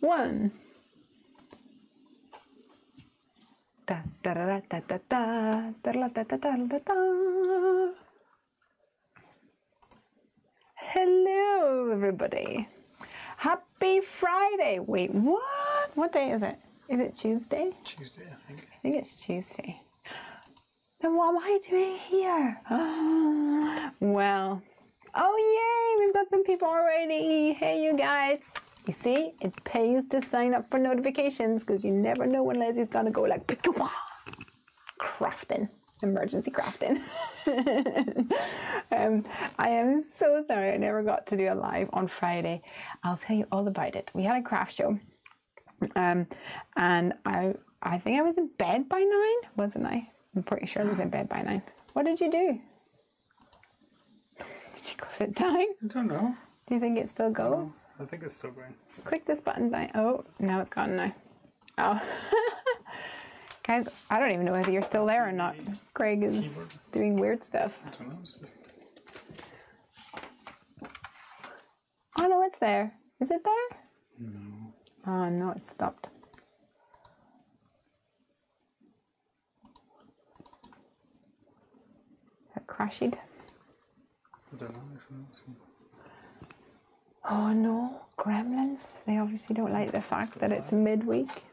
1. Da, da, da, da, da, da, da, da, da, da, da, da. Hello, everybody. Happy Friday. Wait, what? What day is it? Is it Tuesday? Tuesday, I think. I think it's Tuesday. Then what am I doing here? Well, oh yay, we've got some people already. Hey, you guys. You see, it pays to sign up for notifications because you never know when Leslie's going to go like, crafting, emergency crafting. I am so sorry I never got to do a live on Friday. I'll tell you all about it. We had a craft show. And I think I was in bed by 9, wasn't I? I'm pretty sure I was in bed by 9. What did you do? Did you close it down? I don't know. Do you think it still goes? I think it's still going. Click this button down. Oh, now it's gone now. Oh. Guys, I don't even know whether you're still there or not. Craig is Keyboard. doing weird stuff. I don't know. It's just... Oh no, it's there. Is it there? No. Oh no, it stopped. It crashed. I don't know. Let's see. Oh no, gremlins. They obviously don't like the fact that it's midweek.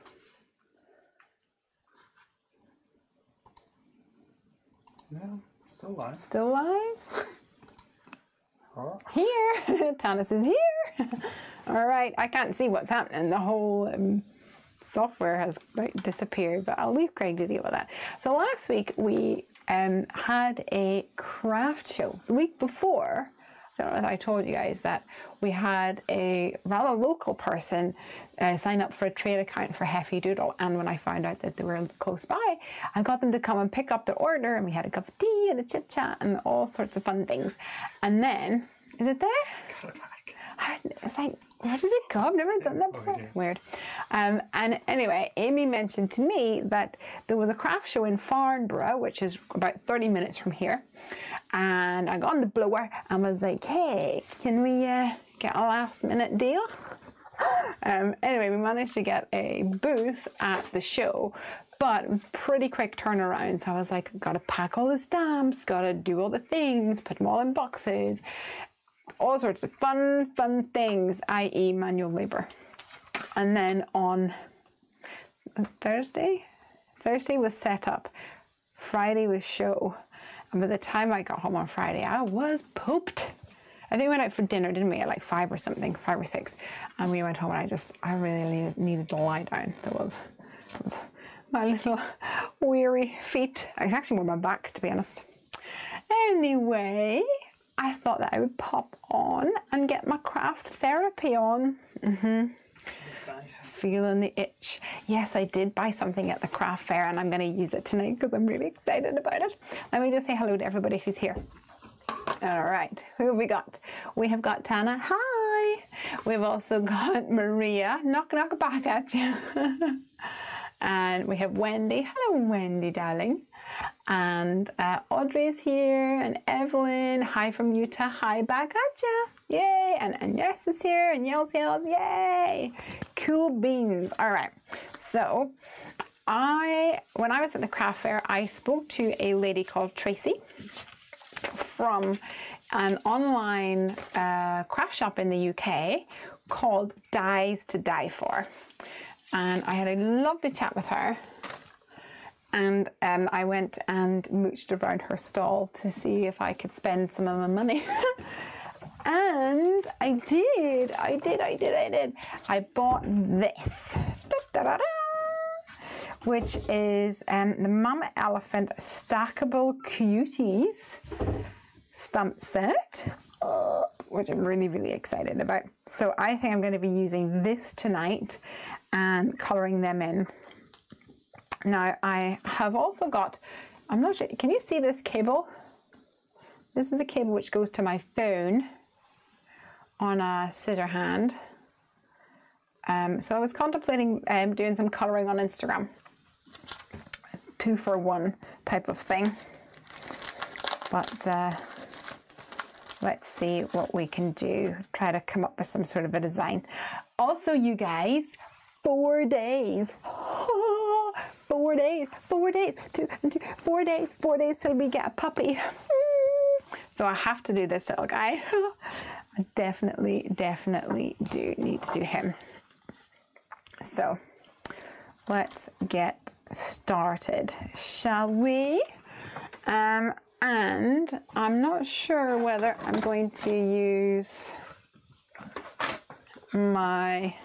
Yeah, still live. Still live? Oh. Here. Tanis is here. All right, I can't see what's happening. The whole software has like disappeared, but I'll leave Craig to deal with that. So last week we had a craft show. The week before, I don't know if I told you guys that we had a rather local person sign up for a trade account for Heffy Doodle, and when I found out that they were close by, I got them to come and pick up their order, and we had a cup of tea and a chit chat and all sorts of fun things. And then, is it there? Got it back. It's like, where did it go? I've never done that before. Weird. And anyway, Amy mentioned to me that there was a craft show in Farnborough, which is about 30 minutes from here. And I got on the blower and was like, hey, can we get a last minute deal? Anyway, we managed to get a booth at the show, but it was a pretty quick turnaround. So I was like, gotta pack all the stamps, gotta do all the things, put them all in boxes. All sorts of fun things, i.e. manual labor. And then on Thursday was set up. Friday was show. And by the time I got home on Friday, I was pooped. I think we went out for dinner, didn't we, at like 5 or something, 5 or 6. And we went home and I really needed to lie down. That was my little weary feet. I actually wore my back, to be honest. Anyway, I thought that I would pop on and get my craft therapy on. Feeling the itch. Yes, I did buy something at the craft fair and I'm going to use it tonight because I'm really excited about it. Let me just say hello to everybody who's here. All right, who have we got? We have got Tana. Hi. We've also got Maria. Knock back at you. And we have Wendy. Hello, Wendy, darling. And Audrey's here, and Evelyn. Hi from Utah. Hi back at ya. Yay. And Yes is here, and Yells. Yay. Cool beans. All right. So when I was at the craft fair, I spoke to a lady called Tracy from an online craft shop in the UK called Dies to Die For. And I had a lovely chat with her. And I went and mooched around her stall to see if I could spend some of my money. And I did. I bought this, which is the Mama Elephant Stackable Cuties stamp set, which I'm really excited about. So I think I'm going to be using this tonight and colouring them in. Now I have also got, I'm not sure, can you see this cable? This is a cable which goes to my phone on a scissor hand. So I was contemplating doing some colouring on Instagram. 2-for-1 type of thing. But let's see what we can do. Try to come up with some sort of a design. Also, you guys, 4 days. 4 days, 4 days, 4 days, 4 days till we get a puppy. So I have to do this little guy. I definitely do need to do him. So let's get started, shall we? And I'm not sure whether I'm going to use my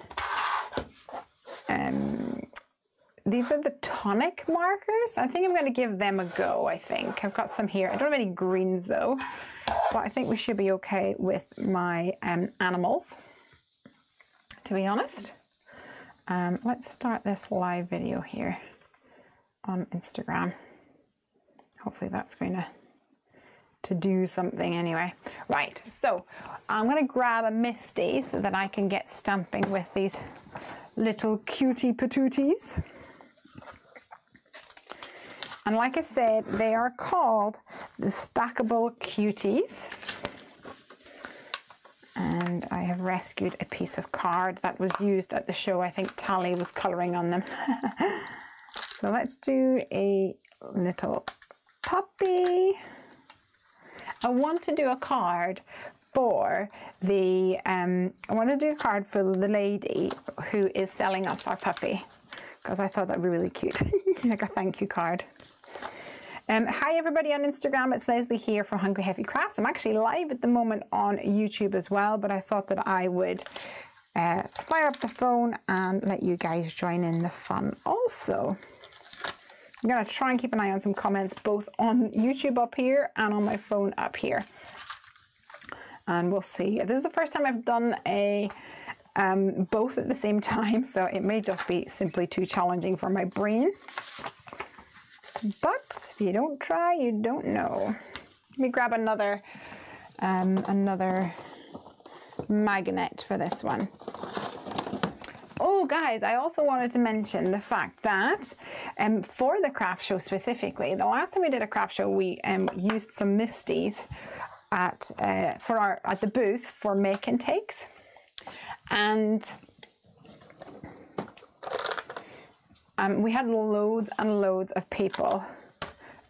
these are the tonic markers. I think I'm going to give them a go. I think I've got some here. I don't have any greens though, but I think we should be okay with my animals, to be honest. Let's start this live video here on Instagram. Hopefully that's going to do something anyway. Right, so I'm going to grab a Misty so that I can get stamping with these little cutie patooties. And like I said, they are called the stackable cuties. And I have rescued a piece of card that was used at the show. I think Tally was colouring on them. So let's do a little puppy. I want to do a card for the the lady who is selling us our puppy, because I thought that'd be really cute. Like a thank you card. Hi everybody on Instagram, it's Lesley here from Hungry Heffy Crafts. I'm actually live at the moment on YouTube as well, but I thought that I would fire up the phone and let you guys join in the fun also. I'm going to try and keep an eye on some comments both on YouTube up here and on my phone up here. And we'll see. This is the first time I've done a both at the same time, so it may just be simply too challenging for my brain. But if you don't try, you don't know. Let me grab another magnet for this one. Oh, guys, I also wanted to mention the fact that for the craft show specifically, the last time we did a craft show, we used some Misties at the booth for make and takes, and we had loads and loads of people.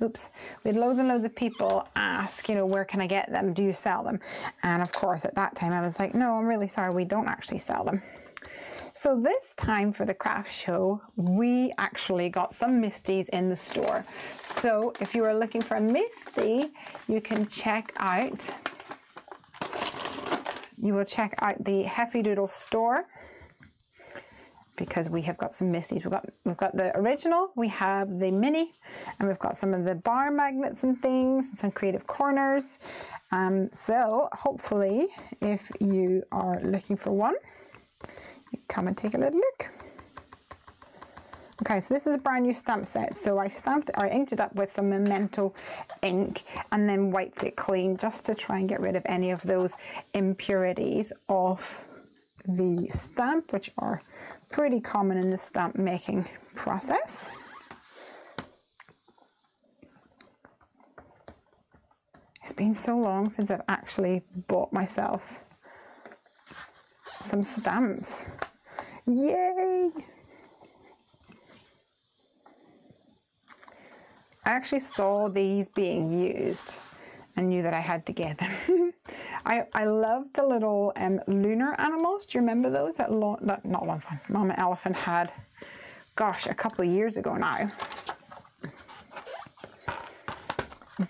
Oops, we had loads and loads of people ask, you know, where can I get them? Do you sell them? And of course, at that time, I was like, no, I'm really sorry, we don't actually sell them. So this time for the craft show, we actually got some Misties in the store. So if you are looking for a Misty, you can check out, the Heffy Doodle store, because we have got some Misties. We've got the original, we have the mini, and we've got some of the bar magnets and things, and some creative corners. So hopefully, if you are looking for one, come and take a little look. Okay, so this is a brand new stamp set. So I inked it up with some Memento ink and then wiped it clean just to try and get rid of any of those impurities of the stamp, which are pretty common in the stamp making process. It's been so long since I've actually bought myself some stamps. Yay! I actually saw these being used and knew that I had to get them. I love the little lunar animals. Do you remember those that not Long Fun, Mama Elephant had, gosh, a couple of years ago now.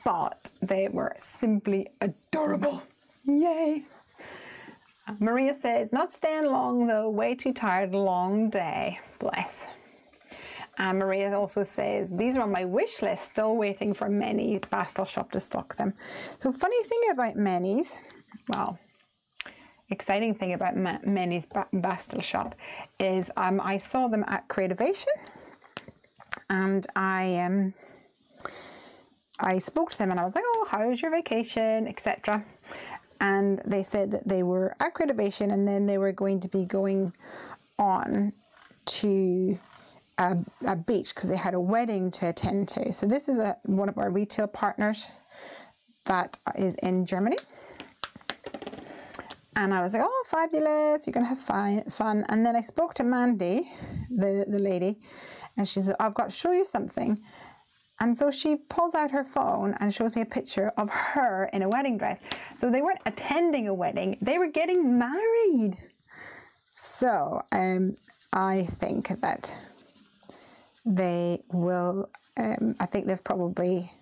But they were simply adorable. Yay! Maria says, not staying long though, way too tired, long day. Bless. And Maria also says, these are on my wish list, still waiting for Many Bastel Shop to stock them. So funny thing about Many's, well, exciting thing about Many's Bastel Shop is I saw them at Creativation, and I spoke to them and I was like, oh, how was your vacation, etc. And they said that they were at Creativation and then they were going to be going on to a beach because they had a wedding to attend to. So this is one of our retail partners that is in Germany. And I was like, oh, fabulous, you're going to have fun. And then I spoke to Mandy, the lady, and she said, I've got to show you something. And so she pulls out her phone and shows me a picture of her in a wedding dress. So they weren't attending a wedding, they were getting married. So I think that they will, I think they've probably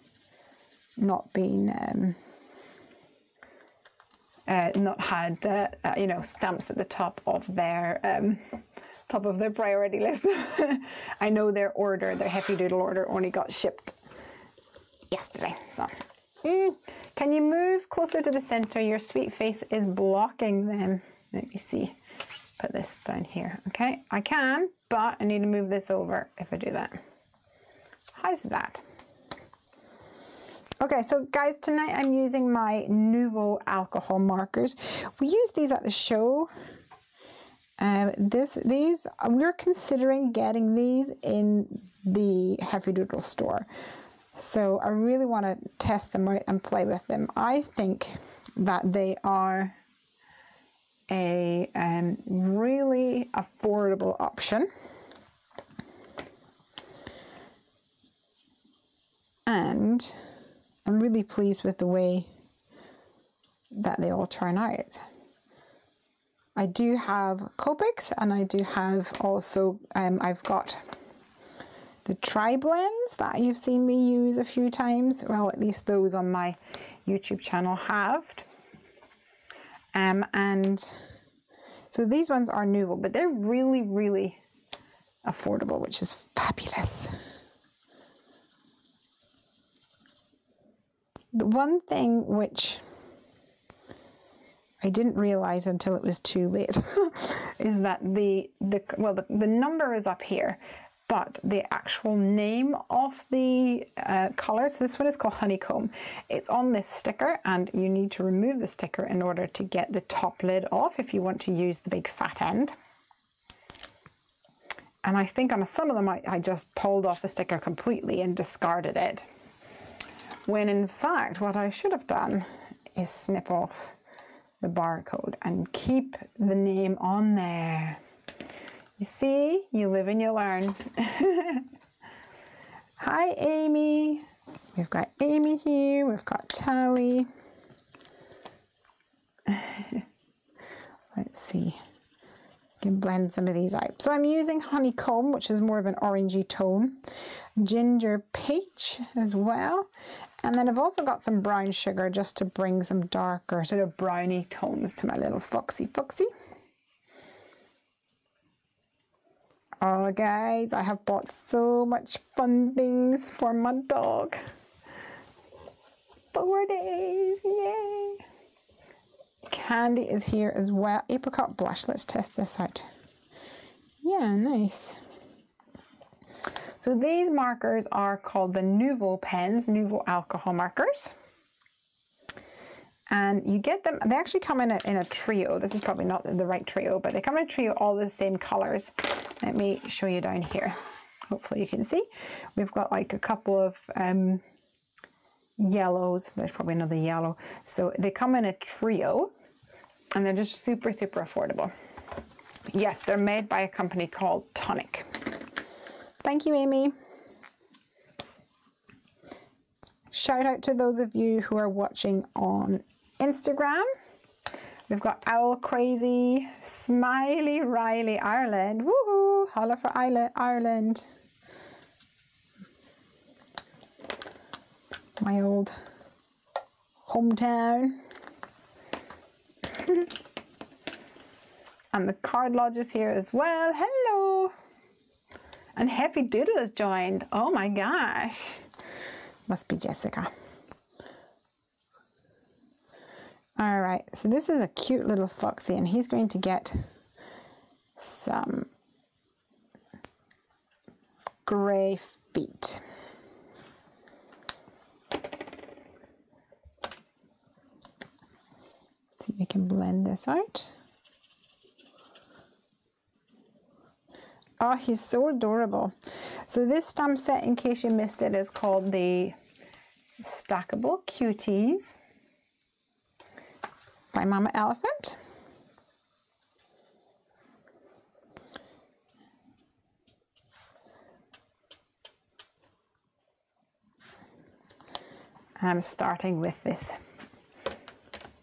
not been... not had you know, stamps at the top of their priority list. I know their Heffy Doodle order only got shipped yesterday. So can you move closer to the center? Your sweet face is blocking them. Let me see. Put this down here. Okay, I can, but I need to move this over if I do that. How's that? Okay, so guys, tonight I'm using my Nouveau alcohol markers. We use these at the show. We're considering getting these in the Heffy Doodle store. So I really want to test them out and play with them. I think that they are a really affordable option. And I'm really pleased with the way that they all turn out. I do have Copics, and I do have also, I've got the tri-blends that you've seen me use a few times. Well, at least those on my YouTube channel have. And so these ones are Nouveau, but they're really, really affordable, which is fabulous. The one thing which I didn't realize until it was too late is that the number is up here, but the actual name of the color, so this one is called Honeycomb, it's on this sticker, and you need to remove the sticker in order to get the top lid off if you want to use the big fat end. And I think on some of them I just pulled off the sticker completely and discarded it, when in fact what I should have done is snip off the barcode and keep the name on there. You see, you live and you learn. Hi Amy, we've got Amy here, we've got Tally. Let's see, you can blend some of these out. So I'm using Honeycomb, which is more of an orangey tone, Ginger Peach as well, and then I've also got some brown sugar just to bring some darker sort of browny tones to my little Foxy. Oh guys, I have bought so much fun things for my dog. 4 days, yay! Candy is here as well. Apricot blush, let's test this out. Yeah, nice. So these markers are called the Nouveau pens, Nouveau alcohol markers. And you get them, they actually come in a trio. This is probably not the right trio, but they come in a trio, all the same colors. Let me show you down here. Hopefully you can see. We've got like a couple of yellows. There's probably another yellow. So they come in a trio, and they're just super, super affordable. Yes, they're made by a company called Tonic. Thank you, Amy. Shout out to those of you who are watching on Instagram. We've got Owl Crazy, Smiley Riley Ireland. Woohoo! Holla for Ireland. My old hometown. And the Card Lodge is here as well. Hello! And Heffy Doodle has joined. Oh my gosh. Must be Jessica. All right, so this is a cute little Foxy, and he's going to get some gray feet. See if we can blend this out. Oh, he's so adorable. So this stamp set, in case you missed it, is called the Stackable Cuties by Mama Elephant. I'm starting with this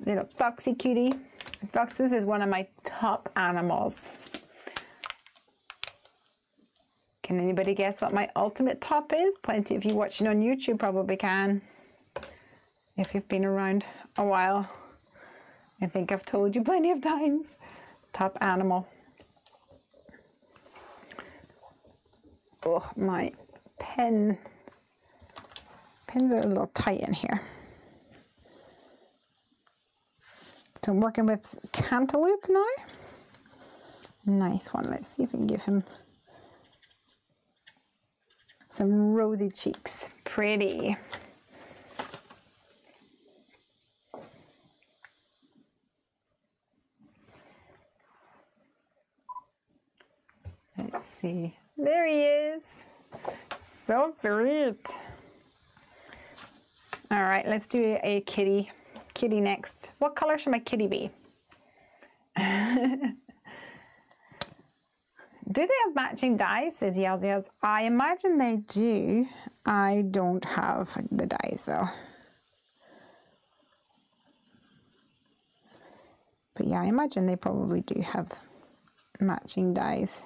little Foxy cutie. Foxes is one of my top animals. Can anybody guess what my ultimate top is? Plenty of you watching on YouTube probably can. If you've been around a while. I think I've told you plenty of times. Top animal. Oh, my pens are a little tight in here. So I'm working with cantaloupe now. Nice one. Let's see if we can give him some rosy cheeks. Pretty. Let's see. There he is. So sweet. All right, let's do a kitty. Kitty next. What color should my kitty be? Do they have matching dies? Says Yells. I imagine they do. I don't have the dies though. But yeah, I imagine they probably do have matching dies.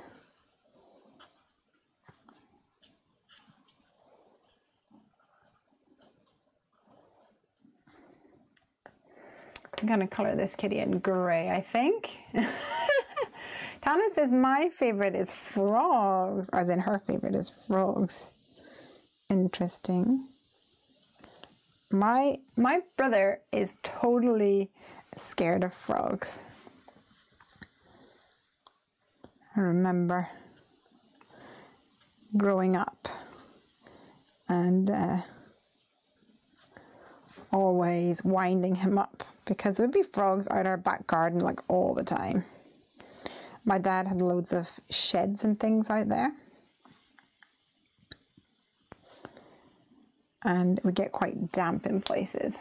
I'm gonna color this kitty in gray, I think. Tana says my favorite is frogs, as in her favorite is frogs. Interesting. My brother is totally scared of frogs. I remember growing up and always winding him up because there would be frogs out our back garden like all the time. My dad had loads of sheds and things out there. And it would get quite damp in places.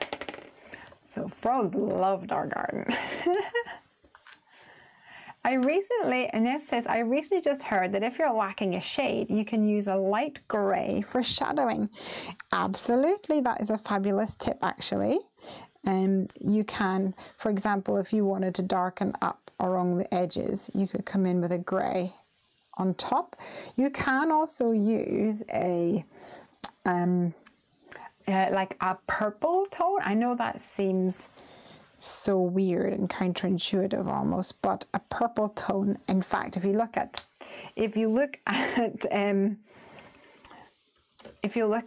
So frogs loved our garden. I recently just heard that if you're lacking a shade, you can use a light grey for shadowing. Absolutely, that is a fabulous tip actually. You can, for example, if you wanted to darken up along the edges, you could come in with a grey on top. You can also use a like a purple tone. I know that seems so weird and counterintuitive almost, but a purple tone. In fact, if you look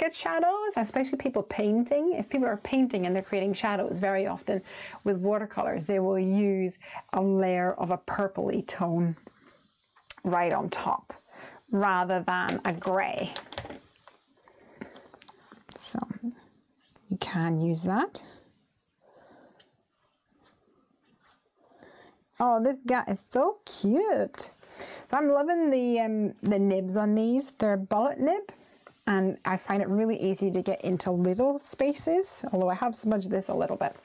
at shadows, especially people painting, if people are painting and they're creating shadows, very often with watercolors, they will use a layer of a purpley tone right on top rather than a grey. So you can use that. Oh, this guy is so cute. So I'm loving the nibs on these. They're bullet nib, and I find it really easy to get into little spaces, although I have smudged this a little bit.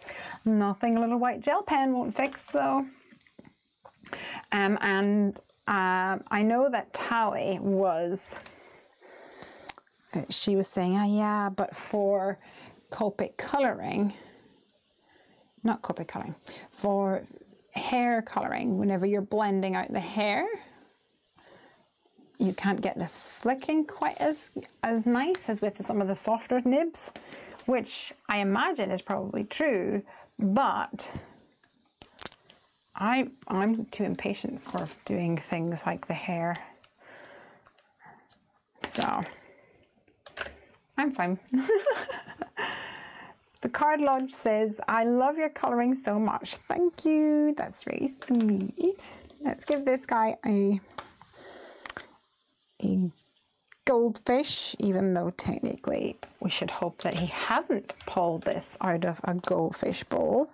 Nothing a little white gel pen won't fix though. I know that Tally was, she was saying, oh yeah, but for Copic coloring, not Copic coloring, for hair coloring, whenever you're blending out the hair, you can't get the flicking quite as nice as with some of the softer nibs, which I imagine is probably true, but I'm too impatient for doing things like the hair, so I'm fine. The Card Lodge says, I love your colouring so much. Thank you. That's very sweet. Let's give this guy a goldfish, even though technically we should hope that he hasn't pulled this out of a goldfish bowl.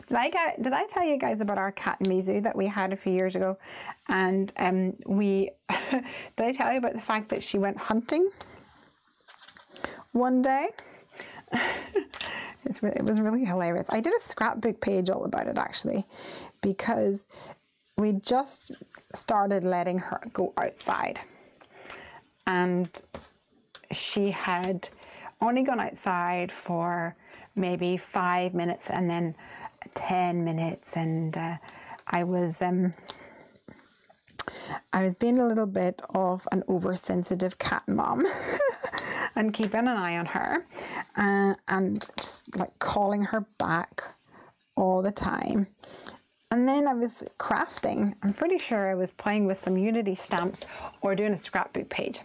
Did I tell you guys about our cat Mizu that we had a few years ago? And did I tell you about the fact that she went hunting one day? It was really hilarious. I did a scrapbook page all about it actually, because we just started letting her go outside, and she had only gone outside for maybe 5 minutes and then 10 minutes, and I was being a little bit of an oversensitive cat mom and keeping an eye on her and just like calling her back all the time. And then I was crafting. I'm pretty sure I was playing with some Unity stamps or doing a scrapbook page.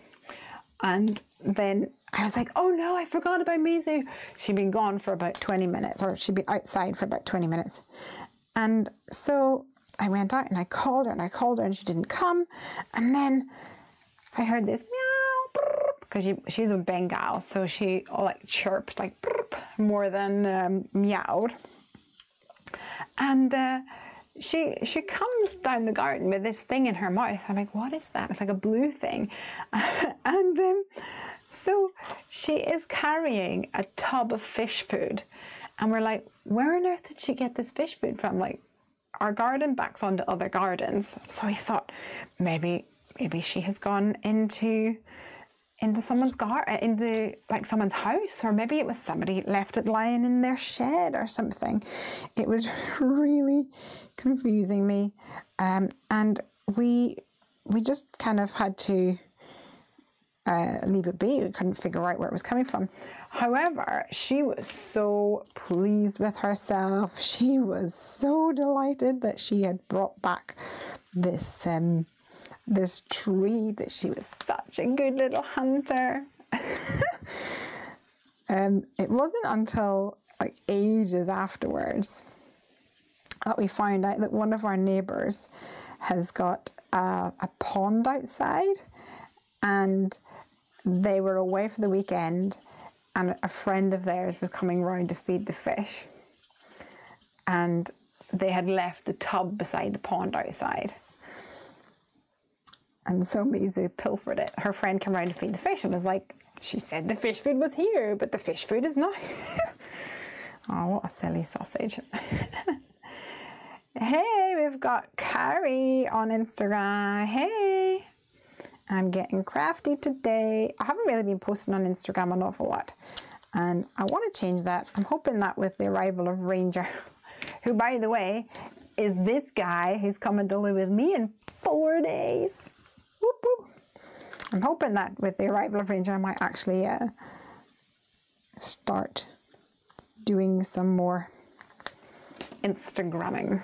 And then I was like, oh no, I forgot about Mizu. She'd been gone for about 20 minutes, or she'd been outside for about 20 minutes. And so I went out and I called her and she didn't come. And then I heard this meow, because she's a Bengal, so she like chirped like more than meowed. And she comes down the garden with this thing in her mouth. I'm like, what is that? It's like a blue thing. And so she is carrying a tub of fish food. And we're like, where on earth did she get this fish food from? Like, our garden backs onto other gardens. So I thought maybe she has gone into someone's garden, into like someone's house, or maybe it was somebody left it lying in their shed or something. It was really confusing me, and we just kind of had to leave it be. We couldn't figure out where it was coming from. However, she was so pleased with herself. She was so delighted that she had brought back this tree, that she was such a good little hunter. It wasn't until like ages afterwards that we found out that one of our neighbours has got a pond outside, and they were away for the weekend, and a friend of theirs was coming round to feed the fish, and they had left the tub beside the pond outside. And so Mizu pilfered it. Her friend came around to feed the fish and was like, she said the fish food was here, but the fish food is not here. Oh, what a silly sausage. Hey, we've got Carrie on Instagram. Hey, I'm getting crafty today. I haven't really been posting on Instagram an awful lot, and I want to change that. I'm hoping that with the arrival of Ranger, who, by the way, is this guy who's coming to live with me in 4 days. Whoop, whoop. I'm hoping that with the arrival of Ranger, I might actually start doing some more Instagramming.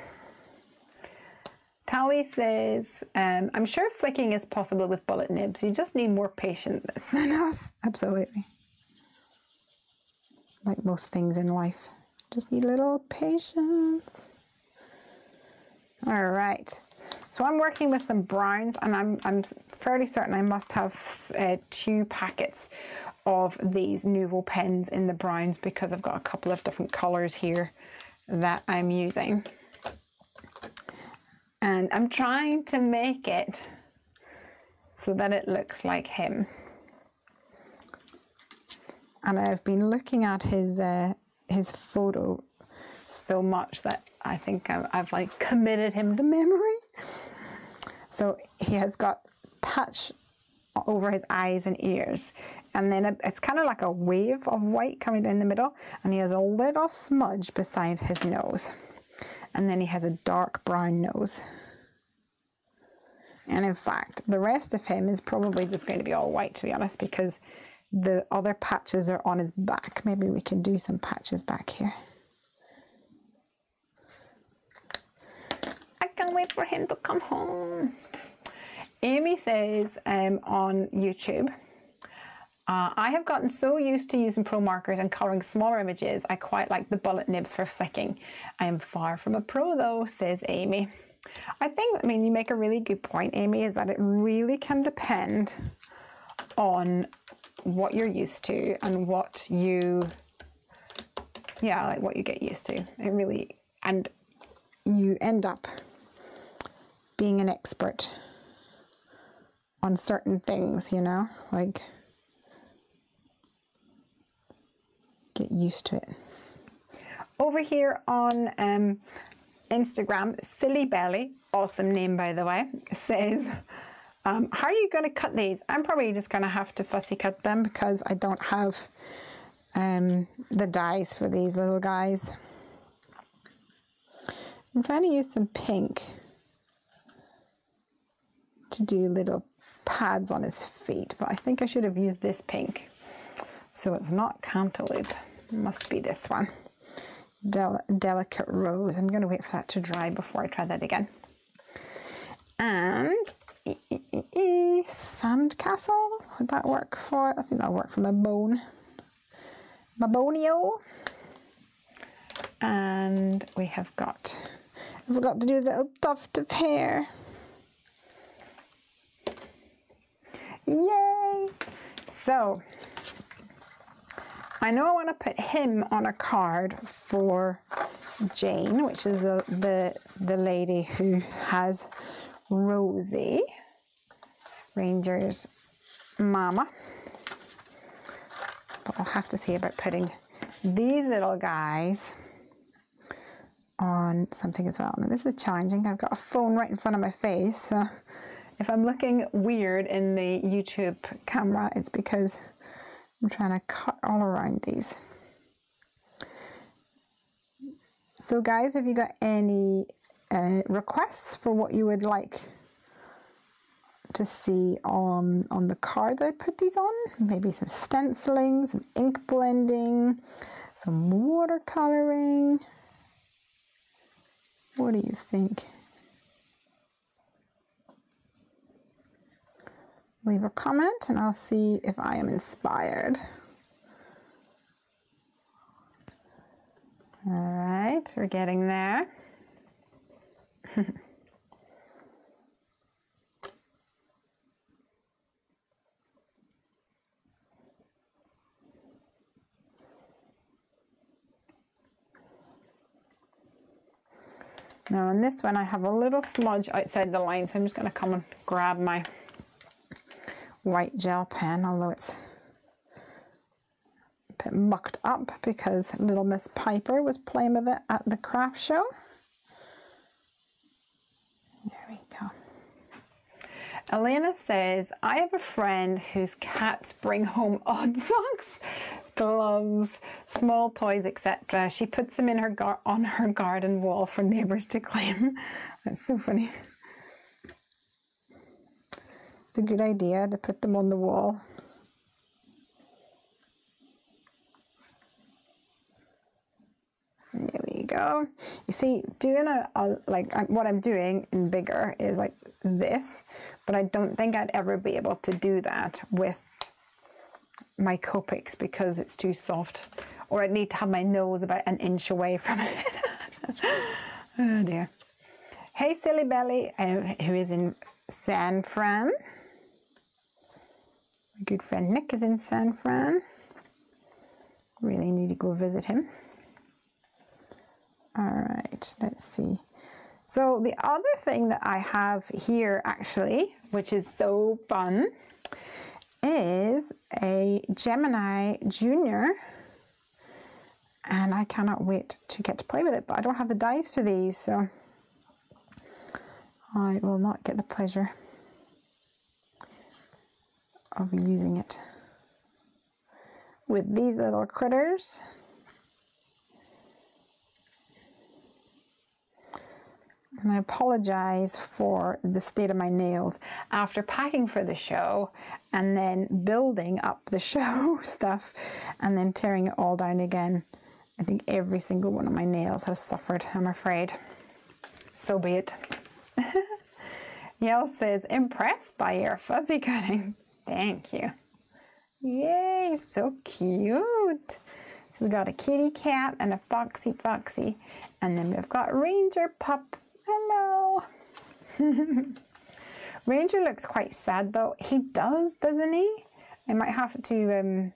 Tally says, I'm sure flicking is possible with bullet nibs. You just need more patience than us. Absolutely. Like most things in life. Just need a little patience. All right. So I'm working with some browns, and I'm fairly certain I must have 2 packets of these Nouveau pens in the browns, because I've got a couple of different colours here that I'm using. And I'm trying to make it so that it looks like him. And I've been looking at his photo so much that I think I've like committed him to memory. So he has got patch over his eyes and ears, and then it's kind of like a wave of white coming down the middle, and he has a little smudge beside his nose, and then he has a dark brown nose. And in fact, the rest of him is probably just going to be all white, to be honest, because the other patches are on his back. Maybe we can do some patches back here. I can't wait for him to come home. Amy says on YouTube, I have gotten so used to using pro markers and colouring smaller images, I quite like the bullet nibs for flicking. I am far from a pro though, says Amy. I mean, you make a really good point, Amy, is that it really can depend on what you're used to and what you, what you get used to. It really, and you end up being an expert on certain things, you know, like get used to it. Over here on Instagram, Silly Belly, awesome name by the way, says, how are you going to cut these? I'm probably just going to have to fussy cut them because I don't have the dies for these little guys. I'm trying to use some pink to do little pads on his feet, but I think I should have used this pink. So it's not cantaloupe, it must be this one. Delicate rose. I'm going to wait for that to dry before I try that again. And sandcastle, would that work for? I think that'll work for my bone. My bonio. And we have got, I forgot to do a little tuft of hair. Yay! So I know I want to put him on a card for Jane, which is the lady who has Rosie, Ranger's mama. But I'll have to see about putting these little guys on something as well. Now this is challenging. I've got a phone right in front of my face. So if I'm looking weird in the YouTube camera, it's because I'm trying to cut all around these. So guys, have you got any requests for what you would like to see on the card that I put these on? Maybe some stenciling, some ink blending, some watercoloring. What do you think? Leave a comment and I'll see if I am inspired. All right, we're getting there. Now on this one I have a little smudge outside the line, so I'm just going to come and grab my white gel pen, although it's a bit mucked up because little Miss Piper was playing with it at the craft show. There we go. Elena says, I have a friend whose cats bring home odd socks, gloves, small toys, etc. She puts them in her on her garden wall for neighbours to claim. That's so funny. It's a good idea to put them on the wall. There we go. You see, doing what I'm doing in bigger is like this, but I don't think I'd ever be able to do that with my Copics because it's too soft, or I'd need to have my nose about an inch away from it. Oh dear. Hey Silly Belly, who is in San Fran. My good friend Nick is in San Fran. Really need to go visit him. All right, let's see. So the other thing that I have here actually, which is so fun, is a Gemini Junior. And I cannot wait to get to play with it, but I don't have the dies for these, so I will not get the pleasure of using it with these little critters. And I apologize for the state of my nails after packing for the show and then building up the show stuff and then tearing it all down again. I think every single one of my nails has suffered, I'm afraid. So be it. Yell says, impressed by your fuzzy cutting. Thank you. Yay, so cute. So we got a kitty cat and a foxy, and then we've got Ranger Pup. Hello. Ranger looks quite sad though. He does, doesn't he? I might have to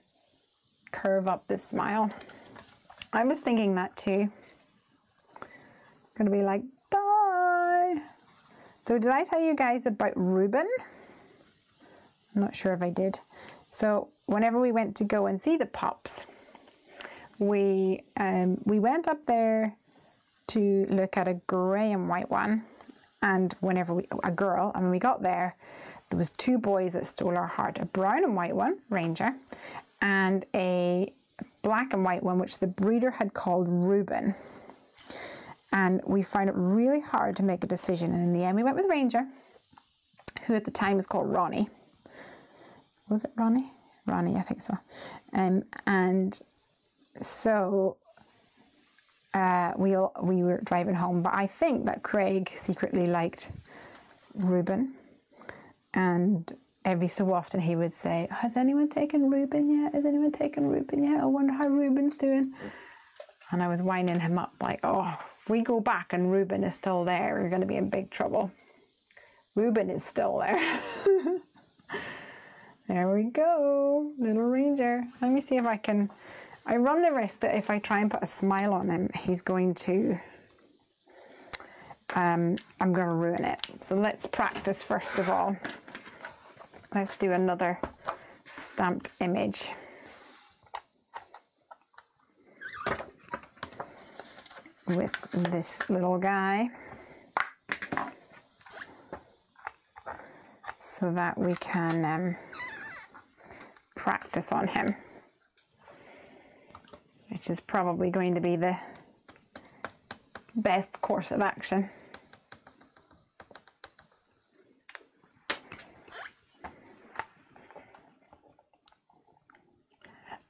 curve up this smile. I was thinking that too. Gonna be like, bye. So did I tell you guys about Reuben? I'm not sure if I did. So whenever we went to go and see the pups, we went up there to look at a grey and white one, and when we got there was two boys that stole our heart, a brown and white one, Ranger, and a black and white one, which the breeder had called Reuben. And we found it really hard to make a decision. And in the end, we went with Ranger, who at the time was called Ronnie. Was it Ronnie? Ronnie, I think so. And so we were driving home, but I think that Craig secretly liked Reuben. And every so often he would say, has anyone taken Reuben yet? Has anyone taken Reuben yet? I wonder how Reuben's doing. And I was winding him up like, oh, if we go back and Reuben is still there, we're going to be in big trouble. Reuben is still there. There we go, little Ranger. Let me see if I can, I run the risk that if I try and put a smile on him, he's going to, I'm going to ruin it. So let's practice first of all. Let's do another stamped image. With this little guy. So that we can practice on him. Which is probably going to be the best course of action.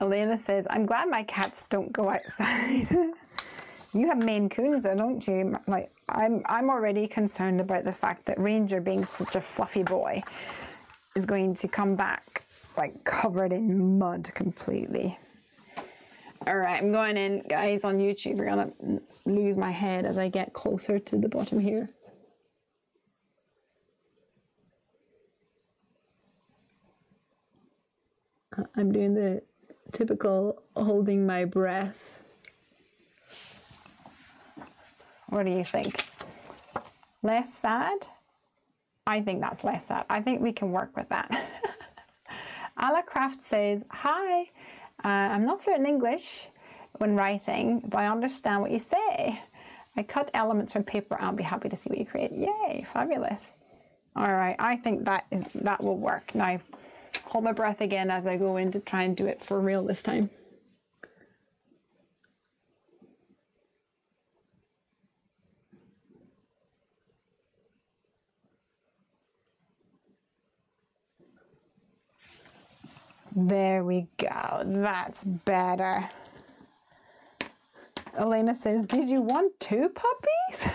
Elena says, I'm glad my cats don't go outside. You have Maine Coons though, don't you? Like, I'm already concerned about the fact that Ranger, being such a fluffy boy, is going to come back like covered in mud completely. All right, I'm going in, guys, on YouTube. We're gonna lose my head as I get closer to the bottom here. I'm doing the typical holding my breath. What do you think? Less sad? I think that's less sad. I think we can work with that. Ala Craft says, hi, I'm not fluent in English when writing, but I understand what you say. I cut elements from paper. I'll be happy to see what you create. Yay, fabulous. All right, I think that will work. Now, hold my breath again as I go in to try and do it for real this time. There we go, that's better. Elena says, did you want 2 puppies?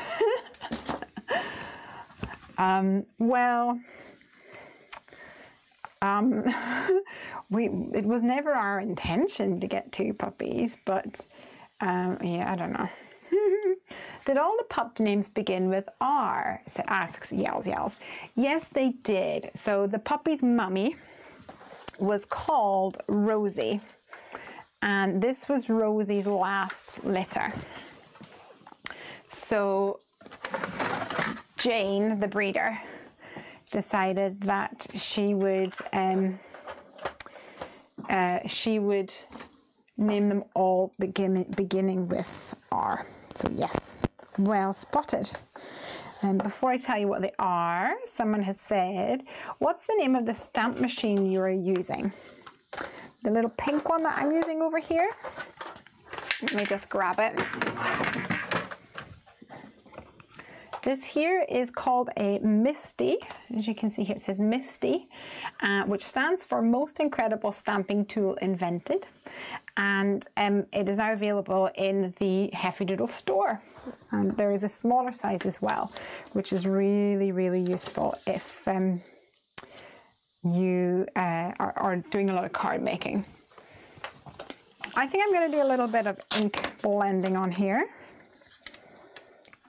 It was never our intention to get 2 puppies, but yeah, I don't know. Did all the pup names begin with R? Asks Yells. Yes, they did. So the puppy's mummy was called Rosie, and this was Rosie's last litter. So Jane, the breeder, decided that she would name them all beginning with R. So yes, well spotted. And before I tell you what they are, someone has said, what's the name of the stamp machine you are using? The little pink one that I'm using over here. Let me just grab it. This here is called a Misty. As you can see here, it says Misty, which stands for Most Incredible Stamping Tool Invented. And it is now available in the Heffy Doodle store. And there is a smaller size as well, which is really, really useful if you are doing a lot of card making. I think I'm going to do a little bit of ink blending on here.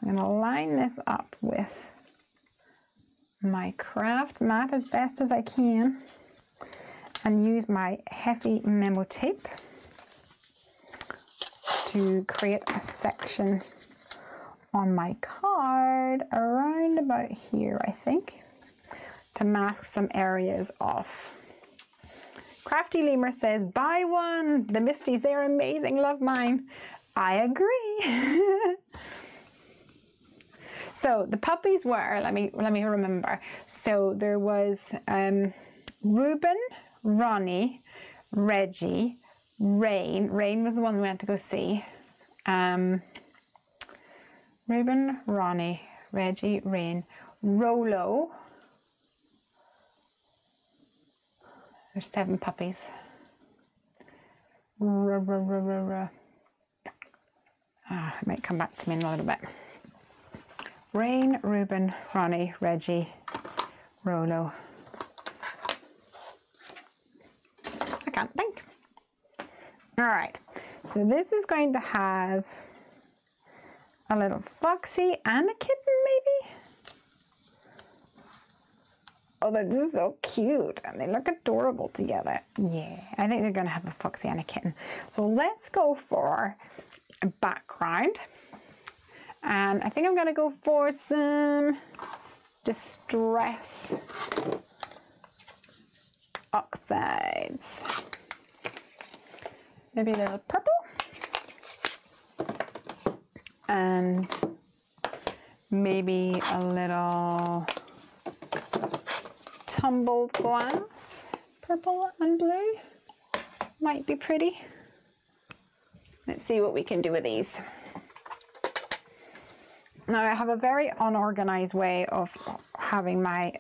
I'm going to line this up with my craft mat as best as I can and use my Heffy memo tape to create a section on my card around about here, I think, to mask some areas off. Crafty Lemur says, buy one. The Misties, they're amazing. Love mine. I agree. So the puppies were, let me remember. So there was Reuben, Ronnie, Reggie, Rain was the one we went to go see. Ruben, Ronnie, Reggie, Rain, Rolo. There's 7 puppies. It might come back to me in a little bit. Rain, Ruben, Ronnie, Reggie, Rolo. I can't think. All right, so this is going to have a little Foxy and a kitten, maybe? Oh, they're just so cute and they look adorable together. Yeah, I think they're going to have a Foxy and a kitten. So let's go for a background. And I think I'm going to go for some Distress Oxides. Maybe a little purple. And maybe a little tumbled glass. Purple and blue. Might be pretty. Let's see what we can do with these. Now I have a very unorganized way of having my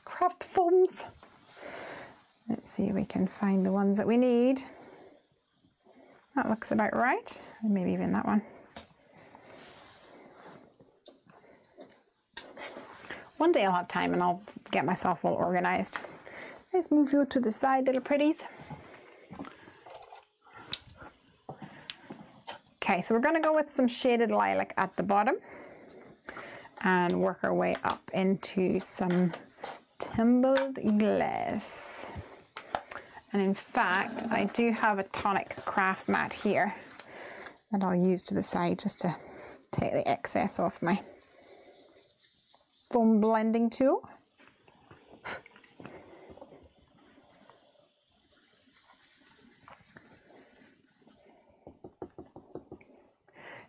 craft foams. Let's see if we can find the ones that we need. That looks about right. Maybe even that one. One day I'll have time and I'll get myself all organized. Let's move you to the side, little pretties. Okay, so we're going to go with some shaded lilac at the bottom and work our way up into some tumbled glass. And in fact, I do have a tonic craft mat here that I'll use to the side just to take the excess off my foam blending tool.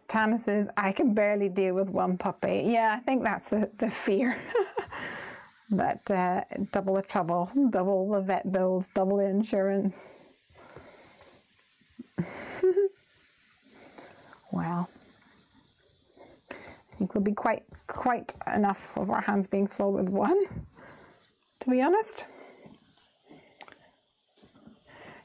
Tana says, I can barely deal with one puppy. Yeah, I think that's the fear. That double the trouble, double the vet bills, double the insurance. Well, I think we'll be quite enough of our hands being full with one, to be honest.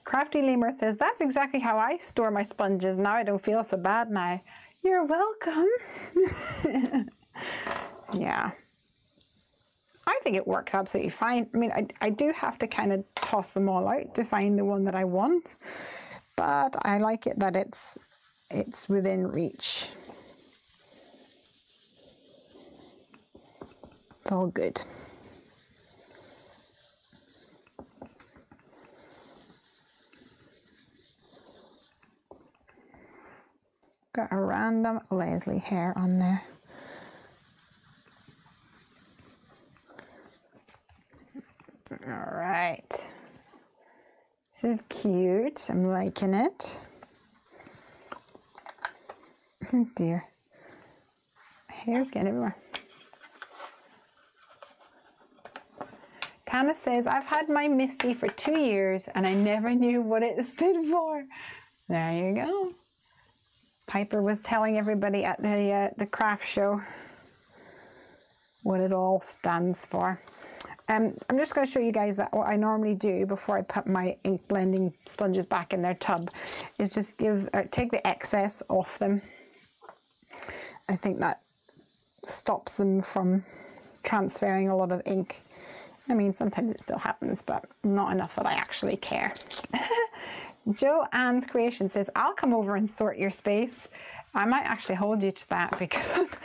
Crafty Lemur says, that's exactly how I store my sponges. Now I don't feel so bad now. You're welcome. Yeah. I think it works absolutely fine. I mean, I do have to kind of toss them all out to find the one that I want, but I like it that it's within reach. It's all good. Got a random Lesley hair on there. All right. This is cute. I'm liking it. Oh dear. Hair's getting everywhere. Tana says, I've had my Misty for 2 years and I never knew what it stood for. There you go. Piper was telling everybody at the craft show what it all stands for. I'm just going to show you guys that what I normally do before I put my ink blending sponges back in their tub is just take the excess off them. I think that stops them from transferring a lot of ink. I mean, sometimes it still happens, but not enough that I actually care. Joanne's Creation says, I'll come over and sort your space. I might actually hold you to that because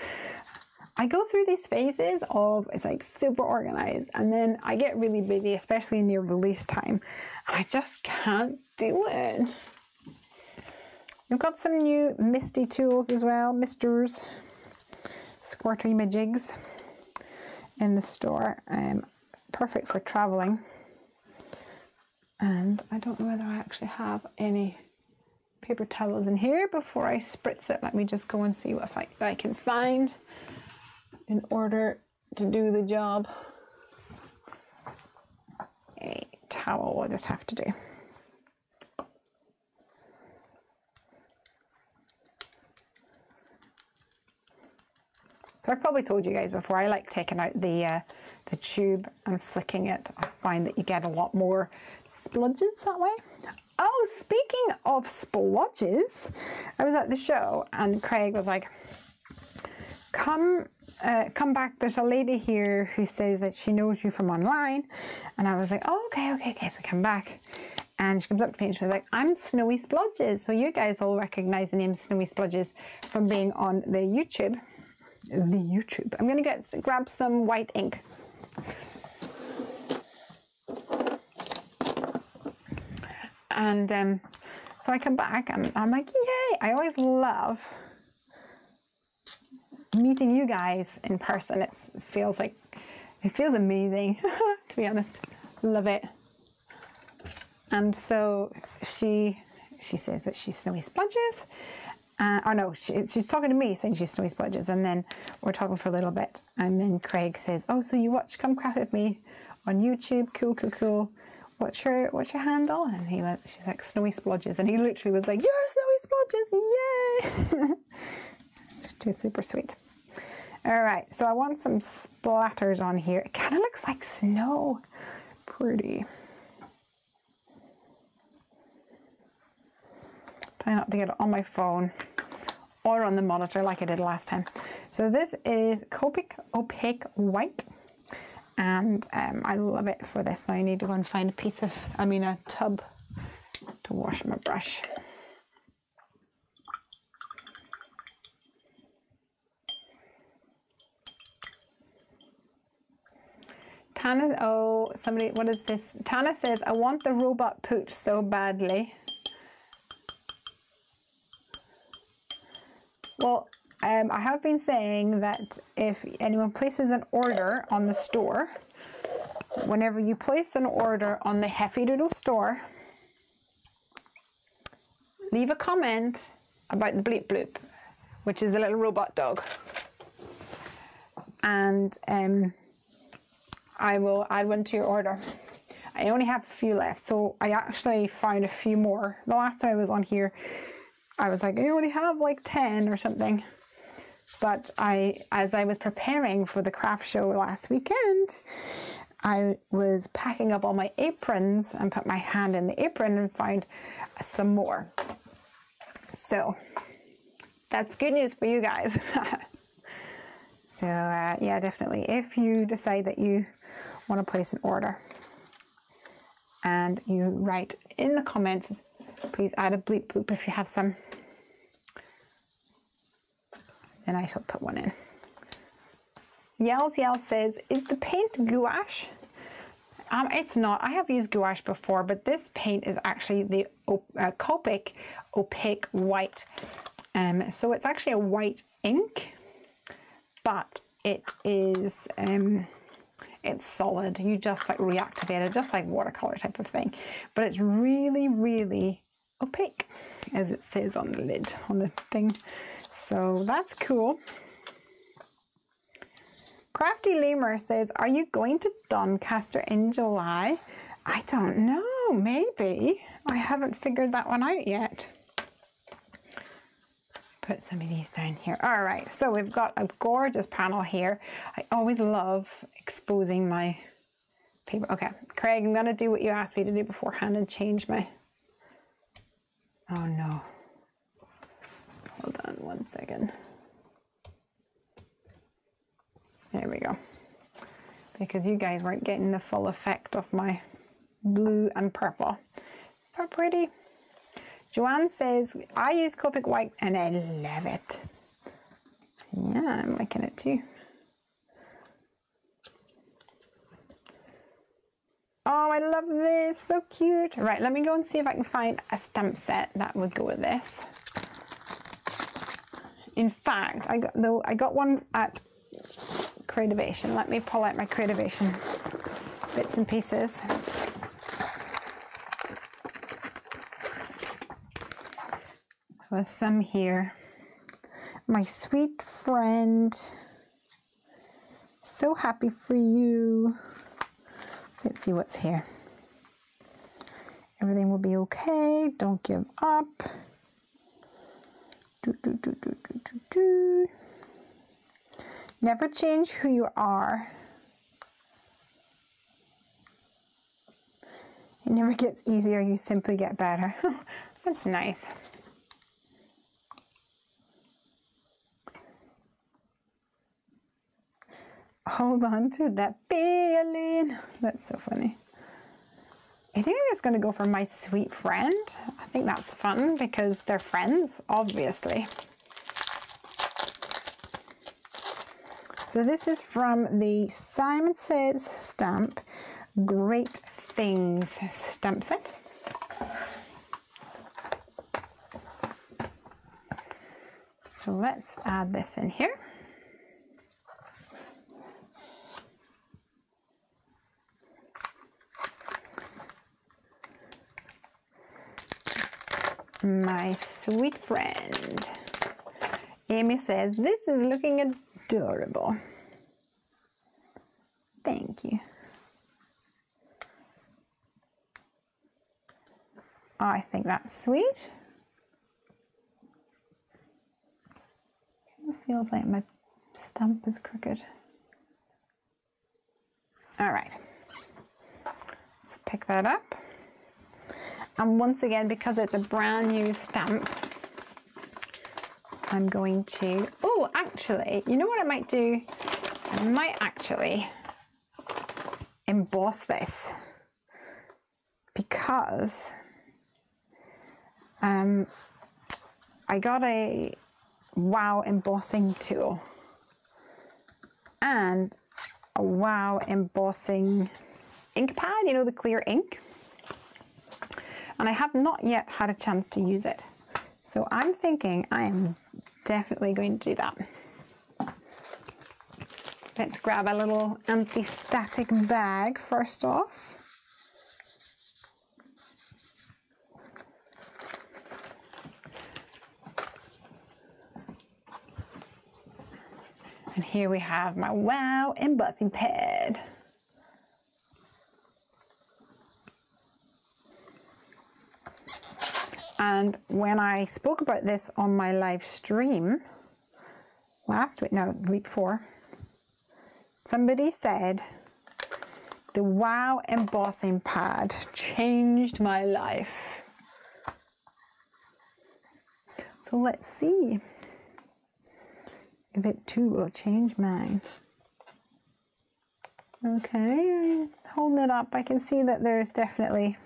I go through these phases of it's like super organized and then I get really busy, especially near release time. I just can't do it. We've got some new Misty tools as well, Misters, squirty majigs in the store. Perfect for traveling. And I don't know whether I actually have any paper towels in here before I spritz it. Let me just go and see what I can find in order to do the job. Right. towel we'll just have to do. So I've probably told you guys before, I like taking out the tube and flicking it. I find that you get a lot more splodges that way. Oh, speaking of splodges, I was at the show and Craig was like, come back. There's a lady here who says that she knows you from online. And I was like, oh, okay. So I come back and she comes up to me and she was like, I'm Snowy Splodges. So you guys all recognize the name Snowy Splodges from being on the YouTube. I'm going to grab some white ink. And so I come back and I'm like, yay! I always love meeting you guys in person. It feels amazing, to be honest. Love it. And so she says that she's Snowy Splodges. Oh no, she's talking to me saying she's Snowy Splodges, and then we're talking for a little bit, and then Craig says, oh, so you watch Come Craft With Me on YouTube, cool. What's your handle? And she's like, Snowy Splodges, and he literally was like, you're Snowy Splodges, yay! It's super sweet. All right, so I want some splatters on here. It kind of looks like snow. Pretty. Try not to get it on my phone or on the monitor like I did last time. So this is Copic Opaque White, and I love it for this. Now I need to go and find a tub to wash my brush. Tana, what is this? Tana says, I want the robot pooch so badly. Well, I have been saying that if anyone places an order on the store, whenever you place an order on the Heffy Doodle store, leave a comment about the Bleep Bloop, which is a little robot dog. And I will add one to your order. I only have a few left, so I actually found a few more. The last time I was on here, I was like, I only have like 10 or something. But as I was preparing for the craft show last weekend, I was packing up all my aprons and put my hand in the apron and found some more. So that's good news for you guys. So yeah, definitely. If you decide that you want to place an order and you write in the comments, please add a Bleep Bloop if you have some. Then I shall put one in. Yells says, is the paint gouache? It's not. I have used gouache before, but this paint is actually the Copic Opaque White. So it's actually a white ink, but it is it's solid. You just like reactivate it, just like watercolor type of thing. But it's really, really opaque, as it says on the lid, on the thing. So that's cool. Crafty Lemur says, are you going to Doncaster in July? I don't know, maybe. I haven't figured that one out yet. Put some of these down here. All right, so we've got a gorgeous panel here. I always love exposing my paper. Okay, Craig, I'm gonna do what you asked me to do beforehand and change my, oh no. Hold on 1 second. There we go. Because you guys weren't getting the full effect of my blue and purple. So pretty. Joanne says, I use Copic White and I love it. Yeah, I'm liking it too. Oh, I love this. So cute. Right, let me go and see if I can find a stamp set that would go with this. In fact, I got one at Creativation. Let me pull out my Creativation bits and pieces. There's some here. My sweet friend, so happy for you. Let's see what's here. Everything will be okay. Don't give up. Never change who you are. It never gets easier, you simply get better. That's nice. Hold on to that feeling. That's so funny. I think I'm just going to go for my sweet friend. I think that's fun because they're friends, obviously. So this is from the Simon Says stamp Great Things stamp set. So let's add this in here. My sweet friend. Amy says, this is looking adorable. Thank you. I think that's sweet. It feels like my stamp is crooked. All right. Let's pick that up. And once again, because it's a brand new stamp, I'm going to, oh, actually, you know what I might do? I might actually emboss this because I got a Wow embossing tool and a Wow embossing ink pad, you know, the clear ink. And I have not yet had a chance to use it. So I'm thinking I am definitely going to do that. Let's grab a little anti-static bag first off. And here we have my Wow embossing pad. And when I spoke about this on my live stream the week before, somebody said the Wow embossing pad changed my life. So let's see if it too will change mine. Okay, holding it up, I can see that there's definitely,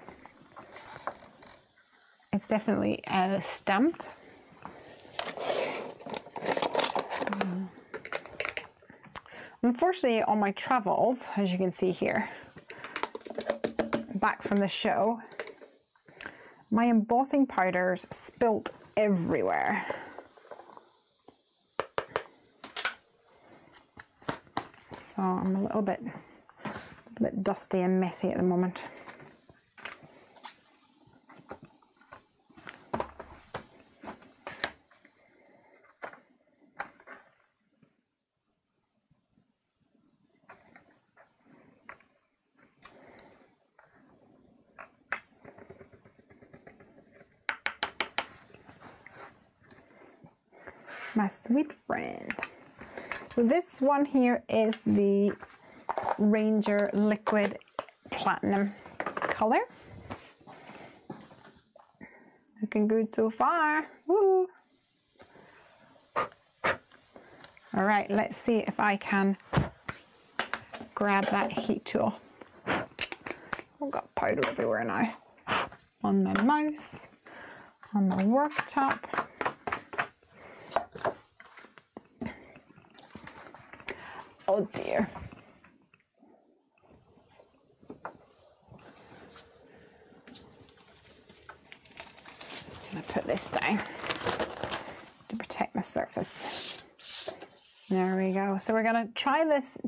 it's definitely stamped. Unfortunately, on my travels, as you can see here, back from the show, my embossing powders spilt everywhere. So I'm a little bit dusty and messy at the moment. My sweet friend. So this one here is the Ranger Liquid Platinum color. Looking good so far. Woo. All right, let's see if I can grab that heat tool. I've got powder everywhere now. On my mouse, on my worktop. Oh dear. Just gonna put this down to protect my surface. There we go. So we're gonna try this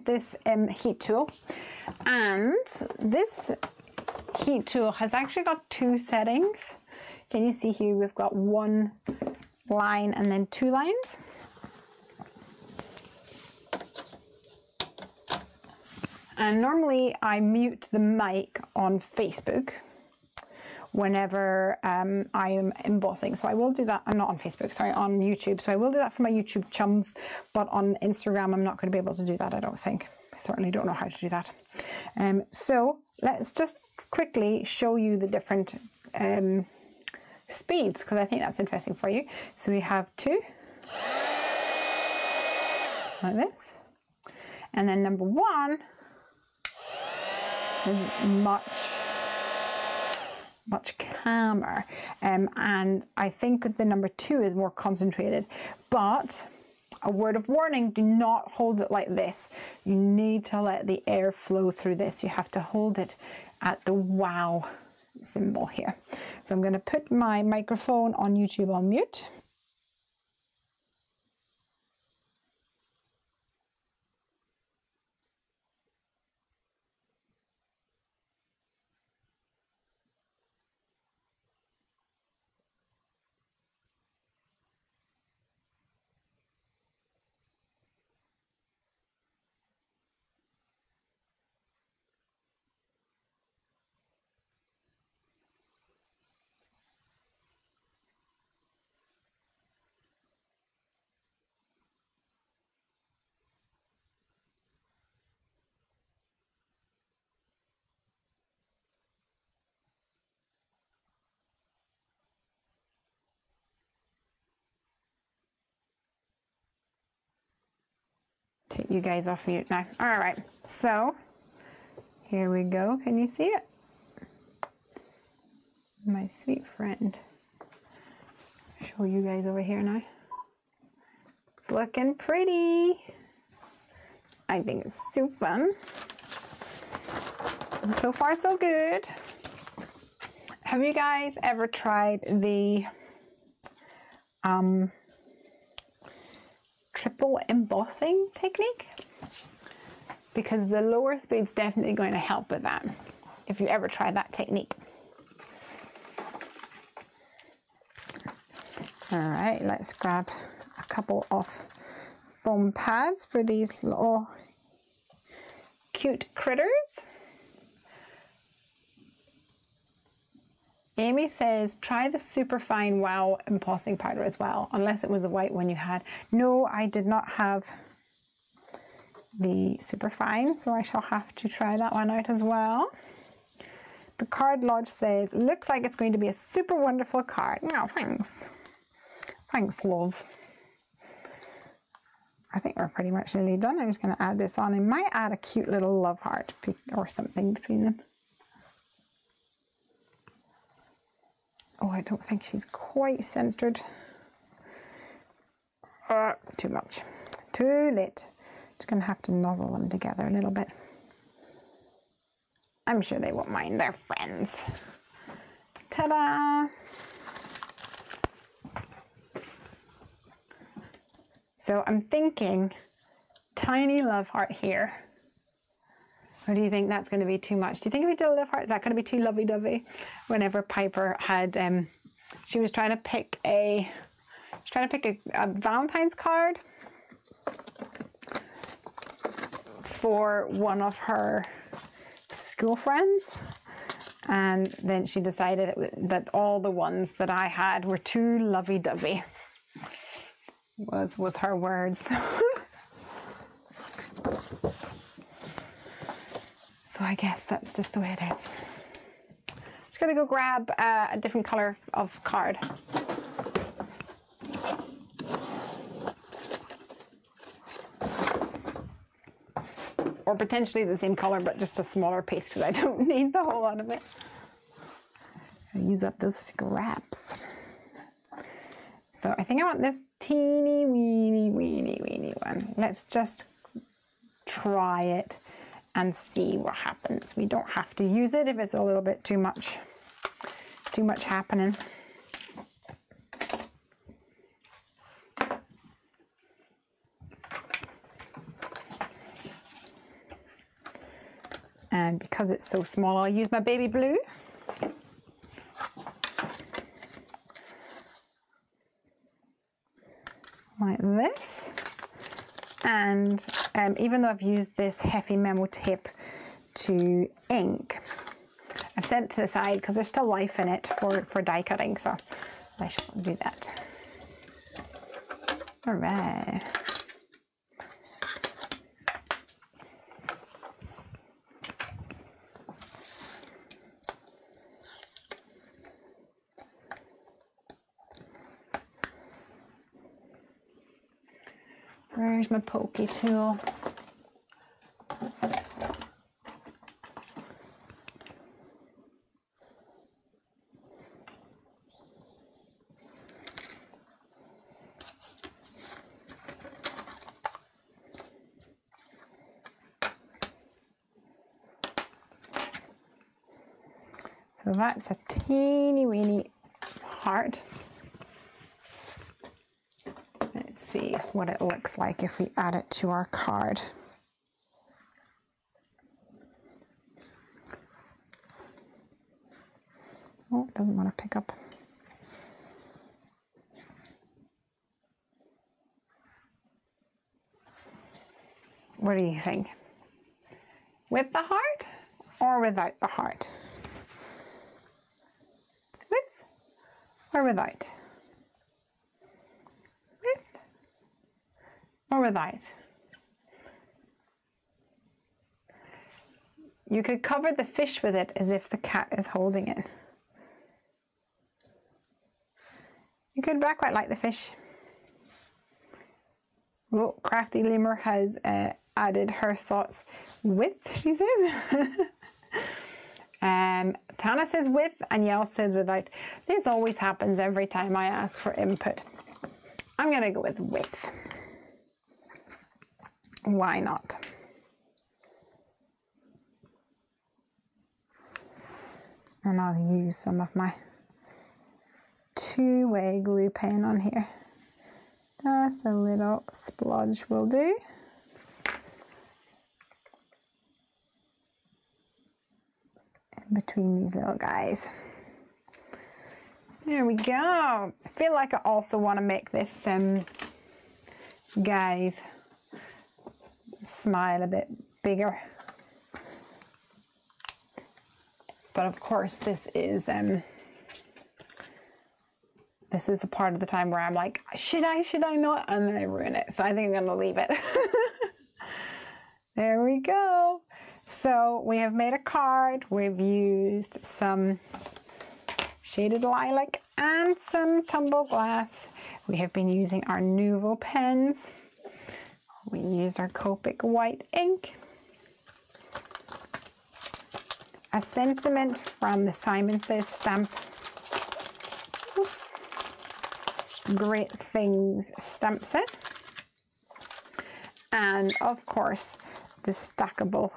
heat tool, and this heat tool has actually got two settings. Can you see here? We've got one line and then two lines. And normally I mute the mic on Facebook whenever I am embossing. So I will do that. I'm not on Facebook, sorry, on YouTube. So I will do that for my YouTube chums, but on Instagram, I'm not going to be able to do that, I don't think. I certainly don't know how to do that. So let's just quickly show you the different speeds, because I think that's interesting for you. So we have 2, like this. And then number 1 is much calmer. And I think the number 2 is more concentrated, but a word of warning, do not hold it like this. You need to let the air flow through this. You have to hold it at the wow symbol here. So I'm going to put my microphone on YouTube on mute. Take you guys off mute now. All right, so here we go. Can you see it? My sweet friend. Show you guys over here now. It's looking pretty. I think it's so fun. So far, so good. Have you guys ever tried the triple embossing technique? Because the lower speed's definitely going to help with that, if you ever try that technique. All right, let's grab a couple of foam pads for these little cute critters. Amy says, try the Superfine Wow embossing powder as well, unless it was the white one you had. No, I did not have the Superfine, so I shall have to try that one out as well. The Card Lodge says, looks like it's going to be a super wonderful card. Oh, thanks. Thanks, love. I think we're pretty much nearly done. I'm just going to add this on. I might add a cute little love heart or something between them. Oh, I don't think she's quite centered. Too much. Too late. Just going to have to nozzle them together a little bit. I'm sure they won't mind. They're friends. Ta-da! So I'm thinking tiny love heart here. Or do you think that's going to be too much? Do you think if we did a love heart, is that going to be too lovey-dovey? Whenever Piper had, she was trying to pick a Valentine's card for one of her school friends, and then she decided that all the ones that I had were too lovey-dovey. Was her words. So I guess that's just the way it is. Just gonna go grab a different color of card. Or potentially the same color, but just a smaller piece, because I don't need the whole lot of it. I'll use up those scraps. So I think I want this teeny weeny one. Let's just try it and see what happens. We don't have to use it if it's a little bit too much happening. And because it's so small, I'll use my baby blue. Like this. And even though I've used this Heffy memo tape to ink, I've set it to the side because there's still life in it for die cutting, so I shall do that. All right. Where's my pokey tool? So that's a teeny weeny heart. Let's see what it looks like if we add it to our card. Oh, it doesn't want to pick up. What do you think? With the heart or without the heart? With or without? With or without? You could cover the fish with it as if the cat is holding it. You could black quite like the fish. Oh, Crafty Lemur has added her thoughts with, she says. Tana says with and Yael says without. This always happens every time I ask for input. I'm going to go with. Why not? And I'll use some of my two-way glue pen on here. Just a little splodge will do. In between these little guys. There we go. I feel like I also want to make this guys smile a bit bigger. But of course this is a part of the time where I'm like, should I not? And then I ruin it. So I think I'm gonna leave it. There we go. So we have made a card. We've used some shaded lilac and some tumble glass. We have been using our Nuvo pens. We used our Copic white ink. A sentiment from the Simon Says stamp. Oops. Great Things stamp set. And of course, the stackable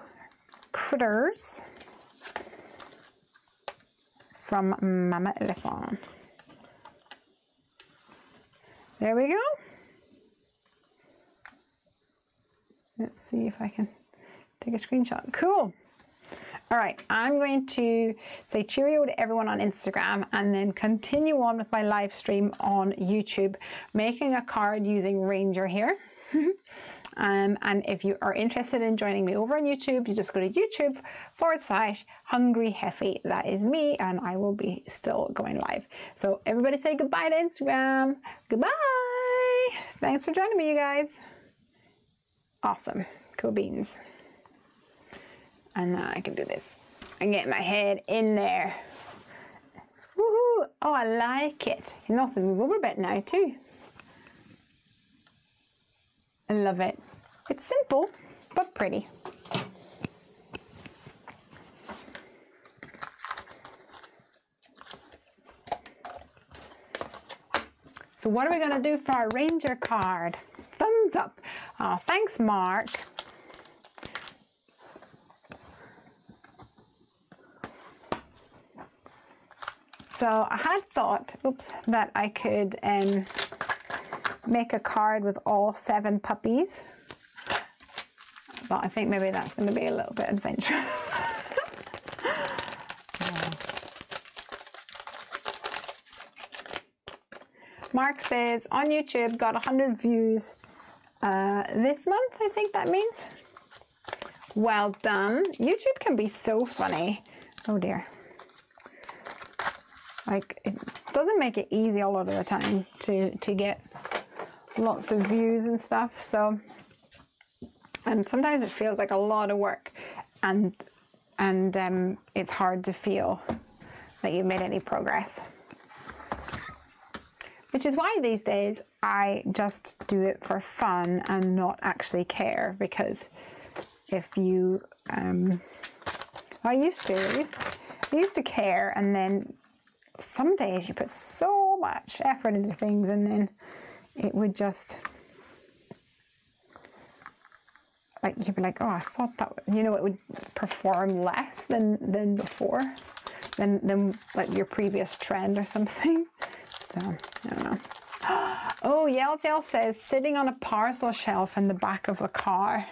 critters from Mama Elephant. There we go. Let's see if I can take a screenshot. Cool. All right, I'm going to say cheerio to everyone on Instagram and then continue on with my live stream on YouTube, making a card using Ranger here. And if you are interested in joining me over on YouTube, you just go to YouTube/Hungry Heffy. That is me, and I will be still going live. So everybody say goodbye to Instagram. Goodbye. Thanks for joining me, you guys. Awesome. Cool beans. And now I can do this. And get my head in there. Woohoo! Oh, I like it. You can also move over a bit now too. I love it. It's simple, but pretty. So what are we going to do for our Ranger card? Thumbs up. Oh, thanks, Mark. So I had thought, oops, that I could make a card with all 7 puppies. But I think maybe that's going to be a little bit adventurous. Mark says, on YouTube, got 100 views this month, I think that means. Well done. YouTube can be so funny. Oh dear. Like, it doesn't make it easy a lot of the time to get lots of views and stuff. So, and sometimes it feels like a lot of work, and it's hard to feel that you've made any progress. Which is why these days I just do it for fun and not actually care, because if you, I used to care, and then some days you put so much effort into things and then it would just, like, you'd be like, oh, I thought that, you know, it would perform less than before, than like your previous trend or something. So, I don't know. Oh, Yell says, sitting on a parcel shelf in the back of a car.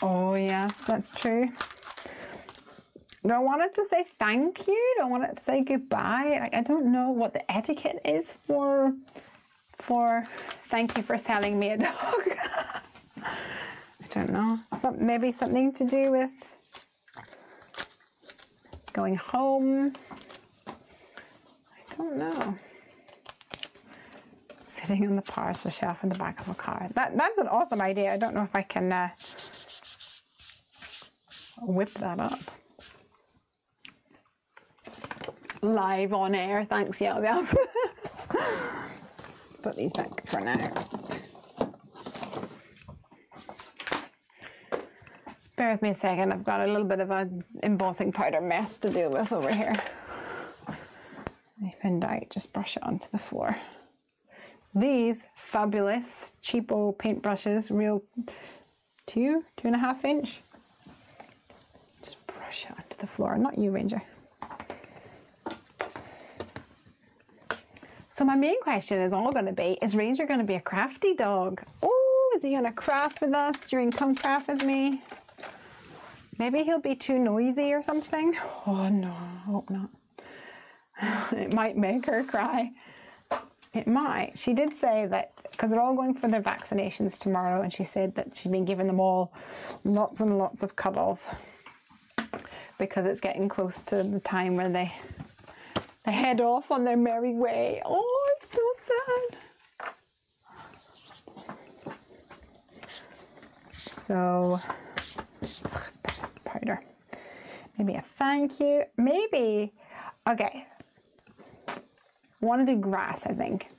Oh, yes, that's true. Do I want it to say thank you? Do I want it to say goodbye? Like, I don't know what the etiquette is for thank you for selling me a dog. I don't know. Maybe something to do with going home. I don't know. Sitting on the parcel shelf in the back of a car. That's an awesome idea. I don't know if I can whip that up. Live on air. Thanks, Yell. Put these back for now. Bear with me a second. I've got a little bit of an embossing powder mess to deal with over here. If in doubt, just brush it onto the floor. These fabulous cheapo paintbrushes, real 2.5 inch. Just brush it onto the floor. Not you, Ranger. So my main question is all going to be, is Ranger going to be a crafty dog? Oh, is he going to craft with us during Come Craft With Me? Maybe he'll be too noisy or something. Oh no, I hope not. It might make her cry. It might. She did say that, because they're all going for their vaccinations tomorrow, and she said that she's been giving them all lots and lots of cuddles, because it's getting close to the time where they head off on their merry way. Oh, it's so sad. So, powder. Maybe a thank you. Maybe, okay. Want to do grass, I think.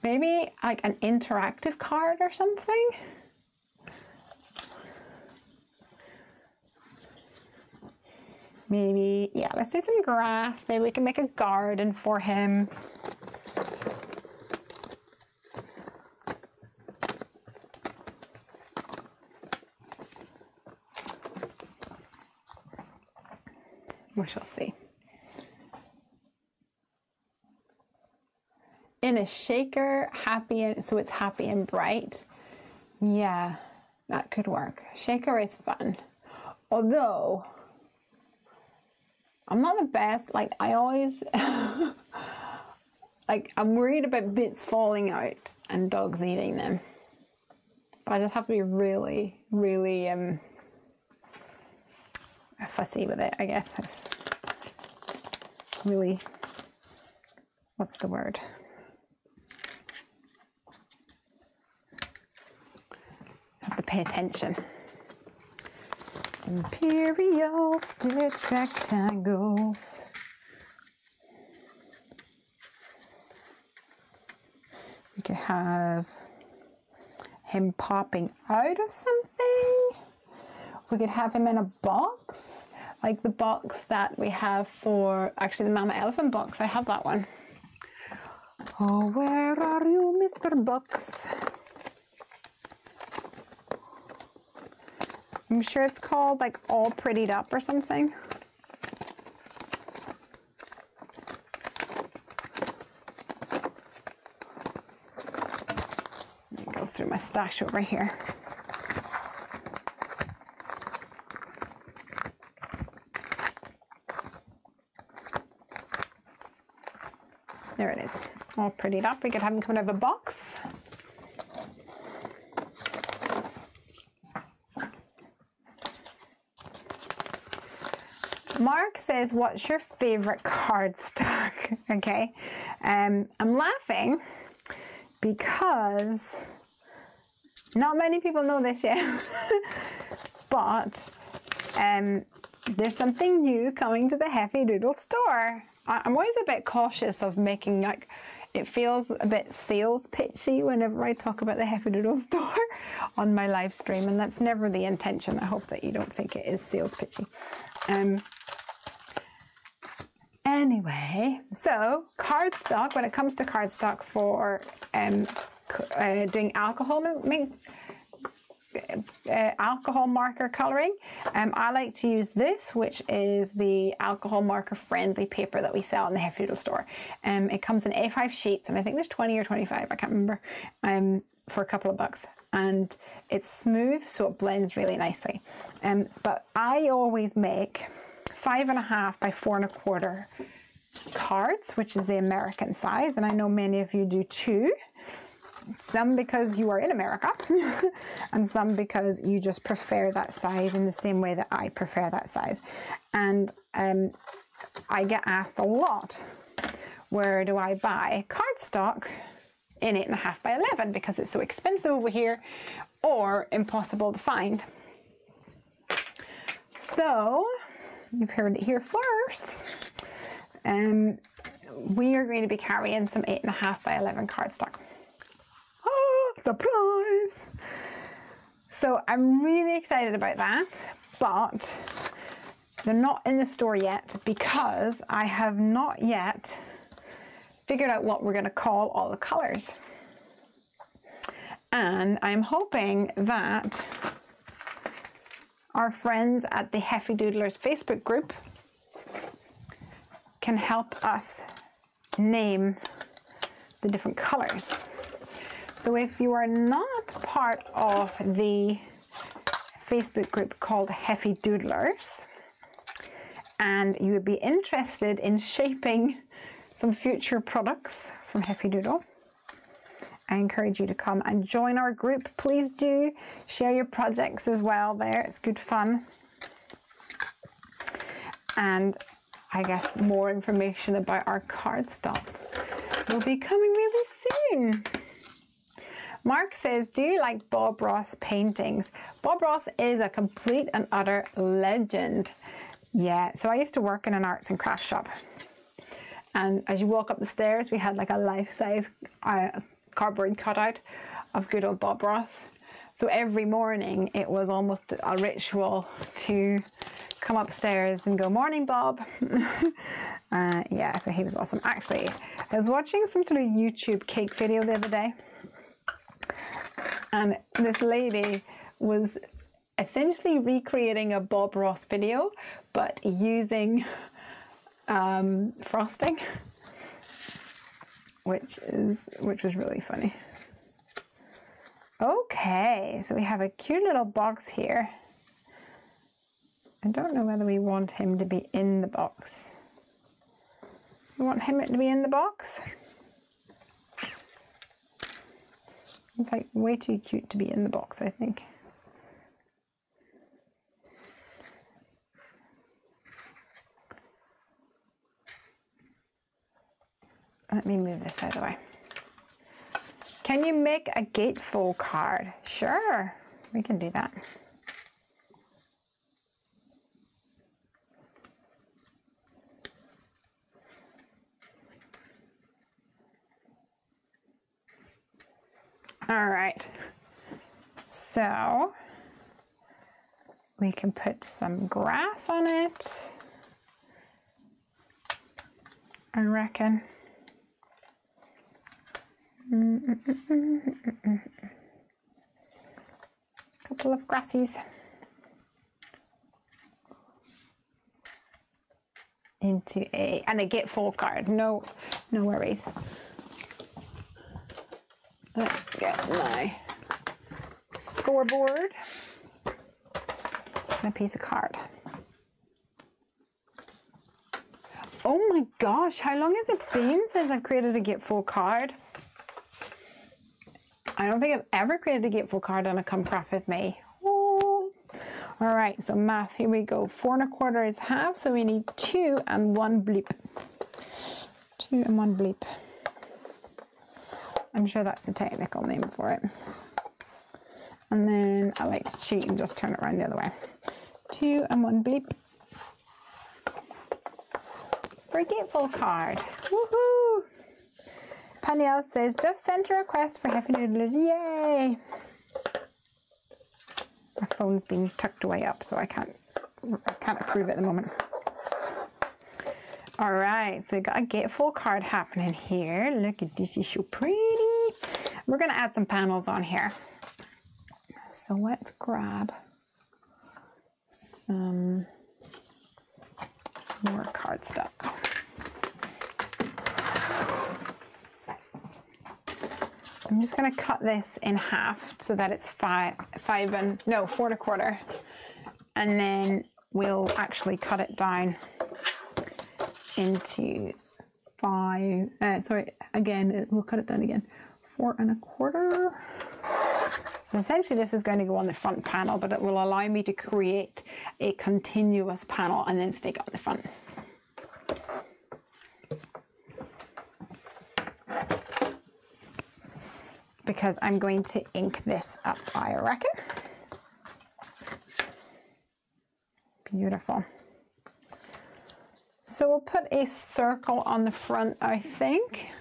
Maybe like an interactive card or something. Maybe, yeah, let's do some grass. Maybe we can make a garden for him. We shall see. In a shaker, happy, and so it's happy and bright. Yeah, that could work. Shaker is fun. Although, I'm not the best, like I always, like I'm worried about bits falling out and dogs eating them. But I just have to be really, really fussy with it, I guess. Really, what's the word? Have to pay attention. Imperial stitch rectangles. We could have him popping out of something. We could have him in a box, like the box that we have for, actually the Mama Elephant box. I have that one. Oh, where are you, Mr. Box? I'm sure it's called like All Prettied Up or something. Let me go through my stash over here. There it is, All Prettied Up. We could have him come out of a box. Mark says, what's your favorite cardstock? Okay. I'm laughing because not many people know this yet, but there's something new coming to the Heffy Doodle store. I'm always a bit cautious of making, like, it feels a bit sales pitchy whenever I talk about the Heffy Doodle store on my live stream, and that's never the intention. I hope that you don't think it is sales pitchy. Anyway, so cardstock, when it comes to cardstock for doing alcohol marker coloring, I like to use this, which is the alcohol marker friendly paper that we sell in the Heffy Doodle store. It comes in A5 sheets, and I think there's 20 or 25, I can't remember, for a couple of bucks, and it's smooth, so it blends really nicely. But I always make 5.5 by 4.25 cards, which is the American size, and I know many of you do too. Some because you are in America and some because you just prefer that size in the same way that I prefer that size. And I get asked a lot, where do I buy cardstock in 8.5 by 11 because it's so expensive over here or impossible to find. So you've heard it here first. We are going to be carrying some 8.5 by 11 cardstock. Surprise! So I'm really excited about that, but they're not in the store yet because I have not yet figured out what we're going to call all the colors. And I'm hoping that our friends at the Heffy Doodlers Facebook group can help us name the different colors. So if you are not part of the Facebook group called Heffy Doodlers and you would be interested in shaping some future products from Heffy Doodle, I encourage you to come and join our group. Please do share your projects as well there. It's good fun. And I guess more information about our cardstock will be coming really soon. Mark says, do you like Bob Ross paintings? Bob Ross is a complete and utter legend. Yeah, so I used to work in an arts and crafts shop. And as you walk up the stairs, we had like a life-size cardboard cutout of good old Bob Ross. So every morning it was almost a ritual to come upstairs and go, morning, Bob. Yeah, so he was awesome. Actually, I was watching some sort of YouTube cake video the other day. And this lady was essentially recreating a Bob Ross video, but using frosting, which was really funny. Okay, so we have a cute little box here. I don't know whether we want him to be in the box. We want him to be in the box. It's like way too cute to be in the box, I think. Let me move this out of the way. Can you make a gatefold card? Sure, we can do that. All right, so we can put some grass on it, I reckon. Couple of grassies into a gatefold card. No worries. Let's get my scoreboard and a piece of card. Oh my gosh, how long has it been since I've created a gatefold card? I don't think I've ever created a gatefold card on a Come Craft With Me. Oh, All right, so math, here we go. 4 1/4 is half, so we need 2 and 1 bleep. 2 and 1 bleep. I'm sure that's the technical name for it. And then I like to cheat and just turn it around the other way. 2 and 1 bleep. For a gatefold card. Woohoo! Panielle says, just sent a request for Heffy Doodlers. Yay! My phone's been tucked away up, so I can't approve it at the moment. All right, so we got a gatefold card happening here. Look at this, is so pretty. We're gonna add some panels on here. So let's grab some more cardstock. I'm just going to cut this in half so that it's 4 1/4, and then we'll actually cut it down into 5. We'll cut it down again. 4 1/4. So essentially, this is going to go on the front panel, but it will allow me to create a continuous panel and then stick it on the front. Because I'm going to ink this up, I reckon. Beautiful. So we'll put a circle on the front, I think.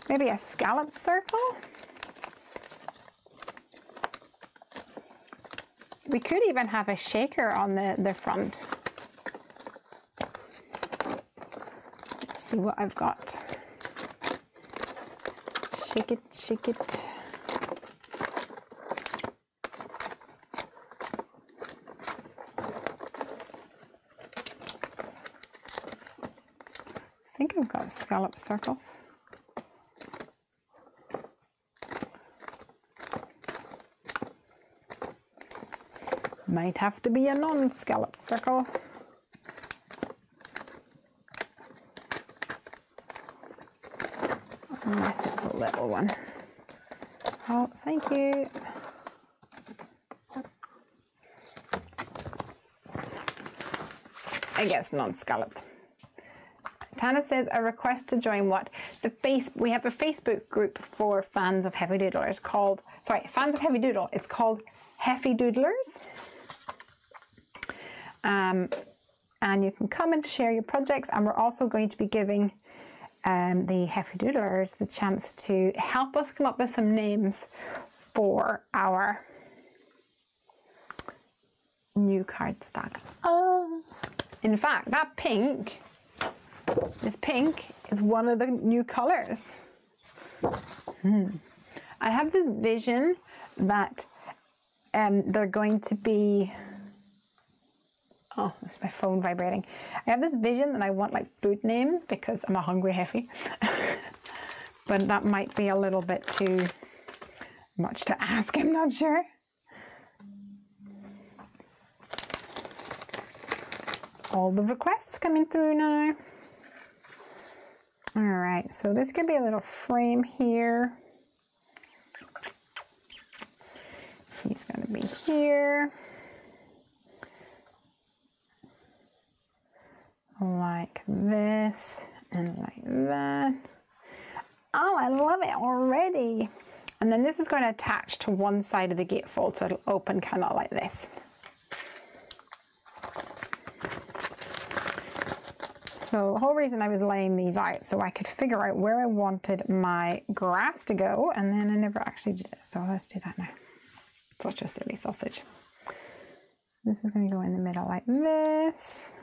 Maybe a scalloped circle. We could even have a shaker on the front. Let's see what I've got. Shake it, shake it. I think I've got scallop circles. Might have to be a non-scalloped circle. Unless it's a little one. Oh, thank you. I guess non-scalloped. Tana says a request to join what? We have a Facebook group for fans of Heffy Doodlers called, fans of Heffy Doodle. It's called Heffy Doodlers. And you can come and share your projects, and we're also going to be giving the Heffy Doodlers the chance to help us come up with some names for our new card stack. Oh, in fact, this pink is one of the new colors. I have this vision that they're going to be, oh, that's my phone vibrating. I have this vision that I want like food names because I'm a hungry Heffy. But that might be a little bit too much to ask, I'm not sure. All the requests coming through now. All right, so this could be a little frame here. He's gonna be here. Like this and like that. Oh, I love it already. And then this is going to attach to one side of the gatefold, so it'll open kind of like this. So the whole reason I was laying these out so I could figure out where I wanted my grass to go, and then I never actually did it. So let's do that now. Such a silly sausage. This is going to go in the middle like this.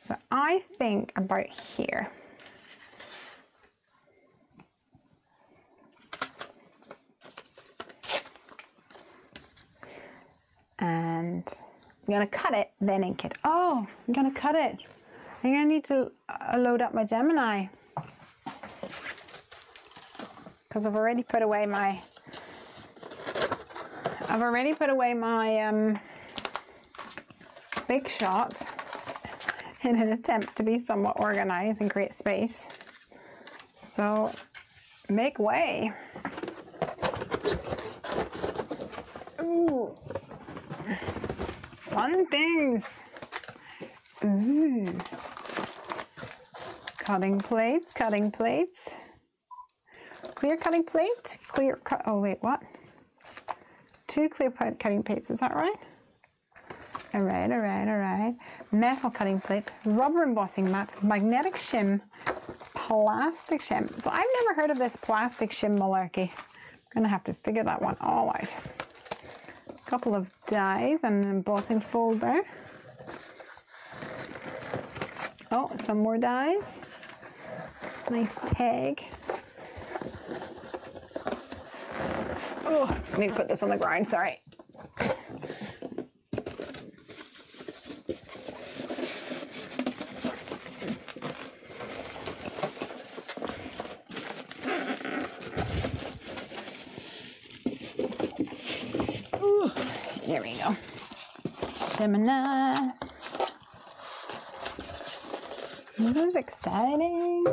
So I think about here. And I'm going to cut it, then ink it. Oh, I'm going to cut it. I'm going to need to load up my Gemini. Because I've already put away my Big Shot in an attempt to be somewhat organized and create space. So make way. Ooh. Fun things. Ooh. Cutting plates, cutting plates. Clear cutting plate, clear cut, oh wait, what? 2 clear cutting plates, is that right? All right, all right, all right. Metal cutting plate, rubber embossing mat, magnetic shim, plastic shim. So I've never heard of this plastic shim malarkey. I'm gonna have to figure that one all out. A couple of dies and an embossing folder. Oh, some more dies. Nice tag. Oh, I need to put this on the ground, sorry. Ooh, here we go. Gemini. This is exciting.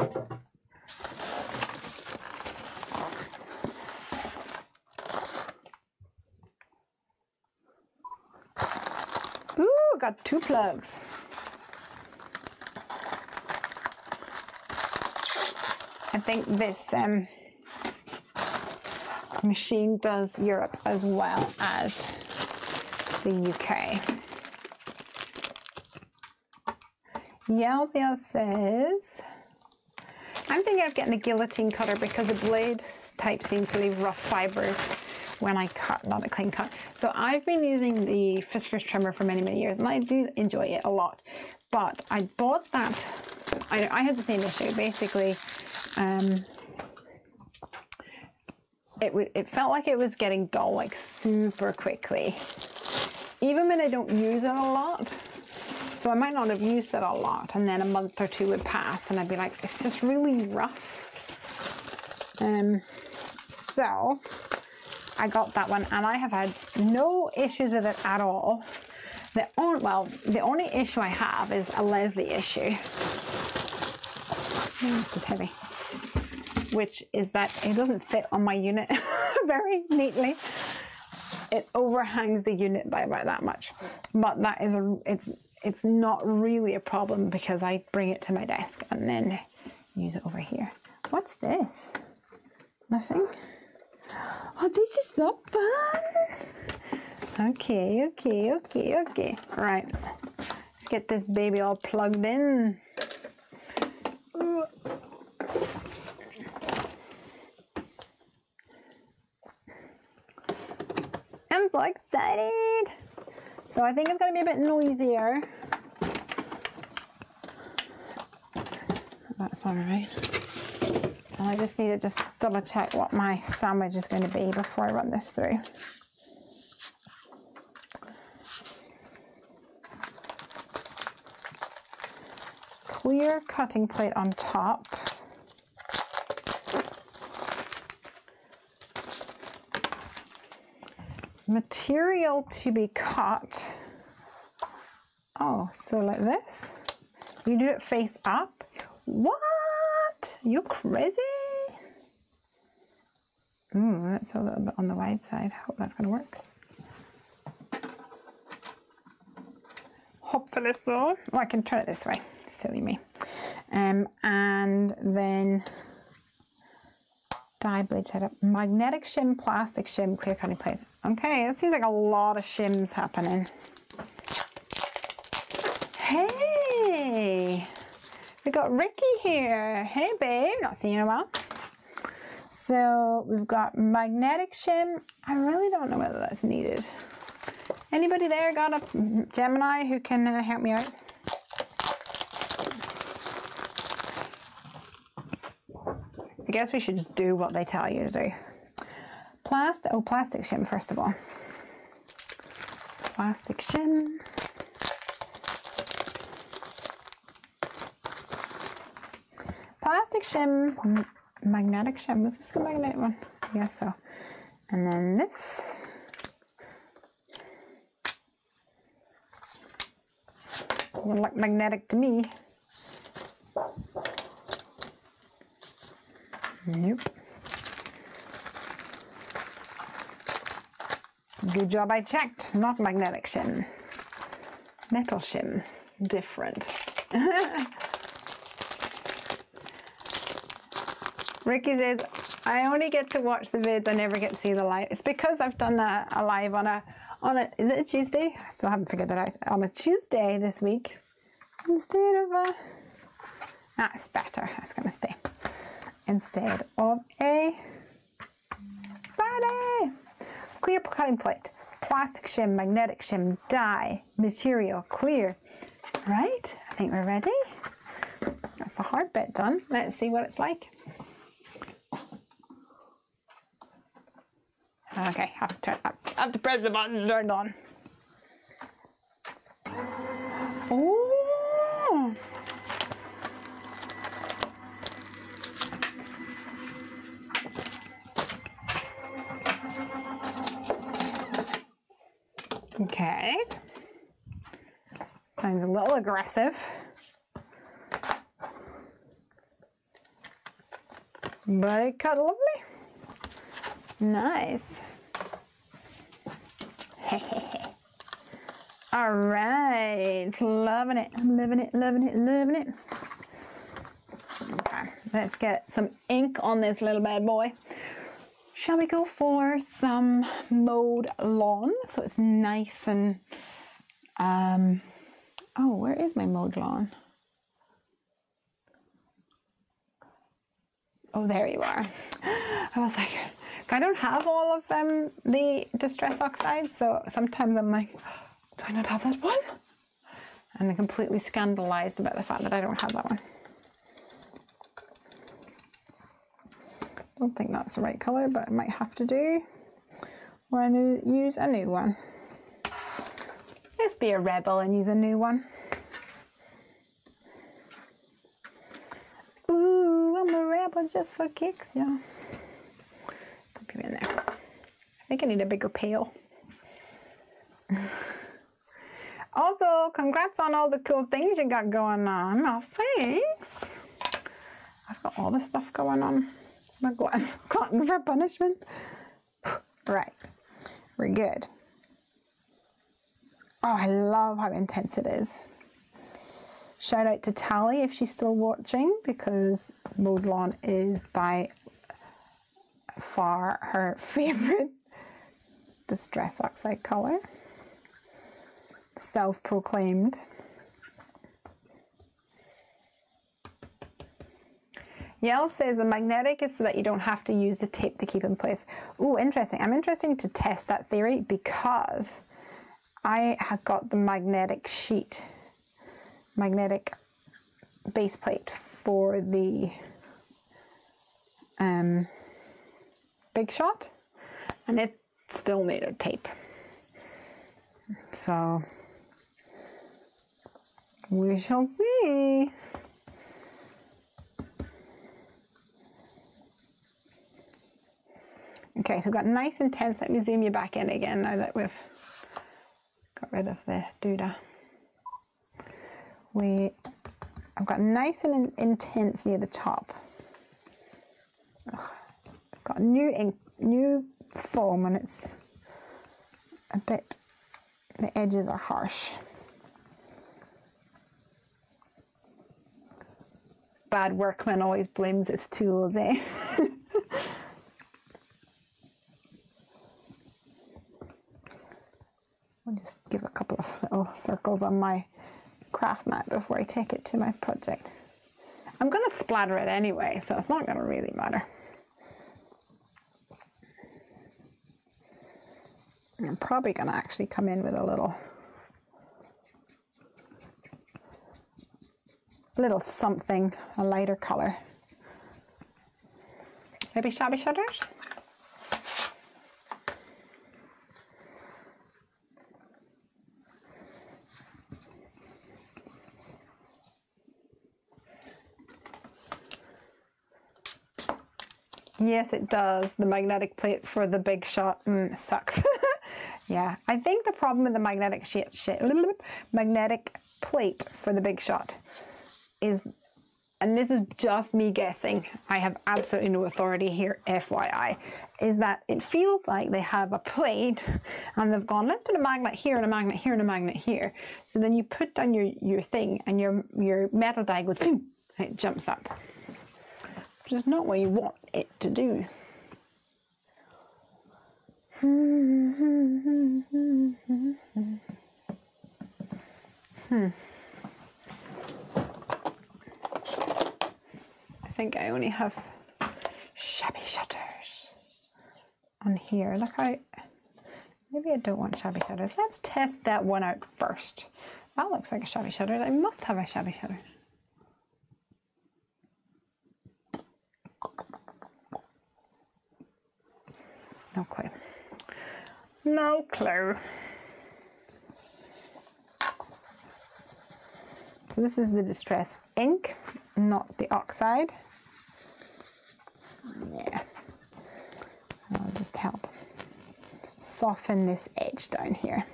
Ooh, got 2 plugs. I think this machine does Europe as well as the UK. Yells says, I'm thinking of getting a guillotine cutter because the blade type seems to leave rough fibers when I cut, not a clean cut. So I've been using the Fiskars trimmer for many, many years and I do enjoy it a lot. But I bought that, I had the same issue. Basically, it felt like it was getting dull like super quickly. Even when I don't use it a lot. So I might not have used it a lot and then a month or 2 would pass and I'd be like, it's just really rough. So I got that one and I have had no issues with it at all. The only issue I have is a Lesley issue. Oh, this is heavy. Which is that it doesn't fit on my unit very neatly. It overhangs the unit by about that much. But that is it's not really a problem because I bring it to my desk and then use it over here. What's this? Nothing? Oh, this is not fun. Okay. All right, let's get this baby all plugged in. I'm so excited. So I think it's going to be a bit noisier. That's all right. And I just need to double check what my sandwich is going to be before I run this through. Clear cutting plate on top. Material to be cut. Oh, so like this? You do it face up? What? You crazy? Ooh, that's a little bit on the wide side. Hope that's gonna work. Hopefully so. Oh, I can turn it this way. Silly me. And then die blade setup. Magnetic shim, plastic shim, clear cutting plate. Okay, it seems like a lot of shims happening. Hey, we got Ricky here. Hey babe, not seen you in a while. So we've got magnetic shim. I really don't know whether that's needed. Anybody there got a Gemini who can help me out? I guess we should just do what they tell you to do. Plastic shim first of all. Plastic shim. Plastic shim, magnetic shim. Was this the magnetic one? Yes, so. And then Doesn't look magnetic to me. Nope. Good job I checked. Not magnetic shim. Metal shim. Different. Ricky says, I only get to watch the vids, I never get to see the live. It's because I've done a live on a, is it a Tuesday? I still haven't figured that out. On a Tuesday this week, instead of it's better, it's gonna stay. Instead of a Friday. Clear cutting plate, plastic shim, magnetic shim, dye, material, clear. Right, I think we're ready. That's the hard bit done. Let's see what it's like. Okay, have to turn up. Have to press the button to turn it on. Oh! Okay. Sounds a little aggressive. But it cut lovely. Nice. All right, loving it, loving it, loving it, loving it. Okay, let's get some ink on this little bad boy. Shall we go for some mowed lawn? So it's nice and, oh, where is my mowed lawn? Oh, there you are. I was like, I don't have all of the Distress Oxide, so sometimes I'm like, do I not have that one? And I'm completely scandalized about the fact that I don't have that one. Don't think that's the right colour, but I might have to do, or I use a new one. Let's be a rebel and use a new one. Ooh, I'm a rebel just for kicks, yeah. Put you in there. I think I need a bigger pail. Also, congrats on all the cool things you got going on. Oh, thanks. I've got all this stuff going on. I'm glutton for punishment. Right, we're good. Oh, I love how intense it is. Shout out to Tally if she's still watching, because Mowed Lawn is by far her favourite Distress Oxide colour. Self-proclaimed. Yell says the magnetic is so that you don't have to use the tape to keep in place. Oh, interesting. I'm interested to test that theory because I have got the magnetic sheet, magnetic base plate for the Big Shot, and it still needed tape. So we shall see. Okay, so we've got nice and tense. Let me zoom you back in again now that we've got rid of the doodah. I've got nice and intense near the top. Ugh, I've got new ink, new foam, and it's a bit, the edges are harsh. Bad workman always blames his tools, eh? I'll just give a couple of little circles on my craft mat before I take it to my project. I'm going to splatter it anyway, so it's not going to really matter. I'm probably going to actually come in with a little something, a lighter color. Maybe Shabby Shutters? Yes, it does. The magnetic plate for the Big Shot sucks. Yeah, I think the problem with the magnetic magnetic plate for the Big Shot is, and this is just me guessing, I have absolutely no authority here, FYI, is that it feels like they have a plate and they've gone, let's put a magnet here and a magnet here and a magnet here. So then you put down your thing and your metal die goes, boom, and it jumps up. Which is not what you want it to do. I think I only have shabby shutters on here. Look how, maybe I don't want shabby shutters. Let's test that one out first. That looks like a shabby shutter. I must have a shabby shutter. No clue. No clue. So this is the distress ink, not the oxide. Yeah. I'll just help soften this edge down here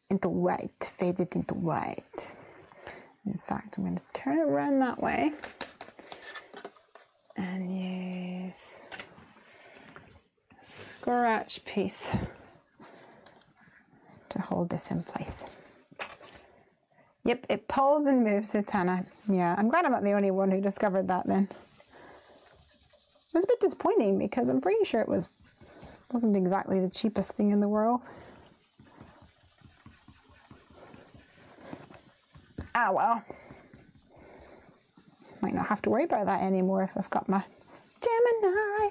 into white, fade it into white. In fact, I'm going to turn it around that way and use a scratch piece to hold this in place. Yep, it pulls and moves, says Tana. Yeah, I'm glad I'm not the only one who discovered that then. It was a bit disappointing because I'm pretty sure it wasn't exactly the cheapest thing in the world. Ah, well. Might not have to worry about that anymore if I've got my Gemini.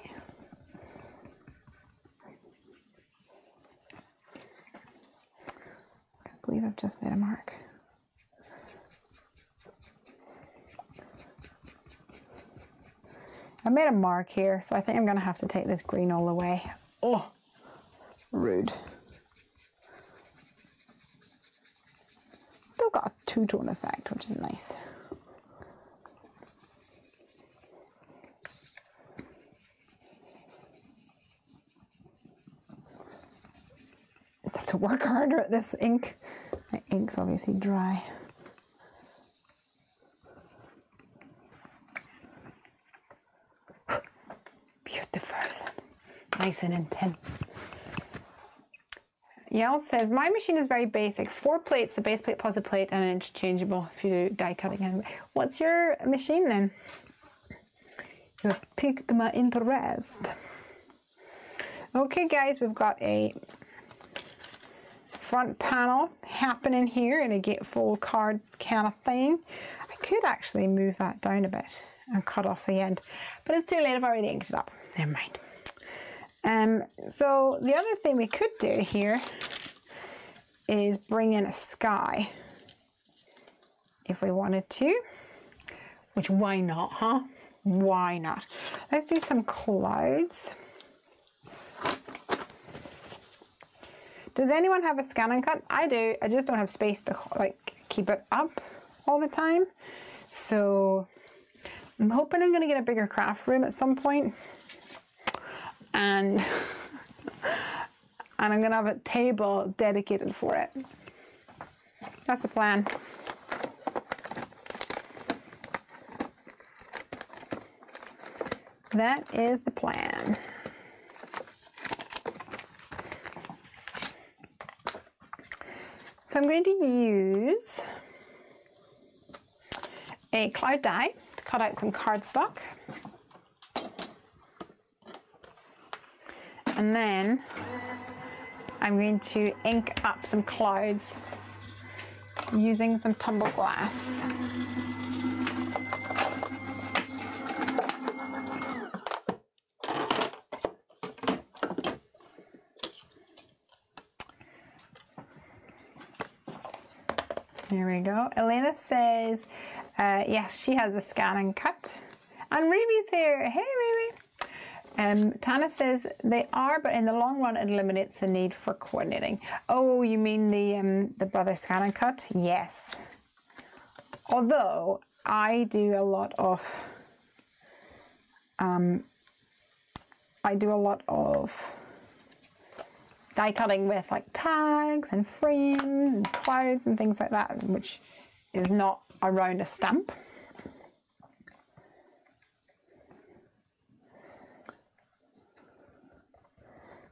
I can't believe I've just made a mark. I made a mark here, so I think I'm going to have to take this green all the way. Oh, rude. Still got a two-tone effect, which is nice. Just have to work harder at this ink. The ink's obviously dry. Nice and intense. Yael says, my machine is very basic. 4 plates, a base plate, positive plate, and an interchangeable if you do die cutting. What's your machine then? You piqued my interest. Okay, guys, we've got a front panel happening here in a gatefold card kind of thing. I could actually move that down a bit and cut off the end, but it's too late. I've already inked it up. Never mind. So the other thing we could do here is bring in a sky if we wanted to, which why not, huh? Why not? Let's do some clouds. Does anyone have a scan and cut? I do. I just don't have space to like keep it up all the time. So I'm hoping I'm going to get a bigger craft room at some point. And I'm going to have a table dedicated for it. That's the plan. That is the plan. So I'm going to use a cloud die to cut out some cardstock. And then I'm going to ink up some clouds using some tumble glass. Here we go. Elena says, yes, she has a scan and cut. And Ruby's here. Hey, Ruby. Tana says they are, but in the long run, it eliminates the need for coordinating. Oh, you mean the brother scan and cut? Yes. Although I do a lot of die cutting with like tags and frames and clouds and things like that, which is not around a stamp.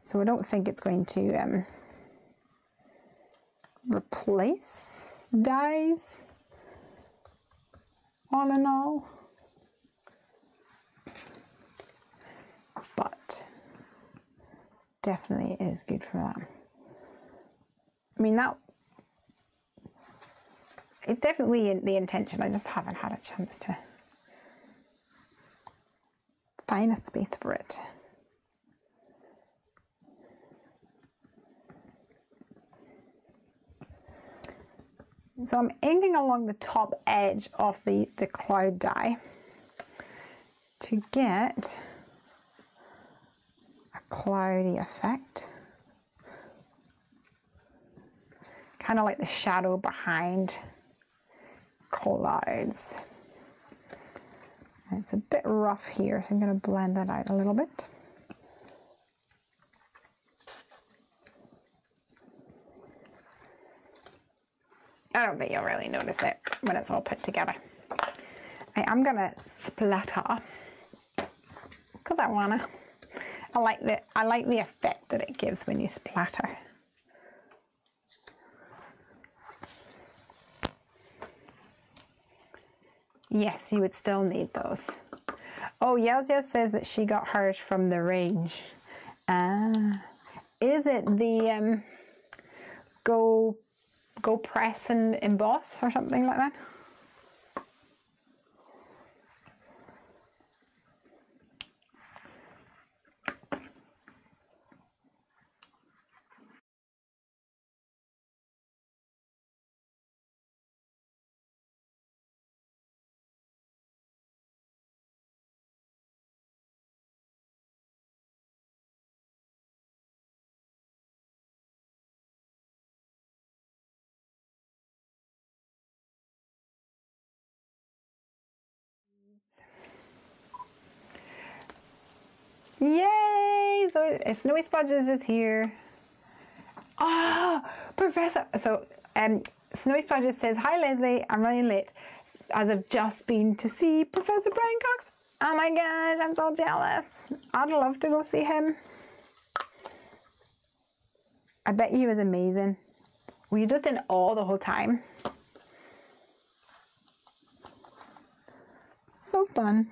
So I don't think it's going to replace dies all in all, but definitely is good for that. I mean, that it's definitely the intention. I just haven't had a chance to find a space for it. So I'm inking along the top edge of the cloud die to get a cloudy effect. Kind of like the shadow behind clouds. And it's a bit rough here, so I'm going to blend that out a little bit. I don't think you'll really notice it when it's all put together. I am going to splatter because I want to. I like the effect that it gives when you splatter. Yes, you would still need those. Oh, Yelzia says that she got hers from the range. Is it the Go Press and Emboss or something like that? Yay! So Snowy Splodges is here. Ah, Professor. So Snowy Splodges says, "Hi Lesley, I'm running late as I've just been to see Professor Brian Cox. Oh my gosh, I'm so jealous. I'd love to go see him. I bet he was amazing. Were you just in awe the whole time? So fun."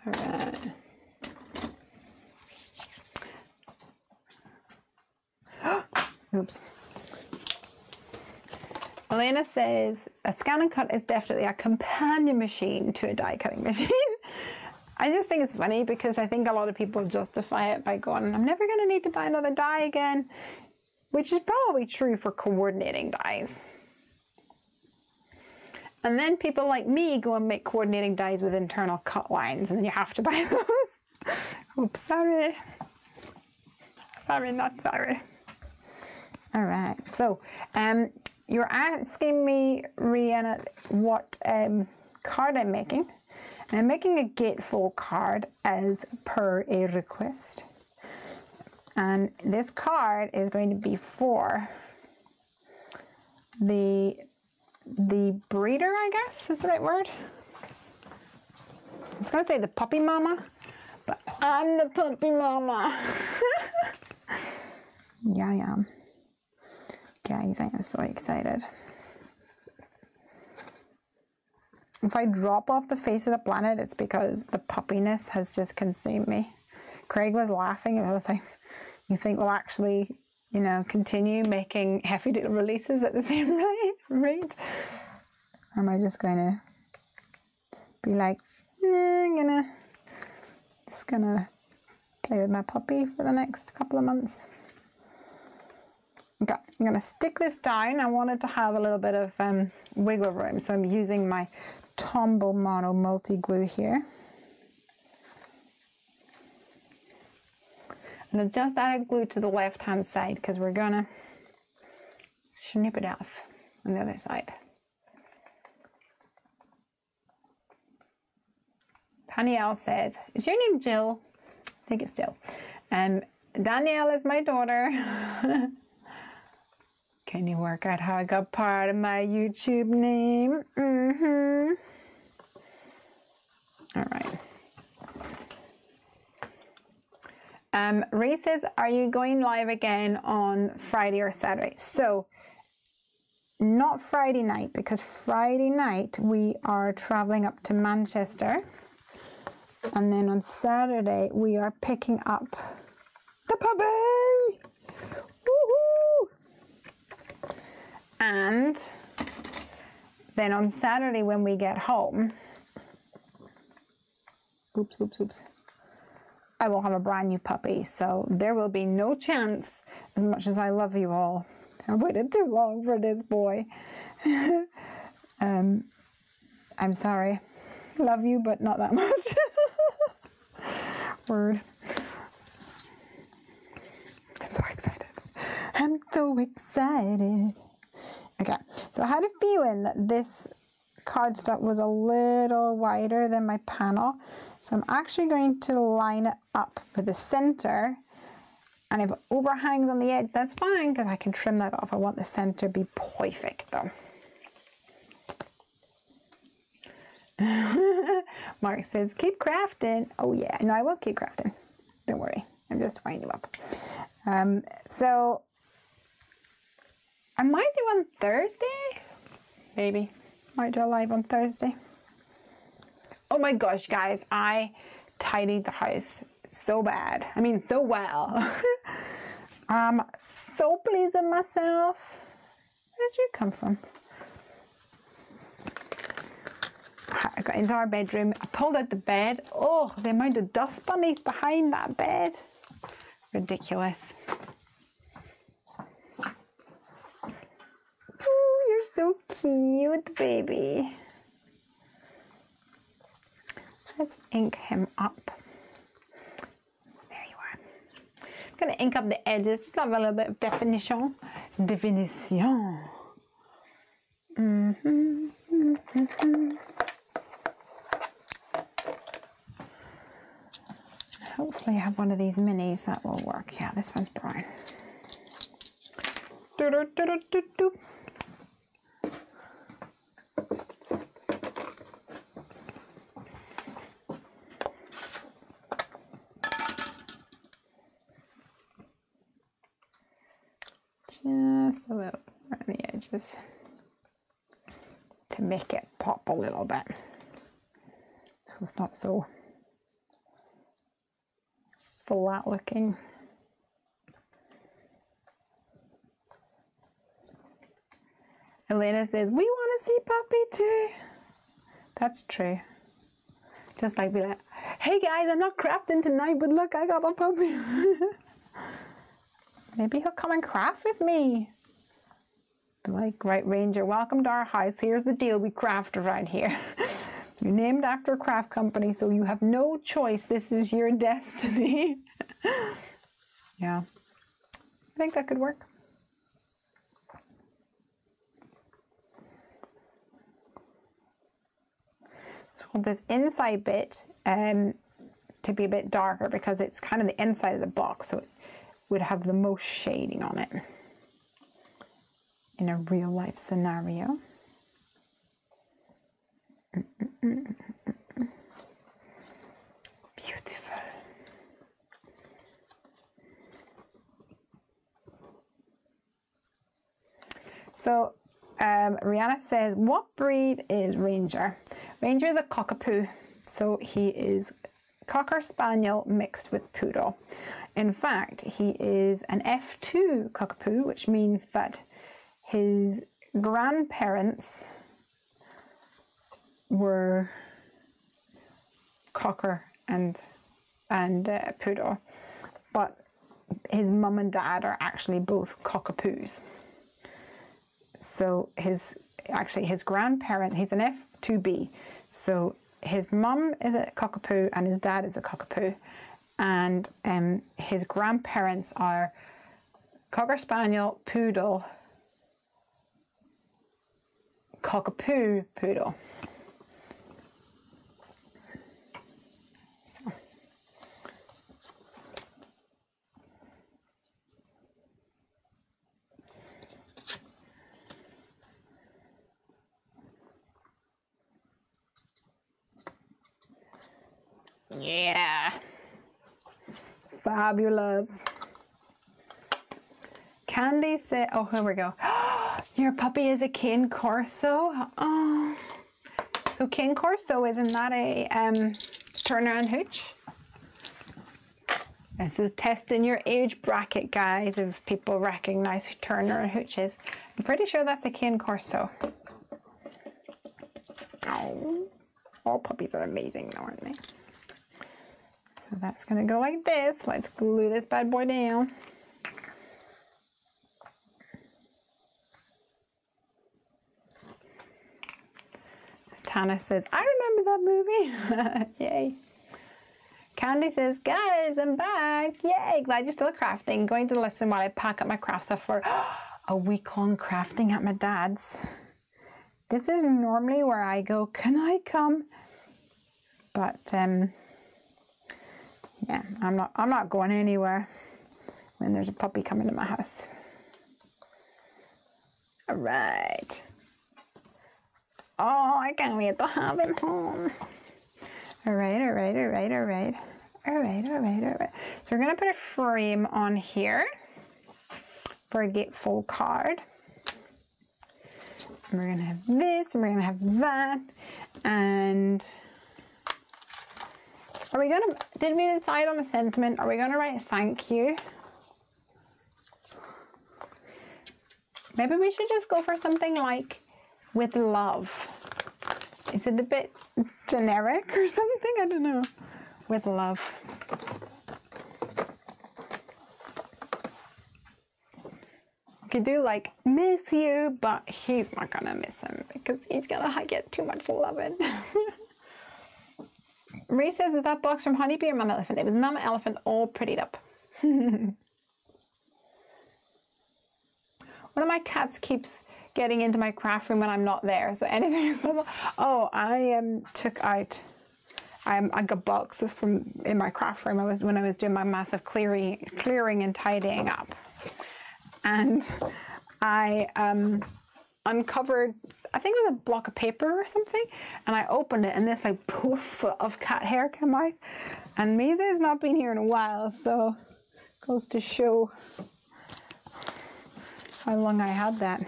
All right. Oops. Elena says, "A scan and cut is definitely a companion machine to a die cutting machine." I just think it's funny because I think a lot of people justify it by going, "I'm never going to need to buy another die again," which is probably true for coordinating dies. And then people like me go and make coordinating dies with internal cut lines, and then you have to buy those. Oops, sorry. Sorry, not sorry. All right, so you're asking me, Rihanna, what card I'm making. And I'm making a gatefold card as per a request. And this card is going to be for the breeder, I guess, is the right word. I was going to say the puppy mama, but I'm the puppy mama. Yeah, I am. Guys, I am so excited. If I drop off the face of the planet, it's because the puppiness has just consumed me. Craig was laughing and I was like, "You think we'll actually, you know, continue making Heffy Doodle releases at the same rate? Or am I just going to be like, nah, I'm just gonna play with my puppy for the next couple of months?" Okay, I'm going to stick this down. I wanted to have a little bit of wiggle room, so I'm using my Tombow Mono multi-glue here. And I've just added glue to the left-hand side because we're going to snip it off on the other side. Danielle says, is your name Jill? I think it's Jill. Danielle is my daughter. Can you work out how I got part of my YouTube name? All right. Ray says, are you going live again on Friday or Saturday? So, not Friday night, because Friday night we are traveling up to Manchester. And then on Saturday we are picking up the puppy! Woohoo! And then on Saturday when we get home, oops. I will have a brand new puppy, so there will be no chance, as much as I love you all. I've waited too long for this boy. I'm sorry. Love you, but not that much. Word. I'm so excited. I'm so excited. Okay, so I had a feeling that this cardstock was a little wider than my panel. So I'm actually going to line it up with the center, and if it overhangs on the edge, that's fine, because I can trim that off. I want the center to be perfect though. Mark says, keep crafting. Oh yeah, no, I will keep crafting. Don't worry, I'm just winding you up. So I might do on Thursday, maybe. Might do a live on Thursday. Oh my gosh, guys, I tidied the house so bad. I mean, so well. I'm so pleased with myself. Where did you come from? I got into our bedroom. I pulled out the bed. Oh, the amount of dust bunnies behind that bed. Ridiculous. Oh, you're so cute, baby. Let's ink him up. There you are. I'm going to ink up the edges, just have a little bit of definition. Hopefully I have one of these minis that will work. Yeah, this one's brown. Just a little around the edges to make it pop a little bit, so it's not so flat looking. Elena says, we want to see puppy too. That's true. Just like be like, hey guys, I'm not crafting tonight, but look, I got a puppy. Maybe he'll come and craft with me. Be like, right, Ranger, welcome to our house. Here's the deal, we craft around here. You're named after a craft company, so you have no choice. This is your destiny. Yeah, I think that could work. So this inside bit to be a bit darker, because it's kind of the inside of the box, so it would have the most shading on it in a real life scenario. Beautiful. So Rihanna says, what breed is Ranger? Ranger is a cockapoo, so he is Cocker Spaniel mixed with Poodle. In fact, he is an F2 cockapoo, which means that his grandparents were Cocker and Poodle, but his mum and dad are actually both cockapoos. So his grandparent, he's an F2B, so his mum is a cockapoo and his dad is a cockapoo, and his grandparents are Cocker Spaniel, Poodle, Cockapoo, Poodle. So. Yeah. Fabulous. Candy said, oh, here we go. Your puppy is a Cane Corso. Oh. So Cane Corso, isn't that a turnaround hooch? This is testing your age bracket, guys, if people recognize who turnaround hooch is. I'm pretty sure that's a Cane Corso. Oh, all puppies are amazing, though, aren't they? So that's going to go like this. Let's glue this bad boy down. Tana says, I remember that movie. Yay. Candy says, guys, I'm back. Yay, glad you're still crafting. Going to listen while I pack up my craft stuff for a week-long crafting at my dad's. This is normally where I go, can I come? But yeah, I'm not going anywhere when there's a puppy coming to my house. All right. Oh, I can't wait to have him home. All right. So we're gonna put a frame on here for a gatefold card. And we're gonna have this, and we're gonna have that, and are we gonna, did we decide on a sentiment? Are we gonna write thank you? Maybe we should just go for something like with love. Is it a bit generic or something? I don't know. With love. We could do like miss you, but he's not gonna miss him because he's gonna get too much loving. Ray says, is that box from Honeybee or Mama Elephant? It was Mama Elephant all prettied up. One of my cats keeps getting into my craft room when I'm not there, so anything is possible. Oh, I took out, I got boxes from in my craft room. When I was doing my massive clearing and tidying up, and I uncovered, I think it was a block of paper or something, and I opened it, and this like poof of cat hair came out. And Mizu's not been here in a while, so goes to show how long I had that.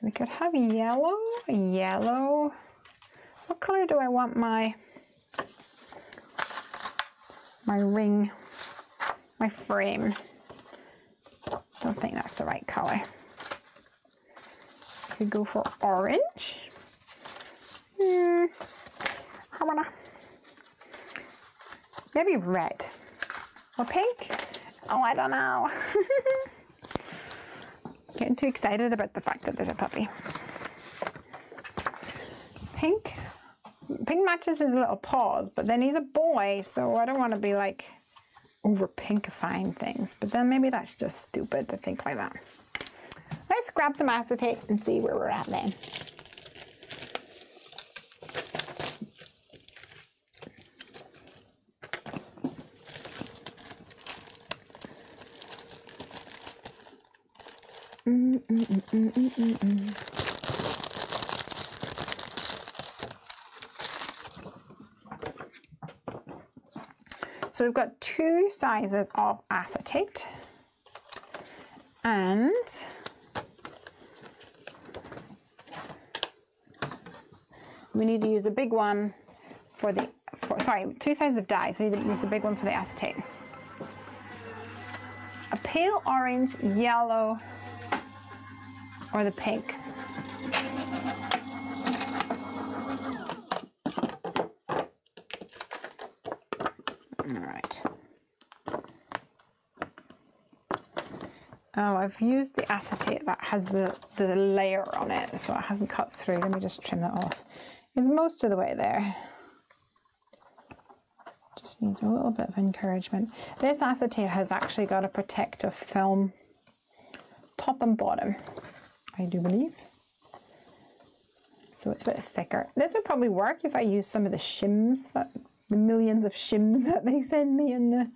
We could have yellow. What color do I want my ring, my frame? Don't think that's the right color. Could go for orange. How about maybe red or pink? Oh, I don't know. Getting too excited about the fact that there's a puppy. Pink matches his little paws, but then he's a boy, so I don't want to be like over pinkifying things, but then maybe that's just stupid to think like that. Let's grab some acetate and see where we're at then. So we've got two sizes of acetate, and we need to use a big one for the, two sizes of dyes. We need to use a big one for the acetate. A pale orange, yellow, or the pink. All right. Oh, I've used the acetate that has the layer on it, so it hasn't cut through. Let me just trim that off. It's most of the way there. Just needs a little bit of encouragement. This acetate has actually got a protective film top and bottom, I do believe. So it's a bit thicker. This would probably work if I use some of the shims that the millions of shims that they send me in the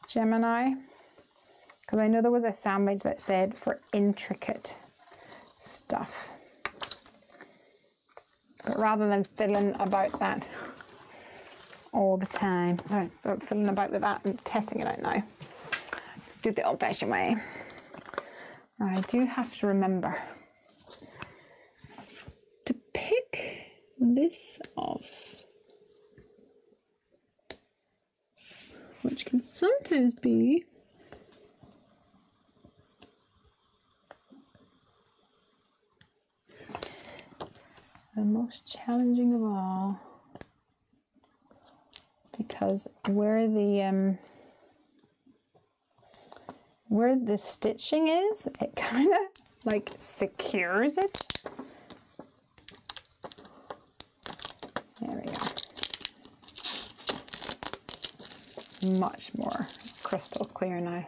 Gemini. Because I know there was a sandwich that said for intricate stuff. But rather than fiddling about that all the time, fiddling about with that and testing it out now, let's do it the old-fashioned way. I do have to remember to pick this off, which can sometimes be the most challenging of all, because where the stitching is, it kind of like secures it. There we go. Much more crystal clear now.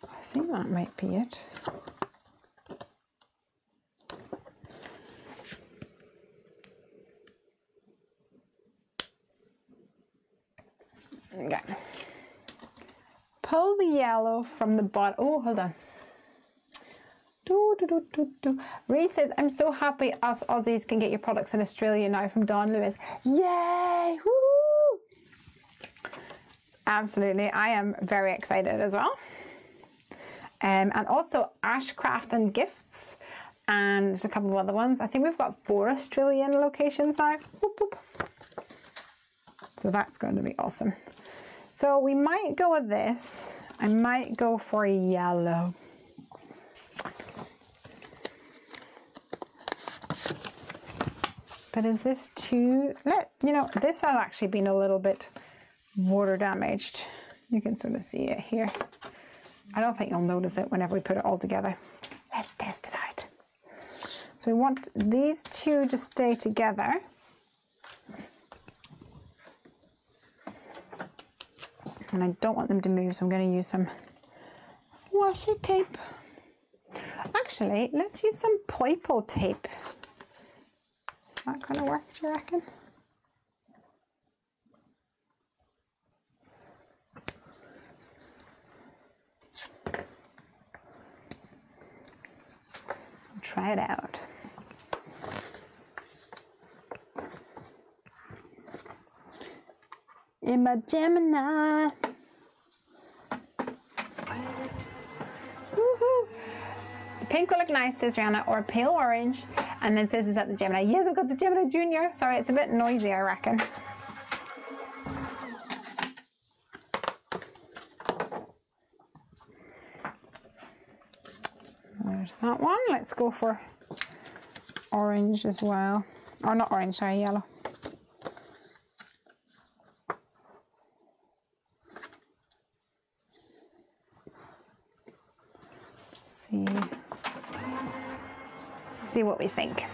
I think that might be it. Okay. Pull the yellow from the bottom. Oh, hold on. Ray says, I'm so happy us Aussies can get your products in Australia now from Don Lewis. Yay! Woo! Absolutely. I am very excited as well. And also Ashcraft and Gifts and just a couple of other ones. I think we've got 4 Australian locations now. Whoop, whoop. So that's going to be awesome. So we might go with this. I might go for yellow. But is this too, you know, this has actually been a little bit water damaged. You can sort of see it here. I don't think you'll notice it whenever we put it all together. Let's test it out. So we want these two to stay together. And I don't want them to move, so I'm going to use some washi tape. Actually, let's use some purple tape. Is that going to work, do you reckon? Try it out. In my Gemini. Woohoo. Pink will look nice, says Rihanna, or pale orange. And then says, is that the Gemini? Yes, I've got the Gemini Junior. Sorry, it's a bit noisy, I reckon. There's that one. Let's go for orange as well. Or not orange, sorry, yellow. See what we think.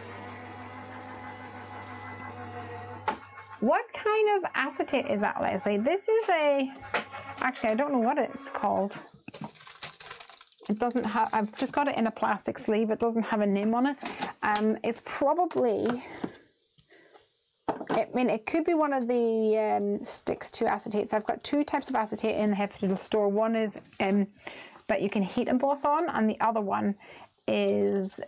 What kind of acetate is that, Lesley? This is actually, I don't know what it's called. It doesn't have, I've just got it in a plastic sleeve. It doesn't have a name on it. It's probably, I mean, it could be one of the sticks to acetates. I've got 2 types of acetate in the Heffy store. One is that you can heat emboss on, and the other one is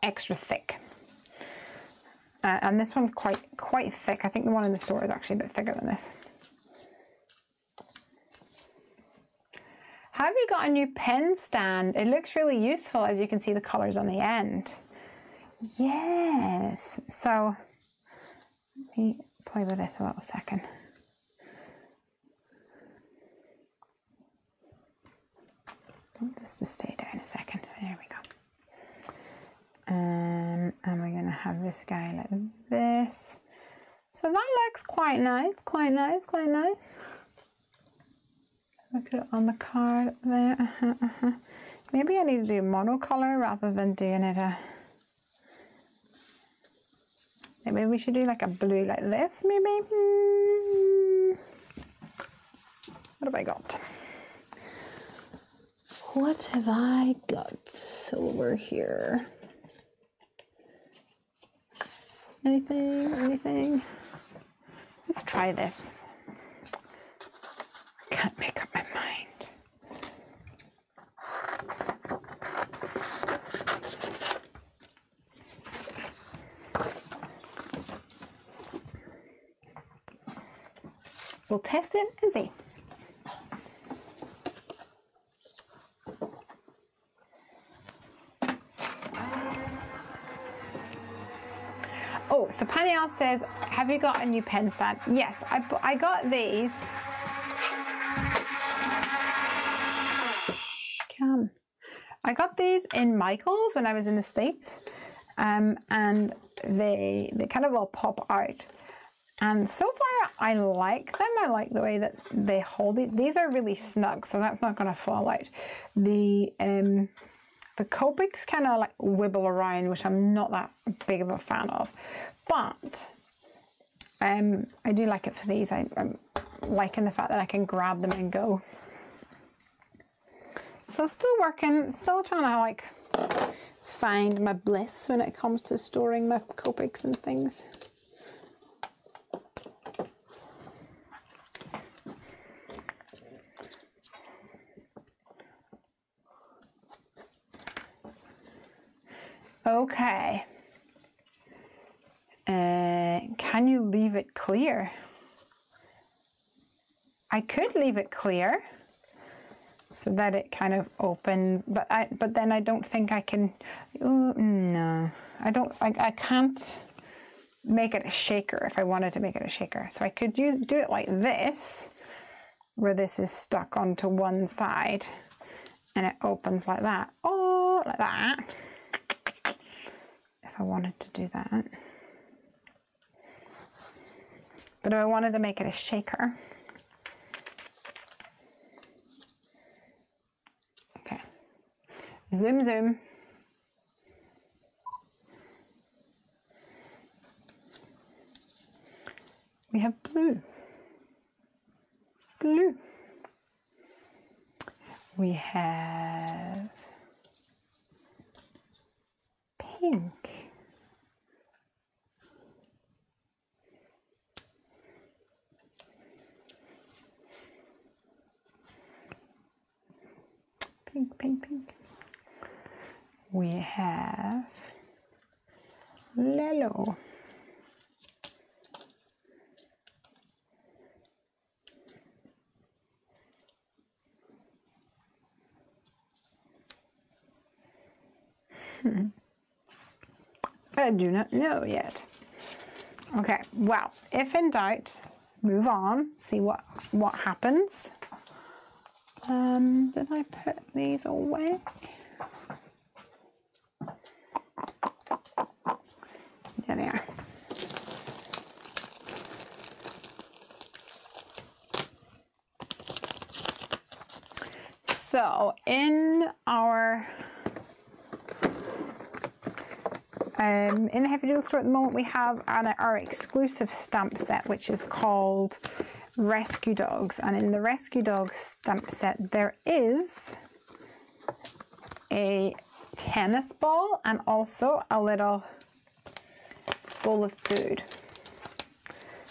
extra thick. And this one's quite thick. I think the one in the store is actually a bit thicker than this. Have you got a new pen stand? It looks really useful, as you can see the colors on the end. Yes. So let me play with this a little second. I want this to stay down a second. There we go. And we're going to have this guy like this. So that looks quite nice, quite nice. Look at it on the card there. Maybe I need to do monocolor rather than doing it maybe we should do like a blue like this, maybe. What have I got? What have I got over here? Anything? Let's try this. I can't make up my mind. We'll test it and see. Oh, so Paniel says, have you got a new pen stand? Yes, I got these. Come. I got these in Michael's when I was in the States, and they kind of all pop out. And so far, I like them. I like the way that they hold these. These are really snug, so that's not going to fall out. The Copics kind of like wibble around, which I'm not that big of a fan of. But I do like it for these. I'm liking the fact that I can grab them and go. So still working, still trying to like find my bliss when it comes to storing my Copics and things. Okay. Can you leave it clear? I could leave it clear so that it kind of opens, but then I don't think I can. Oh, no, I can't make it a shaker if I wanted to make it a shaker. So I could do it like this, where this is stuck onto one side, and it opens like that. Oh, like that. If I wanted to do that. But if I wanted to make it a shaker. Okay. Zoom, zoom. We have blue. Blue. We have pink. Pink, pink, pink. We have yellow. I do not know yet. Okay, well, if in doubt, move on, see what happens. Did I put these away? There they are. So in our in the Heffy Doodle store at the moment, we have our exclusive stamp set, which is called Rescue Dogs. And in the Rescue Dogs stamp set, there is a tennis ball and also a little bowl of food.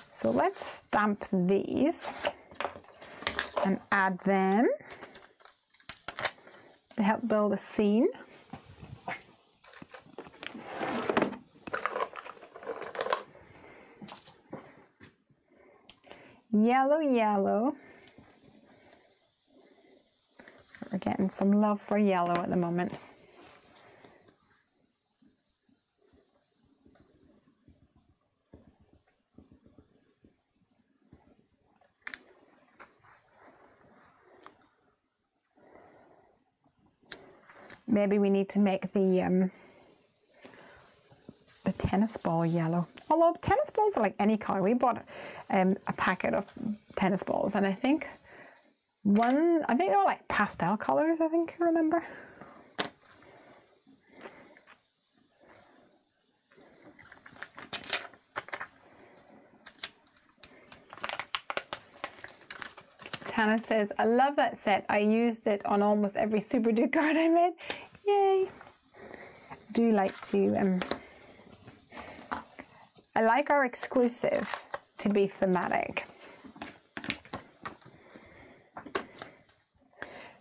So let's stamp these and add them to help build a scene. Yellow, yellow. We're getting some love for yellow at the moment. Maybe we need to make the tennis ball yellow. Although tennis balls are like any color. We bought a packet of tennis balls, and I think they were like pastel colors, I think I remember. Hannah says, I love that set. I used it on almost every Super Duke card I made. Yay. Do like to, I like our exclusive to be thematic.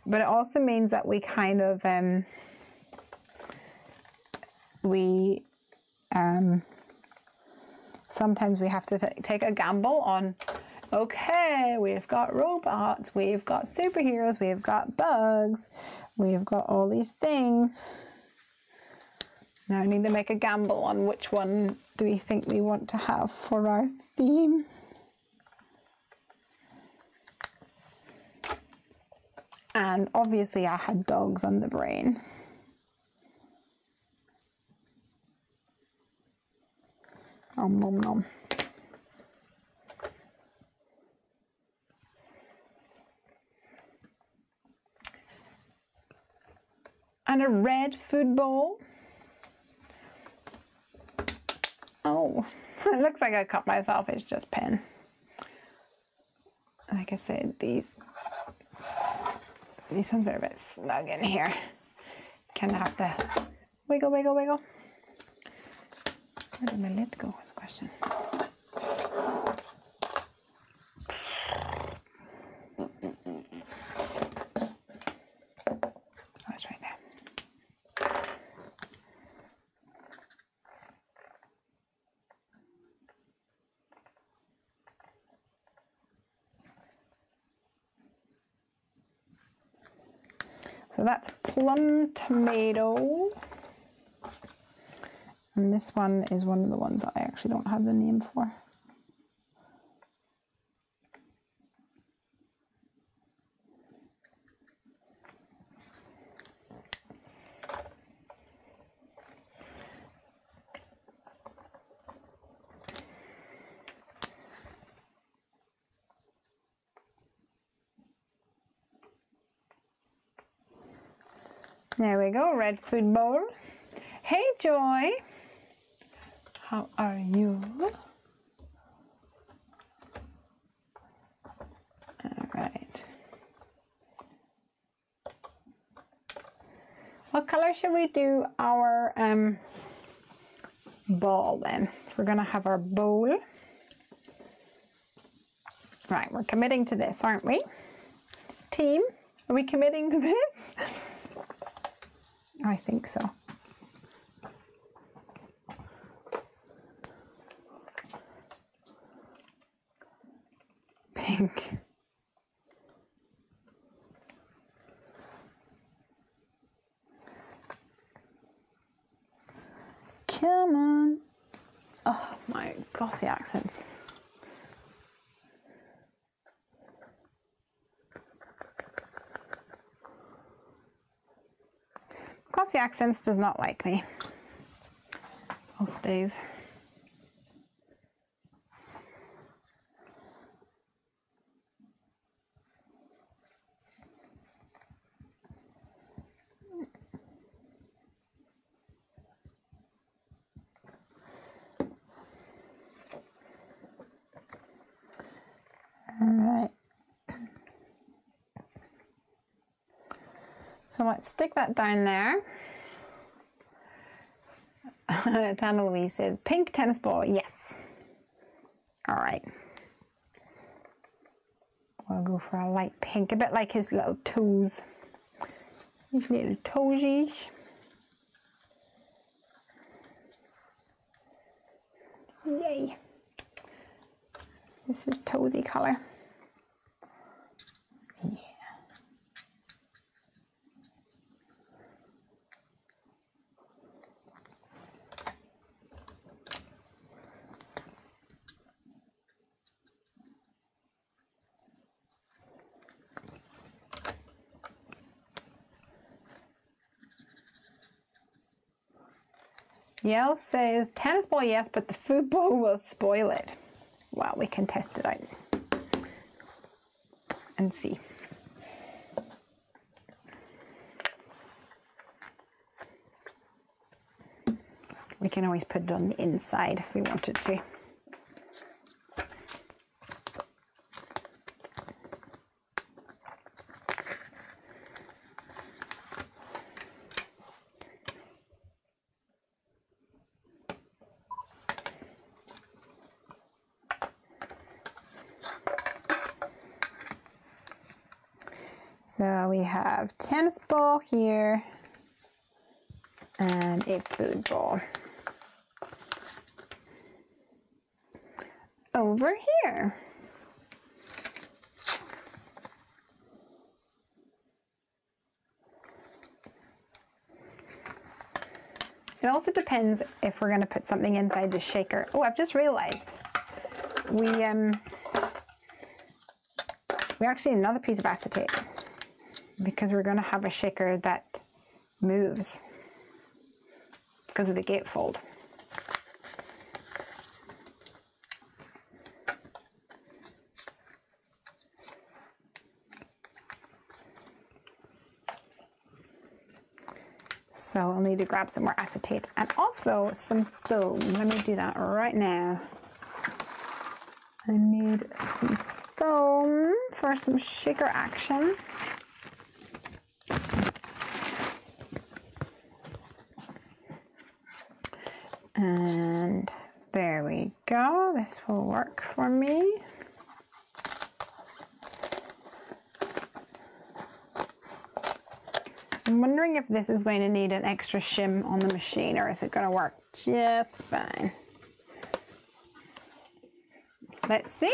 But it also means that we kind of, sometimes we have to take a gamble on, okay, we've got robots, we've got superheroes, we've got bugs, we've got all these things. Now I need to make a gamble on which one do we think we want to have for our theme. And obviously I had dogs on the brain. Nom nom nom. And a red food bowl. Oh, it looks like I cut myself, it's just pen. Like I said, these ones are a bit snug in here. Kind of have to wiggle, wiggle, wiggle. Where did my lid go is the question. Oh, it's right there. So that's plum tomato. And this one is one of the ones that I actually don't have the name for. There we go, red food bowl. Hey Joy, how are you? All right. What color should we do our ball then? If we're gonna have our bowl. Right, we're committing to this, aren't we? Team, are we committing to this? I think so. Pink. Come on. Oh my God, the accents. Glossy Accents does not like me most days. All right. So let's stick that down there. Tana Louise says, pink tennis ball, yes. All right. We'll go for a light pink, a bit like his little toes. His little toesies. Yay. This is toesy color. Yeah. Yale says, tennis ball, yes, but the food bowl will spoil it. Well, we can test it out and see. We can always put it on the inside if we wanted to. So we have tennis ball here and a food ball over here. It also depends if we're going to put something inside the shaker. Oh, I've just realized we actually need another piece of acetate because we're going to have a shaker that moves because of the gatefold. So I'll need to grab some more acetate and also some foam. Let me do that right now. I need some foam for some shaker action. And there we go. This will work for me. I'm wondering if this is going to need an extra shim on the machine, or is it going to work just fine? Let's see.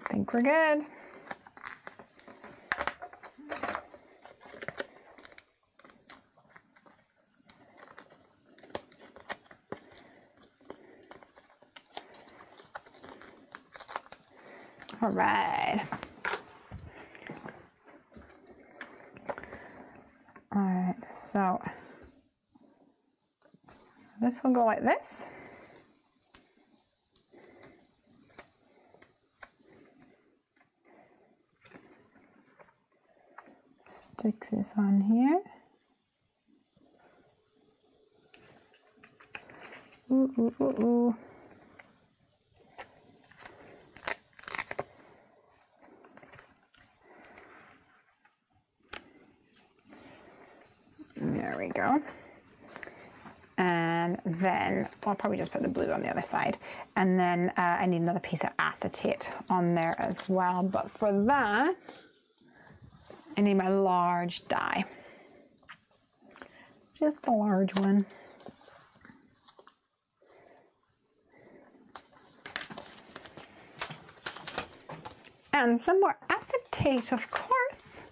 I think we're good. All right. All right, so this will go like this. Stick this on here. Ooh, ooh, ooh, ooh. There we go. And then I'll probably just put the blue on the other side. And then I need another piece of acetate on there as well. But for that, I need my large die. Just the large one. And some more acetate, of course.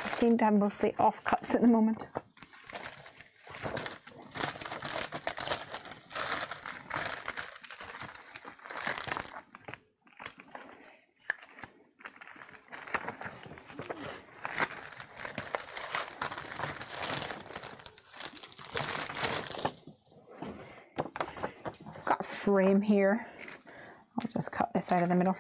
Seem to have mostly offcuts at the moment. I've got a frame here. I'll just cut this out of the middle.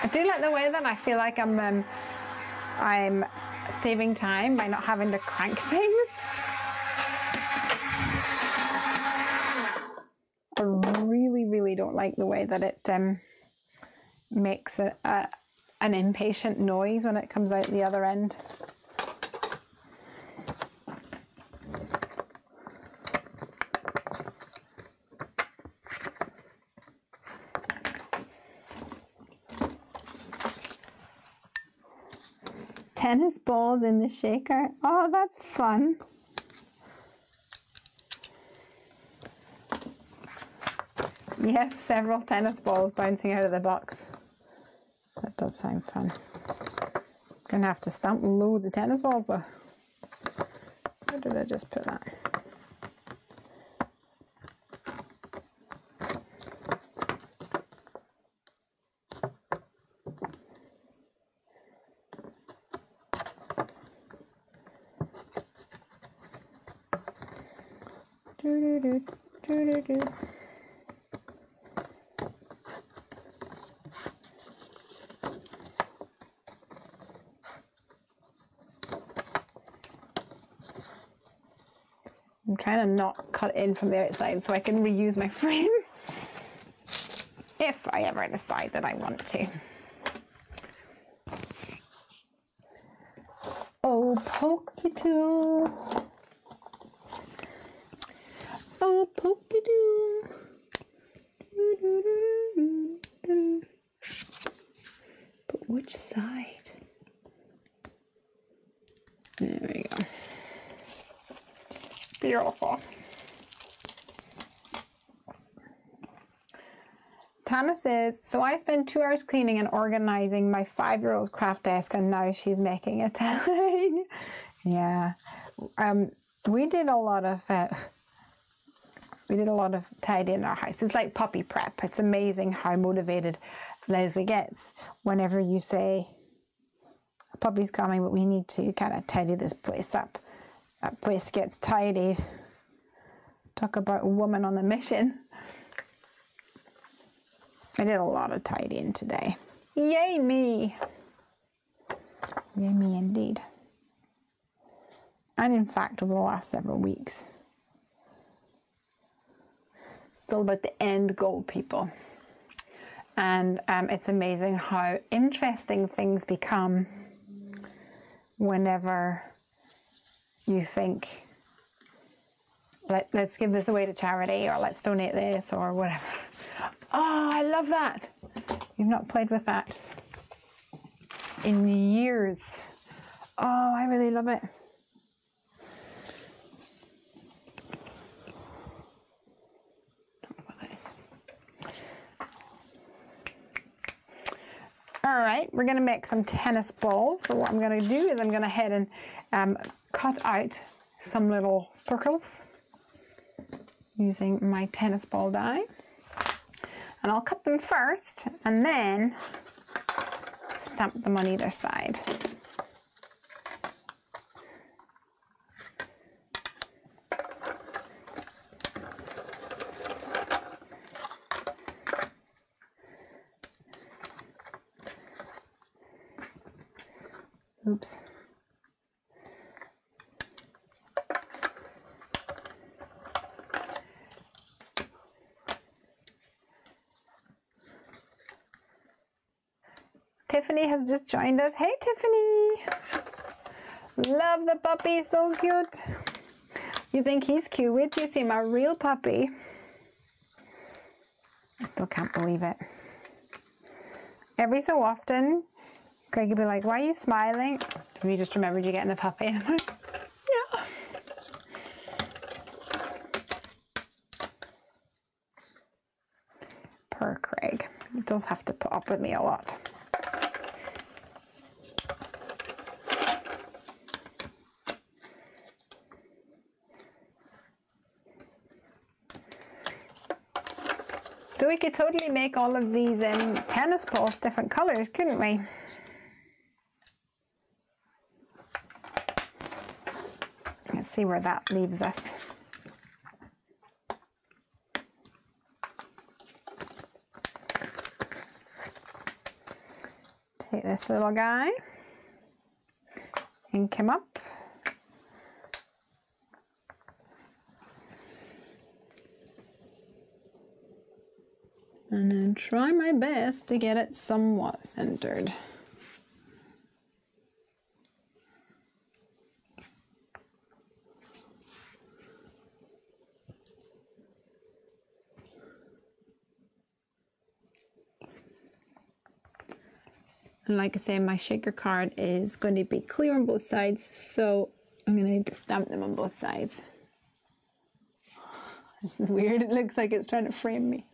I do like the way that I feel like I'm saving time by not having to crank things. I really don't like the way that it makes an impatient noise when it comes out the other end. Tennis balls in the shaker. Oh, that's fun. Yes, several tennis balls bouncing out of the box. That does sound fun. Gonna have to stamp loads of tennis balls though. Where did I just put that? I'm trying to not cut in from the outside so I can reuse my frame if I ever decide that I want to. Oh, pokey-doo. Oh, pokey-doo. But which side? There we go. Beautiful. Tana says, so I spent 2 hours cleaning and organizing my 5-year-old's craft desk, and now she's making a tag. Yeah. We did a lot of tidying in our house. It's like puppy prep. It's amazing how motivated Lesley gets whenever you say a puppy's coming, but we need to kind of tidy this place up. That place gets tidied. Talk about a woman on a mission. I did a lot of tidying today. Yay me! Yay me indeed. And in fact, over the last several weeks. It's all about the end goal, people. And it's amazing how interesting things become whenever you think, let's give this away to charity, or let's donate this, or whatever. Oh, I love that. You've not played with that in years. Oh, I really love it. All right, we're going to make some tennis balls. So what I'm going to do is I'm going to head and cut out some little circles using my tennis ball die. And I'll cut them first and then stamp them on either side. Oops. Tiffany has just joined us. Hey, Tiffany. Love the puppy, so cute. You think he's cute? Wait till you see my real puppy. I still can't believe it. Every so often, Craig would be like, why are you smiling? We just remembered you getting a puppy. And I'm like, yeah. Poor Craig. He does have to put up with me a lot. So we could totally make all of these tennis balls different colors, couldn't we? Let's see where that leaves us. Take this little guy, ink him up. And then try my best to get it somewhat centered. And like I say, my shaker card is going to be clear on both sides, so I'm going to need to stamp them on both sides. This is weird. It looks like it's trying to frame me.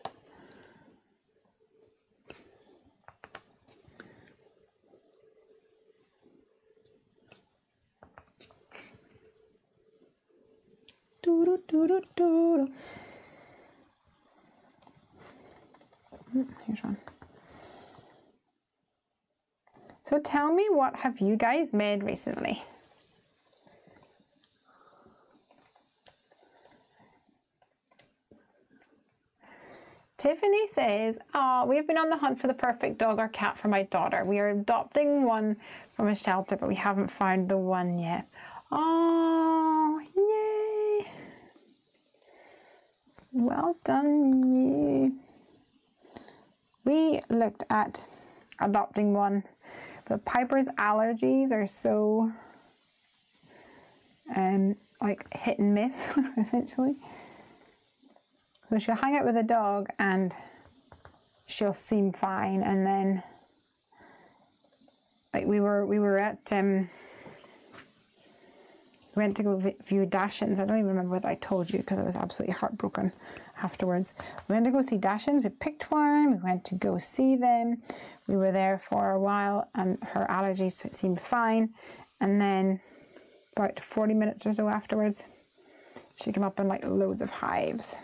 Here's one. So tell me, what have you guys made recently? Tiffany says, oh, we've been on the hunt for the perfect dog or cat for my daughter. We are adopting one from a shelter, but we haven't found the one yet. Oh, yay. Well done, you. We looked at adopting one, but Piper's allergies are so like hit and miss, essentially. So she'll hang out with a dog and she'll seem fine, and then like we were at we went to go view Dachshunds. I don't even remember whether I told you because I was absolutely heartbroken afterwards. We went to go see Dachshunds. We picked one. We went to go see them. We were there for a while and her allergies seemed fine, and then about 40 minutes or so afterwards she came up in like loads of hives.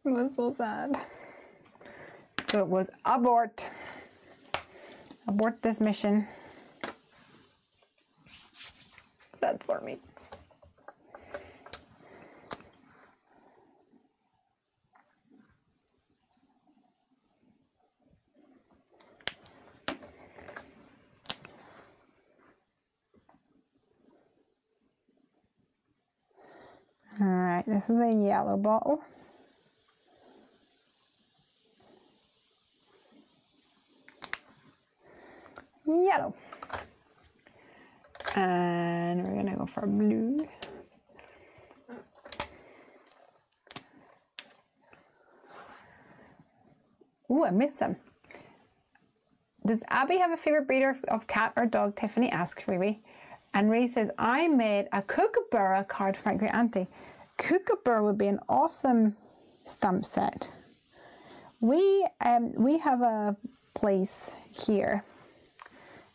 It was so sad. So it was abort this mission. Sad for me. All right, this is a yellow bottle. Yellow. And we're gonna go for blue. Oh, I missed some. Does Abby have a favorite breeder of cat or dog? Tiffany asks Riri. And Ray says, I made a Kookaburra card for my great auntie. Kookaburra would be an awesome stamp set. We have a place here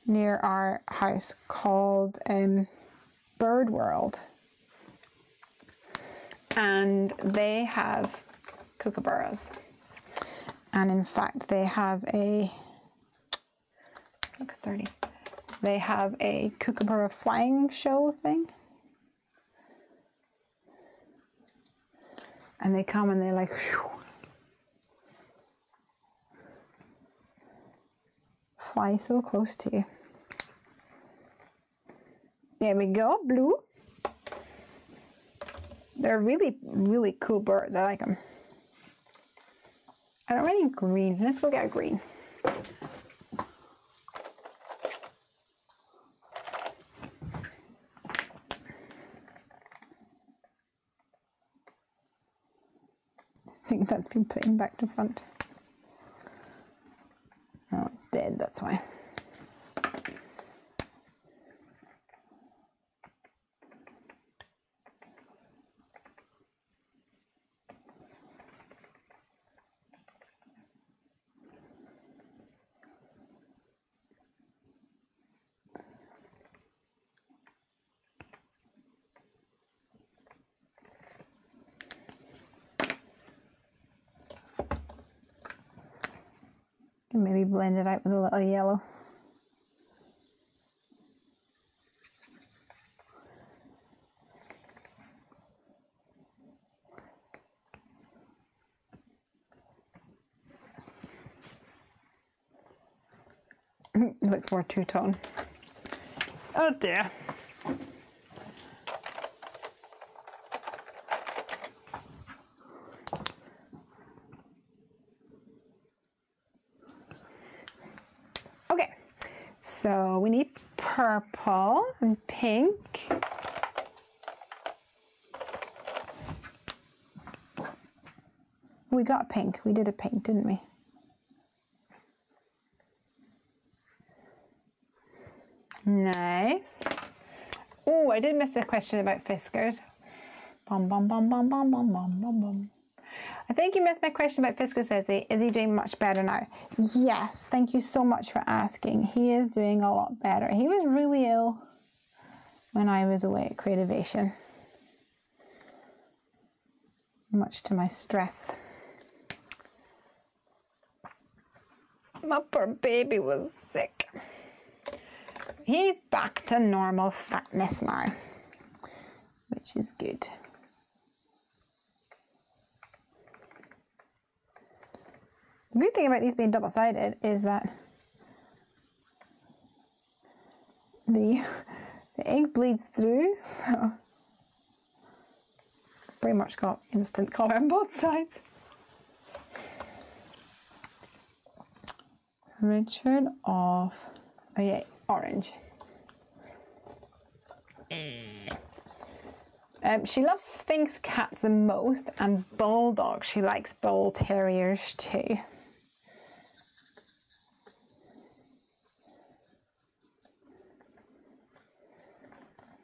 near our house called Bird World, and they have kookaburras, and in fact they have a looks dirty. They have a kookaburra flying show thing, and they come and they like whew, fly so close to you. There we go, blue. They're really, really cool birds. I like them. I don't have any green. Let's go get a green. I think that's been put in back to front. Oh, it's dead, that's why. Can maybe blend it out with a little yellow. It looks more two-tone. Oh dear. Okay, so we need purple and pink. We got pink. We did a pink, didn't we? Nice. Oh, I did miss a question about Fiskars. Bum, bum, bum, bum, bum, bum, bum, bum, bum. I think you missed my question about Fiskars, Lesley. Is he doing much better now? Yes, thank you so much for asking. He is doing a lot better. He was really ill when I was away at Creativation, much to my stress. My poor baby was sick. He's back to normal fatness now, which is good. The good thing about these being double-sided is that the ink bleeds through, so pretty much got instant colour on both sides. Richard of, oh yeah, orange. She loves Sphinx cats the most, and Bulldog. She likes Bull Terriers too.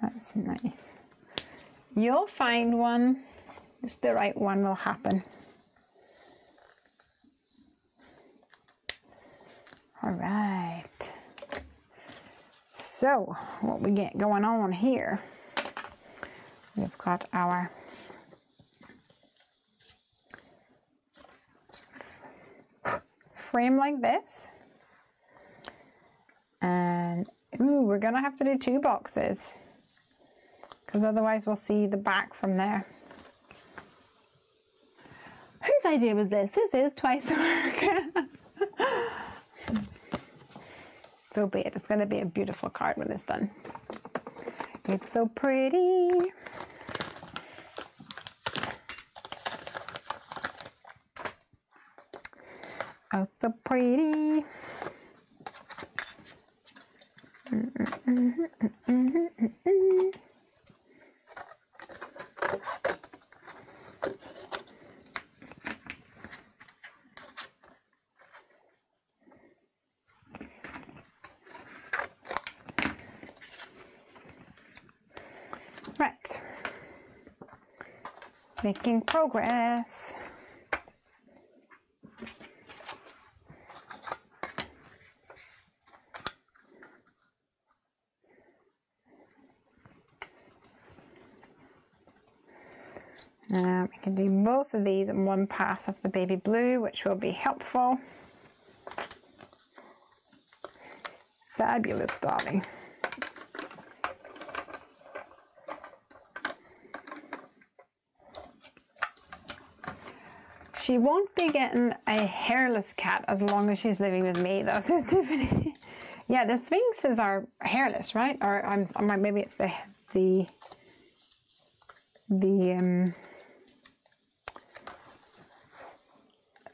That's nice. You'll find one. It's the right one will happen. All right. So, what we get going on here, we've got our frame like this. And, ooh, we're gonna have to do 2 boxes, because otherwise we'll see the back from there. Whose idea was this? This is twice the work. So be it. It's going to be a beautiful card when it's done. It's so pretty. Oh, so pretty. Right, making progress. We can do both of these in one pass of the baby blue, which will be helpful. Fabulous, darling. She won't be getting a hairless cat as long as she's living with me, though, says Tiffany. Yeah, the Sphinxes are hairless, right? Or maybe it's the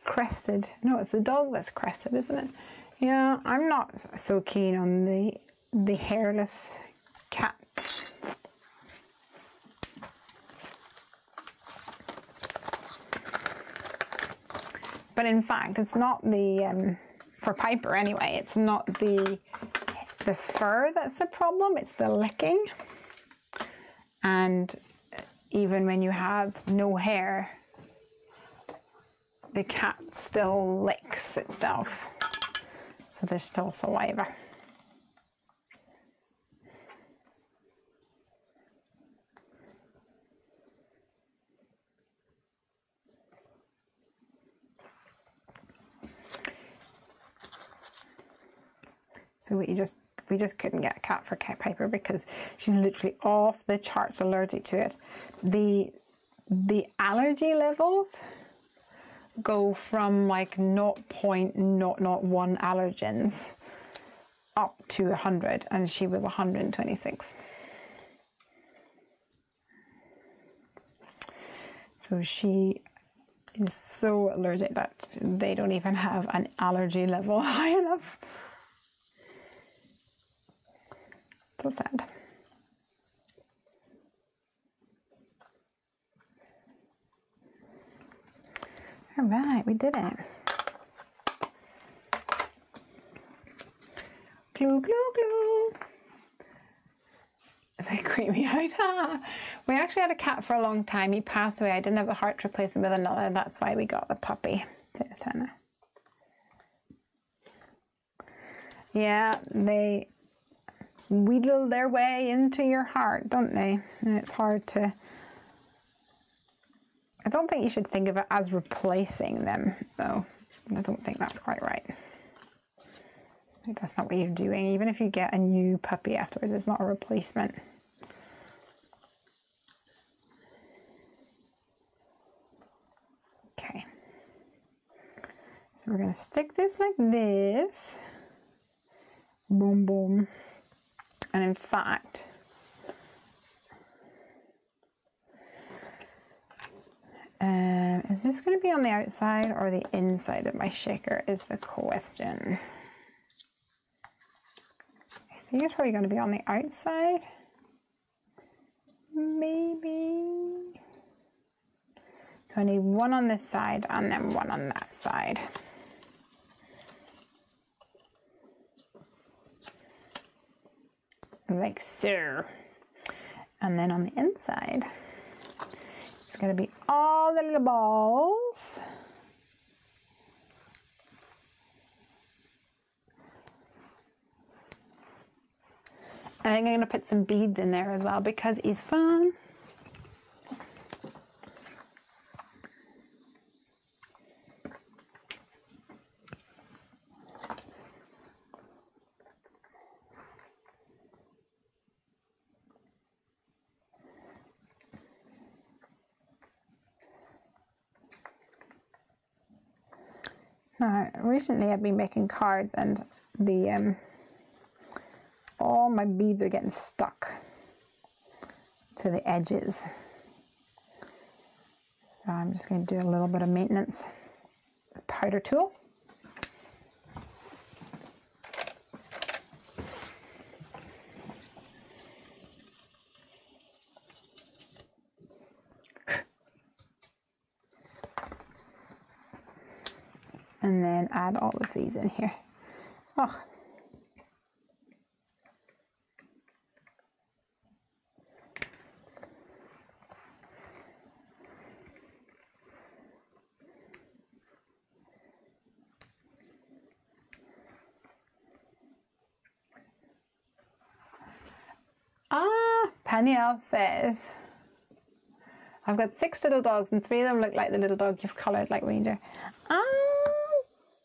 crested. No, it's the dog that's crested, isn't it? Yeah, I'm not so keen on the hairless cats. But in fact, it's not the, for Piper anyway, it's not the fur that's the problem, it's the licking. And even when you have no hair, the cat still licks itself. So there's still saliva. So we just couldn't get a cat for Piper because she's literally off the charts allergic to it. The allergy levels go from like 0.001 allergens up to 100, and she was 126. So she is so allergic that they don't even have an allergy level high enough. So sad. All right, we did it. Glue, glue, glue. They creep me out. We actually had a cat for a long time. He passed away. I didn't have the heart to replace him with another. That's why we got the puppy. Yeah, they wheedle their way into your heart, don't they? And it's hard to... I don't think you should think of it as replacing them, though. I don't think that's quite right. I think that's not what you're doing. Even if you get a new puppy afterwards, it's not a replacement. Okay. So we're going to stick this like this. Boom, boom. And in fact, is this going to be on the outside or the inside of my shaker is the question. I think it's probably going to be on the outside. Maybe. So I need one on this side and then one on that side. Like so. And then on the inside, it's going to be all the little balls. And I'm going to put some beads in there as well because it's fun. Now, recently I've been making cards and the all my beads are getting stuck to the edges. So I'm just going to do a little bit of maintenance with powder tool. And then add all of these in here. Oh. Danielle says, I've got 6 little dogs and 3 of them look like the little dog you've coloured like reindeer.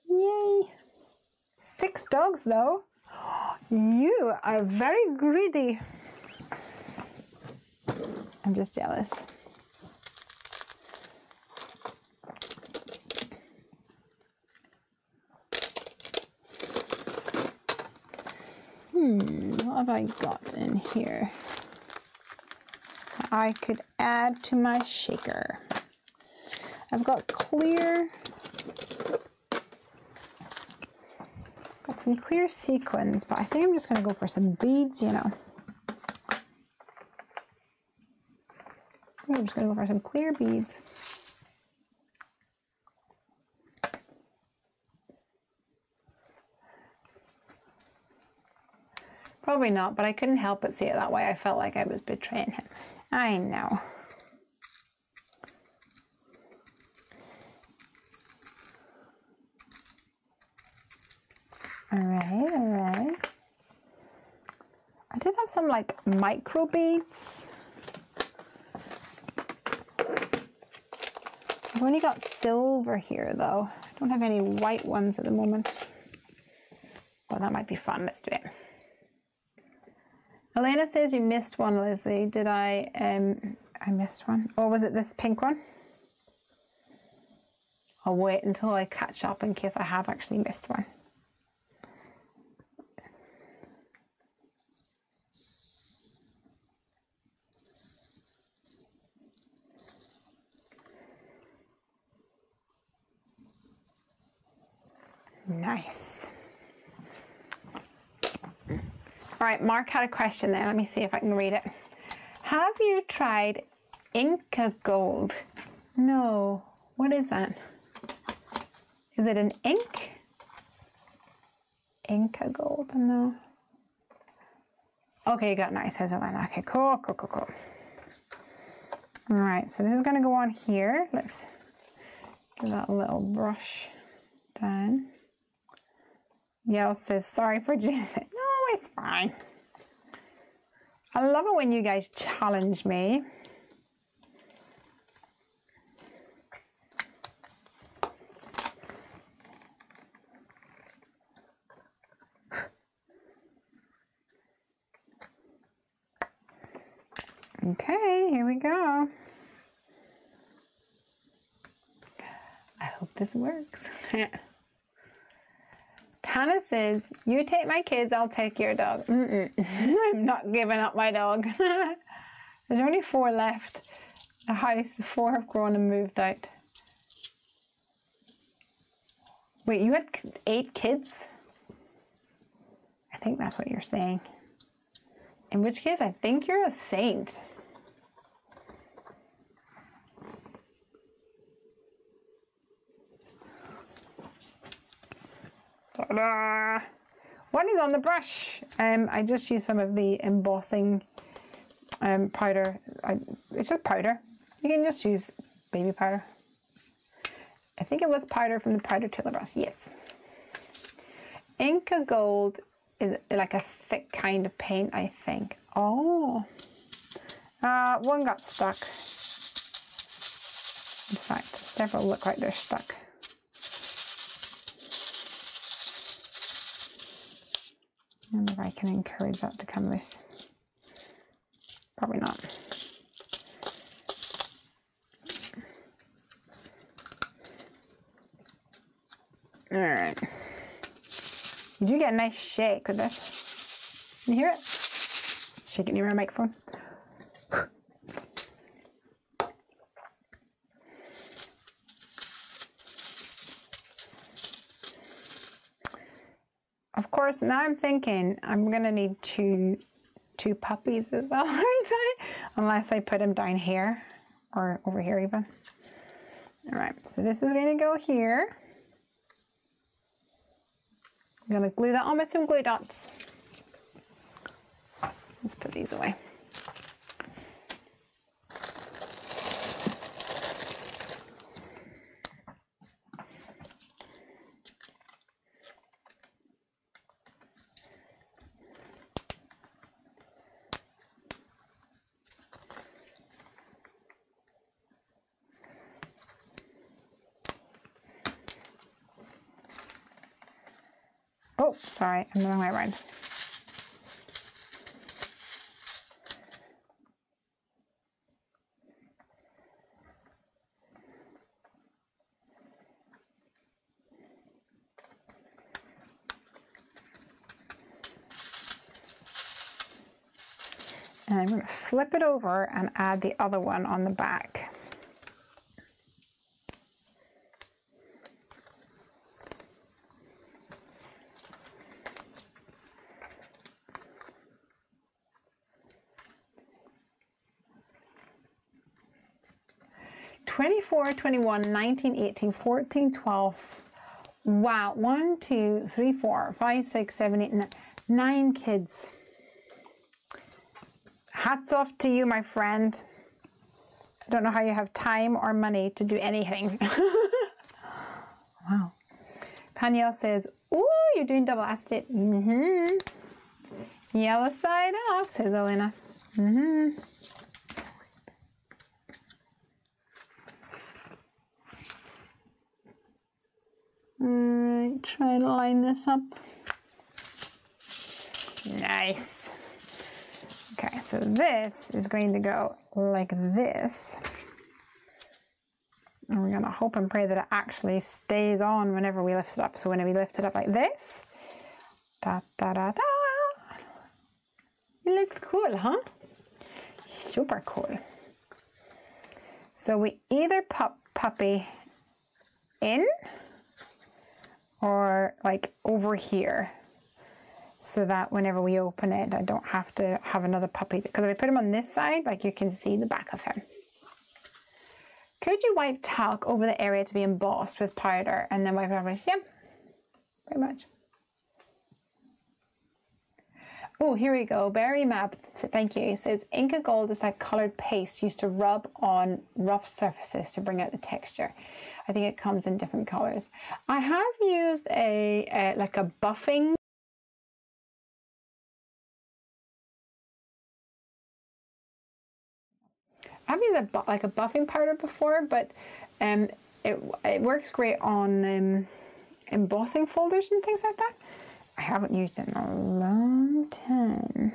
Yay. 6 dogs though. You are very greedy. I'm just jealous. What have I got in here I could add to my shaker? I've got clear, got some clear sequins, but I think I'm just going to go for some beads, you know. I think I'm just going to go for some clear beads. Probably not, but I couldn't help but see it that way. I felt like I was betraying him. I know. All right. I did have some like micro beads. I've only got silver here though. I don't have any white ones at the moment. But that might be fun. Let's do it. Elena says you missed one, Lesley. Did I? I missed one. Or was it this pink one? I'll wait until I catch up in case I have actually missed one. Nice. All right, Mark had a question there. Let me see if I can read it. Have you tried Inca Gold? No. What is that? Is it an ink? Inca Gold? No. Okay, you got nice. Okay, cool. All right, so this is going to go on here. Let's give that a little brush down. Yael says, sorry for jizzing. No, it's fine. I love it when you guys challenge me. Okay, here we go. I hope this works. Hannah says, you take my kids, I'll take your dog. I'm not giving up my dog. There's only 4 left. The house, 4 have grown and moved out. Wait, you had 8 kids? I think that's what you're saying. In which case, I think you're a saint. Ta-da! What is on the brush? I just used some of the embossing powder. It's just powder. You can just use baby powder. I think it was powder from the powder tool brush. Yes. Inca Gold is like a thick kind of paint, I think. Oh. One got stuck. In fact, several look like they're stuck. I wonder if I can encourage that to come loose. Probably not. All right. You do get a nice shake with this. Can you hear it? Shake it near my microphone. Of course, now I'm thinking I'm gonna need two puppies as well, aren't I? Unless I put them down here or over here even. All right, so this is going to go here. I'm gonna glue that on with some glue dots. Let's put these away. Oh, sorry, I'm the wrong way around. And I'm going to flip it over and add the other one on the back. (24, 21, 19, 18, 14, 12). Wow, 1, 2, 3, 4, 5, 6, 7, 8, 9 kids. Hats off to you, my friend. I don't know how you have time or money to do anything. Wow. Paniel says, ooh, you're doing double acetate. Yellow side up, says Elena. Alright, try to line this up. Nice. Okay, so this is going to go like this. And we're going to hope and pray that it actually stays on whenever we lift it up. So when we lift it up like this, da da da da. It looks cool, huh? Super cool. So we either pop puppy in or like over here, so that whenever we open it, I don't have to have another puppy. Because if I put him on this side, like you can see the back of him. Could you wipe talc over the area to be embossed with powder and then wipe it over? Yep, pretty much. Oh, here we go. Berry Map, thank you. It says Inca Gold is like colored paste used to rub on rough surfaces to bring out the texture. I think it comes in different colors. I have used like a buffing. I've used like a buffing powder before, but it works great on embossing folders and things like that. I haven't used it in a long time.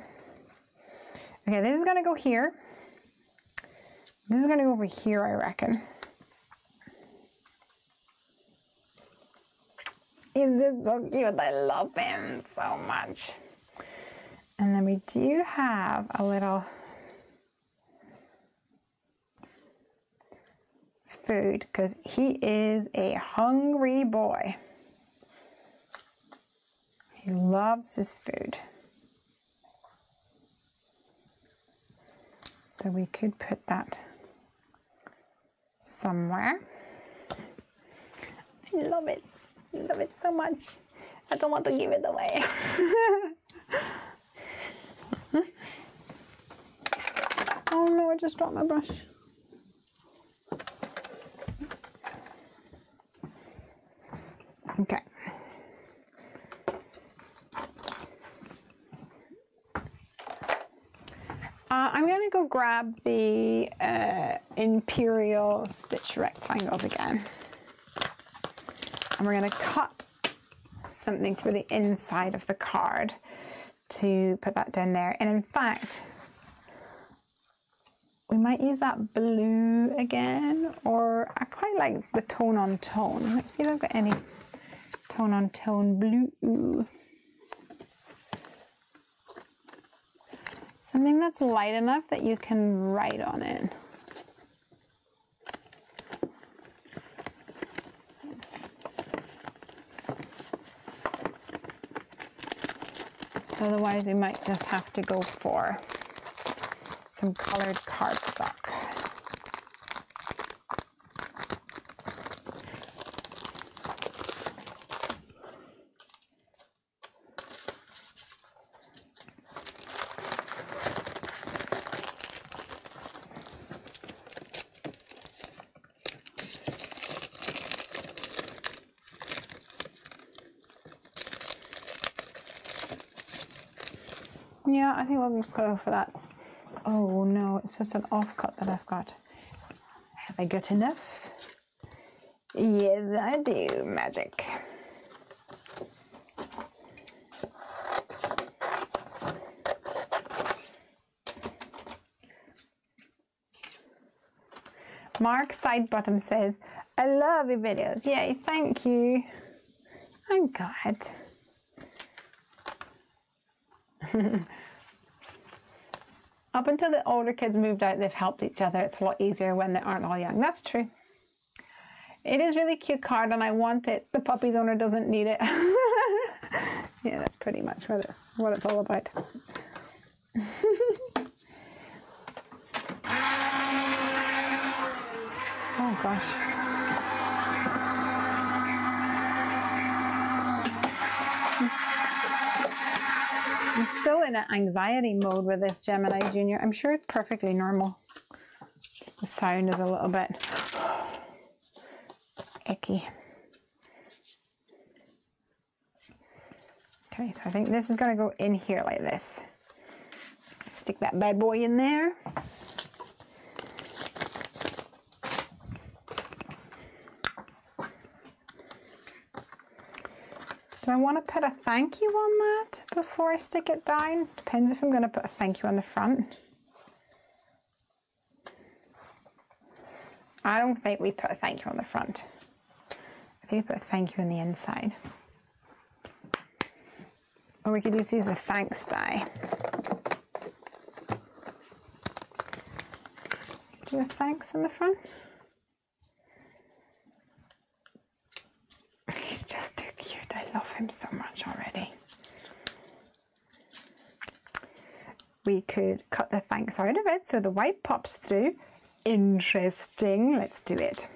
Okay, this is gonna go here. This is gonna go over here, I reckon. He's just so cute. I love him so much. And then we do have a little food because he is a hungry boy. He loves his food. So we could put that somewhere. I love it. I love it so much. I don't want to give it away. Oh no, I just dropped my brush. Okay. I'm going to go grab the Imperial Stitch rectangles again. And we're going to cut something for the inside of the card to put that down there. And in fact, we might use that blue again, or I quite like the tone on tone. Let's see if I've got any tone on tone blue. Something that's light enough that you can write on it. Otherwise, we might just have to go for some colored cardstock. Yeah, I think we'll just go for that. Oh no, it's just an offcut that I've got. Have I got enough? Yes, I do, magic. Mark Sidebottom says, I love your videos. Yay, thank you. I'm glad. Up until the older kids moved out, they've helped each other. It's a lot easier when they aren't all young. That's true. It is really cute card and I want it. The puppy's owner doesn't need it. Yeah, that's pretty much what it's all about. Oh gosh. I'm still in an anxiety mode with this Gemini Junior. I'm sure it's perfectly normal. Just the sound is a little bit icky. Okay, so I think this is going to go in here like this. Stick that bad boy in there. Do I want to put a thank you on that before I stick it down? Depends if I'm going to put a thank you on the front. I don't think we put a thank you on the front. I think we put a thank you on the inside. Or we could just use a thanks die. Do a thanks on the front. He's just too cute. I love him so much already. We could cut the thanks out of it so the white pops through. Interesting. Let's do it.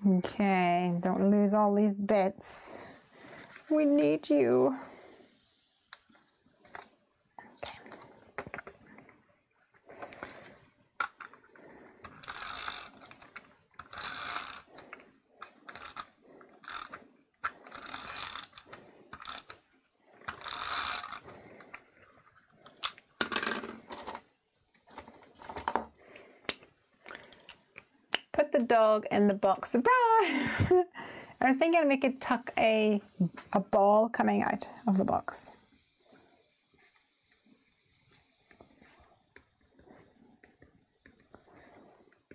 Okay, don't lose all these bits. We need you. Okay. Put the dog in the box. Surprise! I was thinking we could tuck a ball coming out of the box.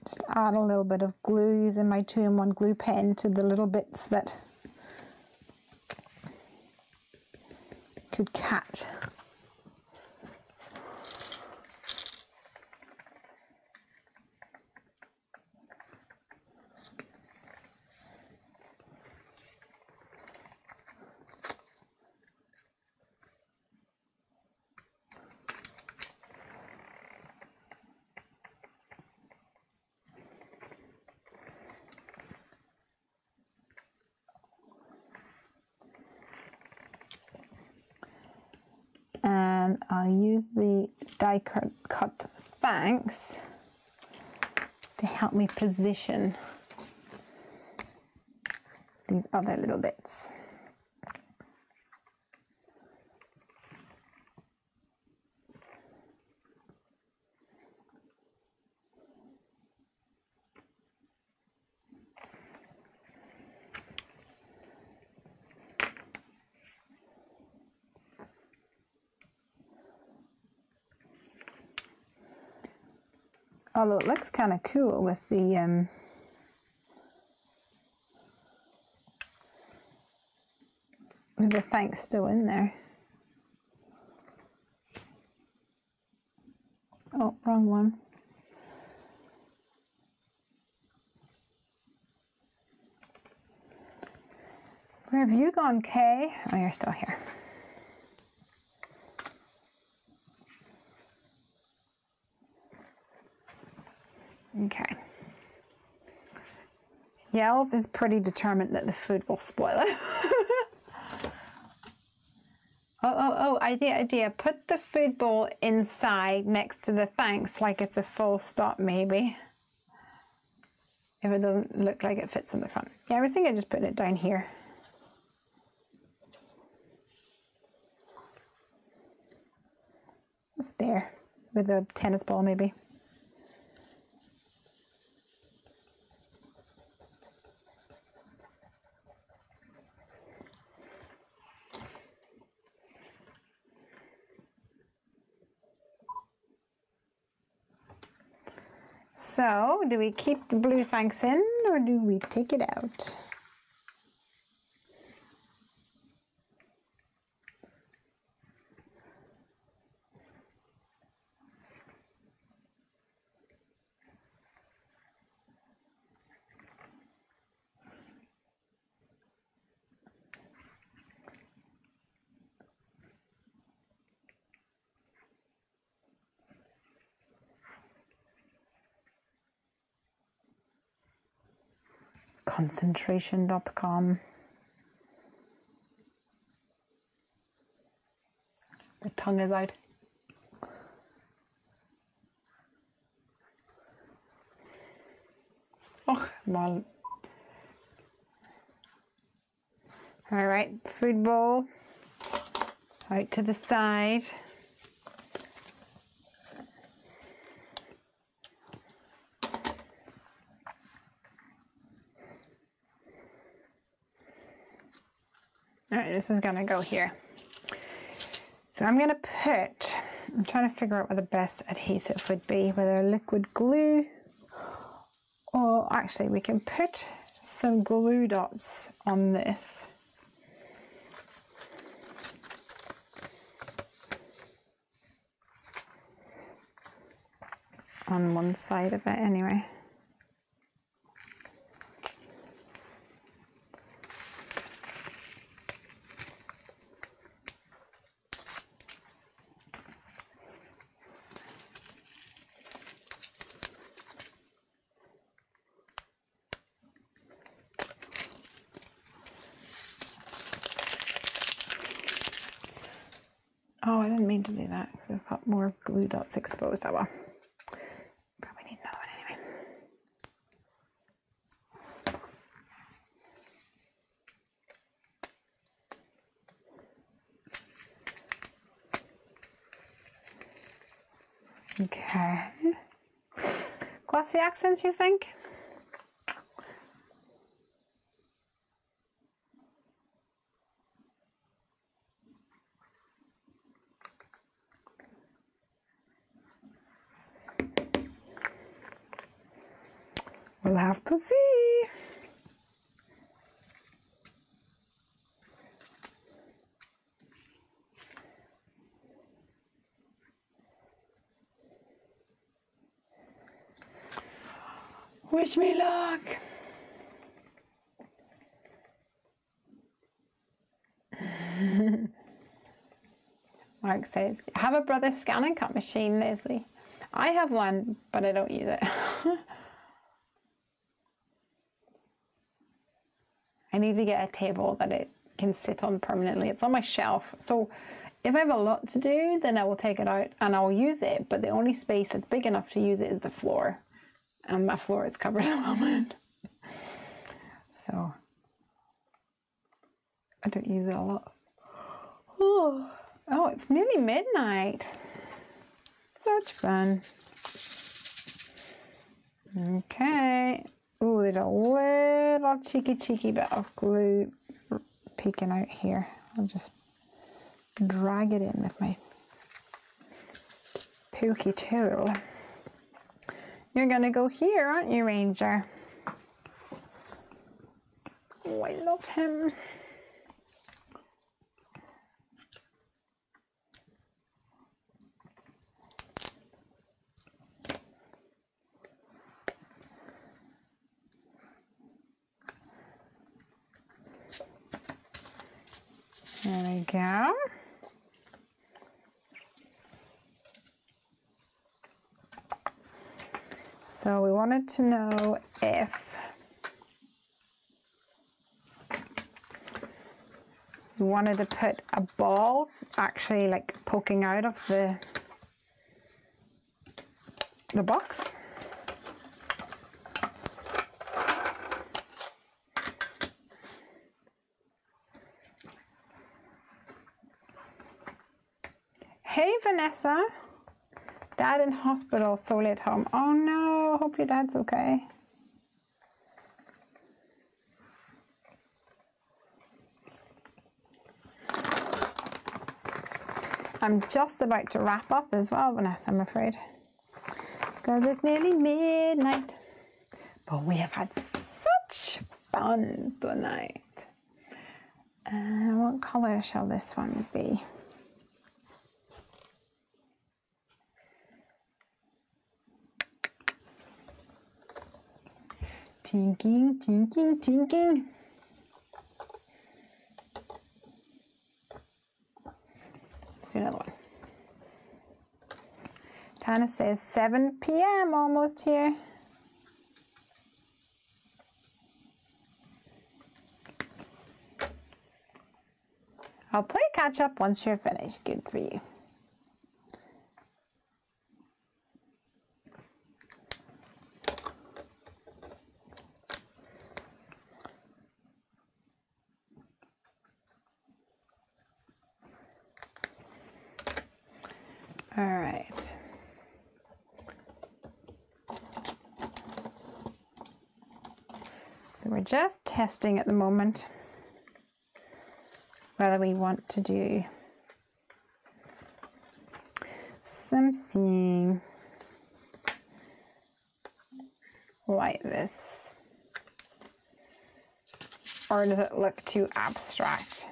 Just add a little bit of glue using my 2-in-1 glue pen to the little bits that could catch. And I'll use the die cut fangs to help me position these other little bits. Although it looks kind of cool with the thanks still in there. Oh, wrong one. Where have you gone, Kay? Oh, you're still here. Okay. Yells is pretty determined that the food will spoil it. Oh, idea. Put the food bowl inside next to the thanks like it's a full stop maybe. If it doesn't look like it fits in the front. Yeah, I was thinking just putting it down here. It's there with a tennis ball maybe. So, do we keep the blue thanks in or do we take it out? Concentration.com. The tongue is out. Oh, well. All right, food bowl out to the side. All right, this is gonna go here. So I'm trying to figure out what the best adhesive would be, whether liquid glue or actually we can put some glue dots on this. On one side of it anyway. need to do that because I've got more glue dots exposed. Oh well. Probably need another one anyway. Okay. Glossy accents, you think? We'll have to see. Wish me luck. Mark says, have a brother scan and cut machine, Lesley. I have one, but I don't use it. I need to get a table that it can sit on permanently. It's on my shelf. So if I have a lot to do, then I will take it out and I'll use it. But the only space that's big enough to use it is the floor. And my floor is covered at the moment. So I don't use it a lot. Oh, it's nearly midnight. That's fun. Okay. Oh, there's a little cheeky bit of glue peeking out here. I'll just drag it in with my pokey tool. You're gonna go here, aren't you, Ranger? Oh, I love him. There we go. So we wanted to know if we wanted to put a ball actually like poking out of the box. Hey Vanessa, Dad in hospital, solely at home. Oh no, hope your dad's okay. I'm just about to wrap up as well, Vanessa, I'm afraid. Because it's nearly midnight. But we have had such fun tonight. What colour shall this one be? Tinking, tinking, tinking. Let's do another one. Tana says 7 p.m. almost here. I'll play catch up once you're finished. Good for you. All right. So we're just testing at the moment whether we want to do something like this, or does it look too abstract?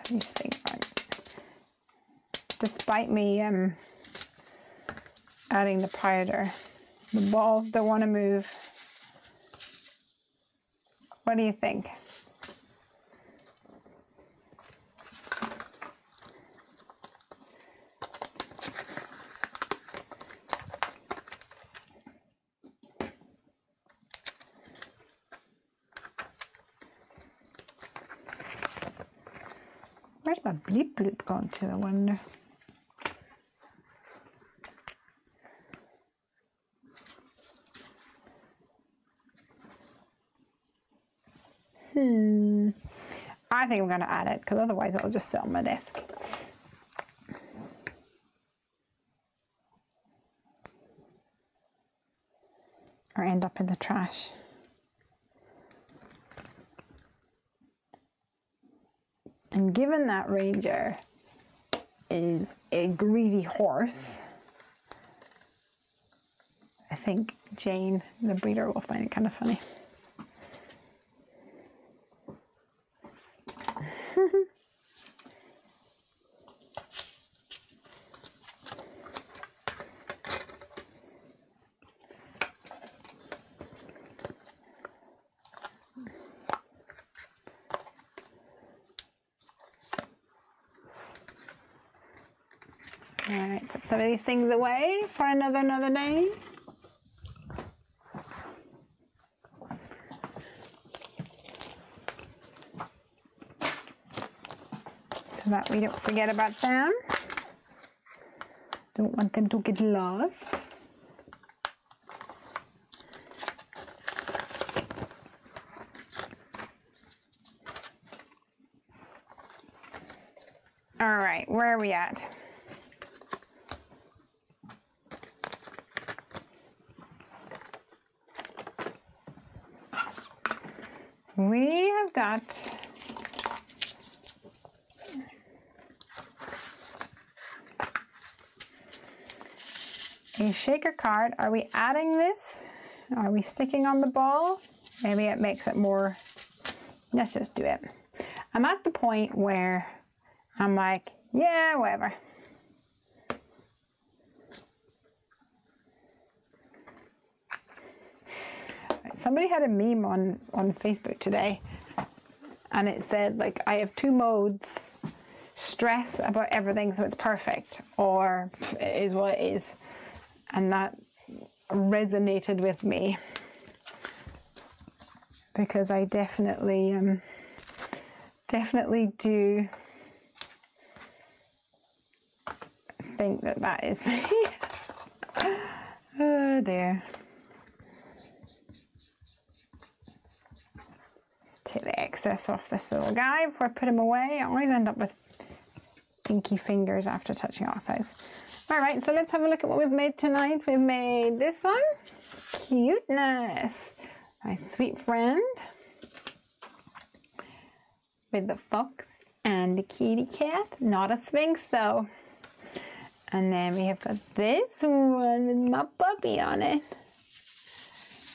These things aren't. Despite me adding the powder, the balls don't want to move. What do you think? Where's my bleep bloop gone to, I wonder? I think I'm going to add it because otherwise it'll just sit on my desk. Or end up in the trash. And given that Ranger is a greedy horse, I think Jane, the breeder, will find it kind of funny. All right, put some of these things away for another day. So that we don't forget about them. Don't want them to get lost. All right, where are we at? We have got a shaker card. Are we adding this? Are we sticking on the ball? Maybe it makes it more, let's just do it. I'm at the point where I'm like, yeah, whatever. Somebody had a meme on Facebook today, and it said, like, I have two modes: stress about everything so it's perfect, or it is what it is. And that resonated with me because I definitely do think that is me. Oh dear. Take the excess off this little guy before I put him away. I always end up with inky fingers after touching oxides. All right, so let's have a look at what we've made tonight. We've made this one, cuteness, my sweet friend, with the fox and the kitty cat. Not a sphinx though. And then we have got this one with my puppy on it,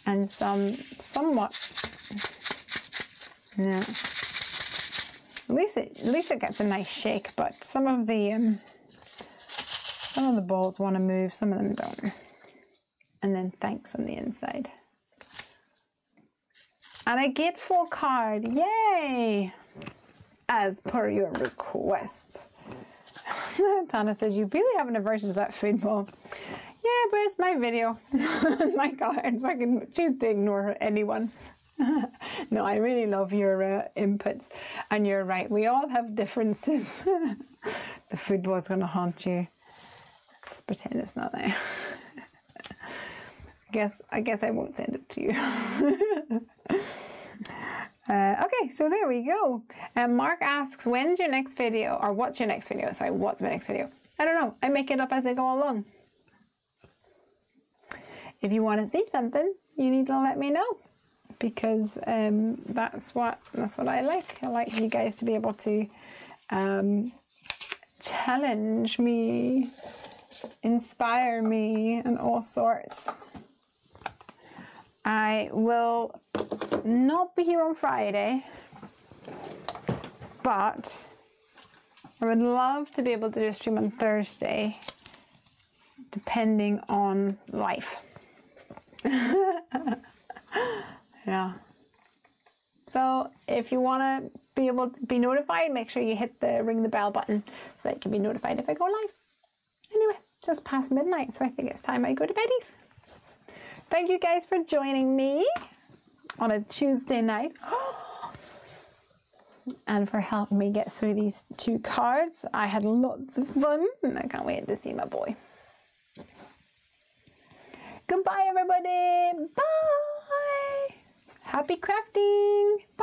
and somewhat. Yeah. At least it gets a nice shake, but some of the balls want to move, some of them don't. And then thanks on the inside. And a gatefold card, yay! As per your request. Tana says, you really have an aversion to that food ball. Yeah, but it's my video. My cards, I can choose to ignore anyone. No, I really love your inputs, and you're right, we all have differences. The food ball is going to haunt you. Let's pretend it's not there. I guess I won't send it to you. Okay, so there we go. Mark asks, when's your next video? Or what's your next video? Sorry, what's my next video? I don't know. I make it up as I go along. If you want to see something, you need to let me know. Because that's what I like. I like you guys to be able to challenge me, inspire me, and all sorts. I will not be here on Friday, but I would love to be able to do a stream on Thursday, depending on life. Yeah. So if you want to be able to be notified, make sure you hit the ring the bell button so that you can be notified if I go live. Anyway, just past midnight, so I think it's time I go to beddies. Thank you guys for joining me on a Tuesday night. and for helping me get through these 2 cards. I had lots of fun and I can't wait to see my boy. Goodbye everybody. Bye. Happy crafting. Bye.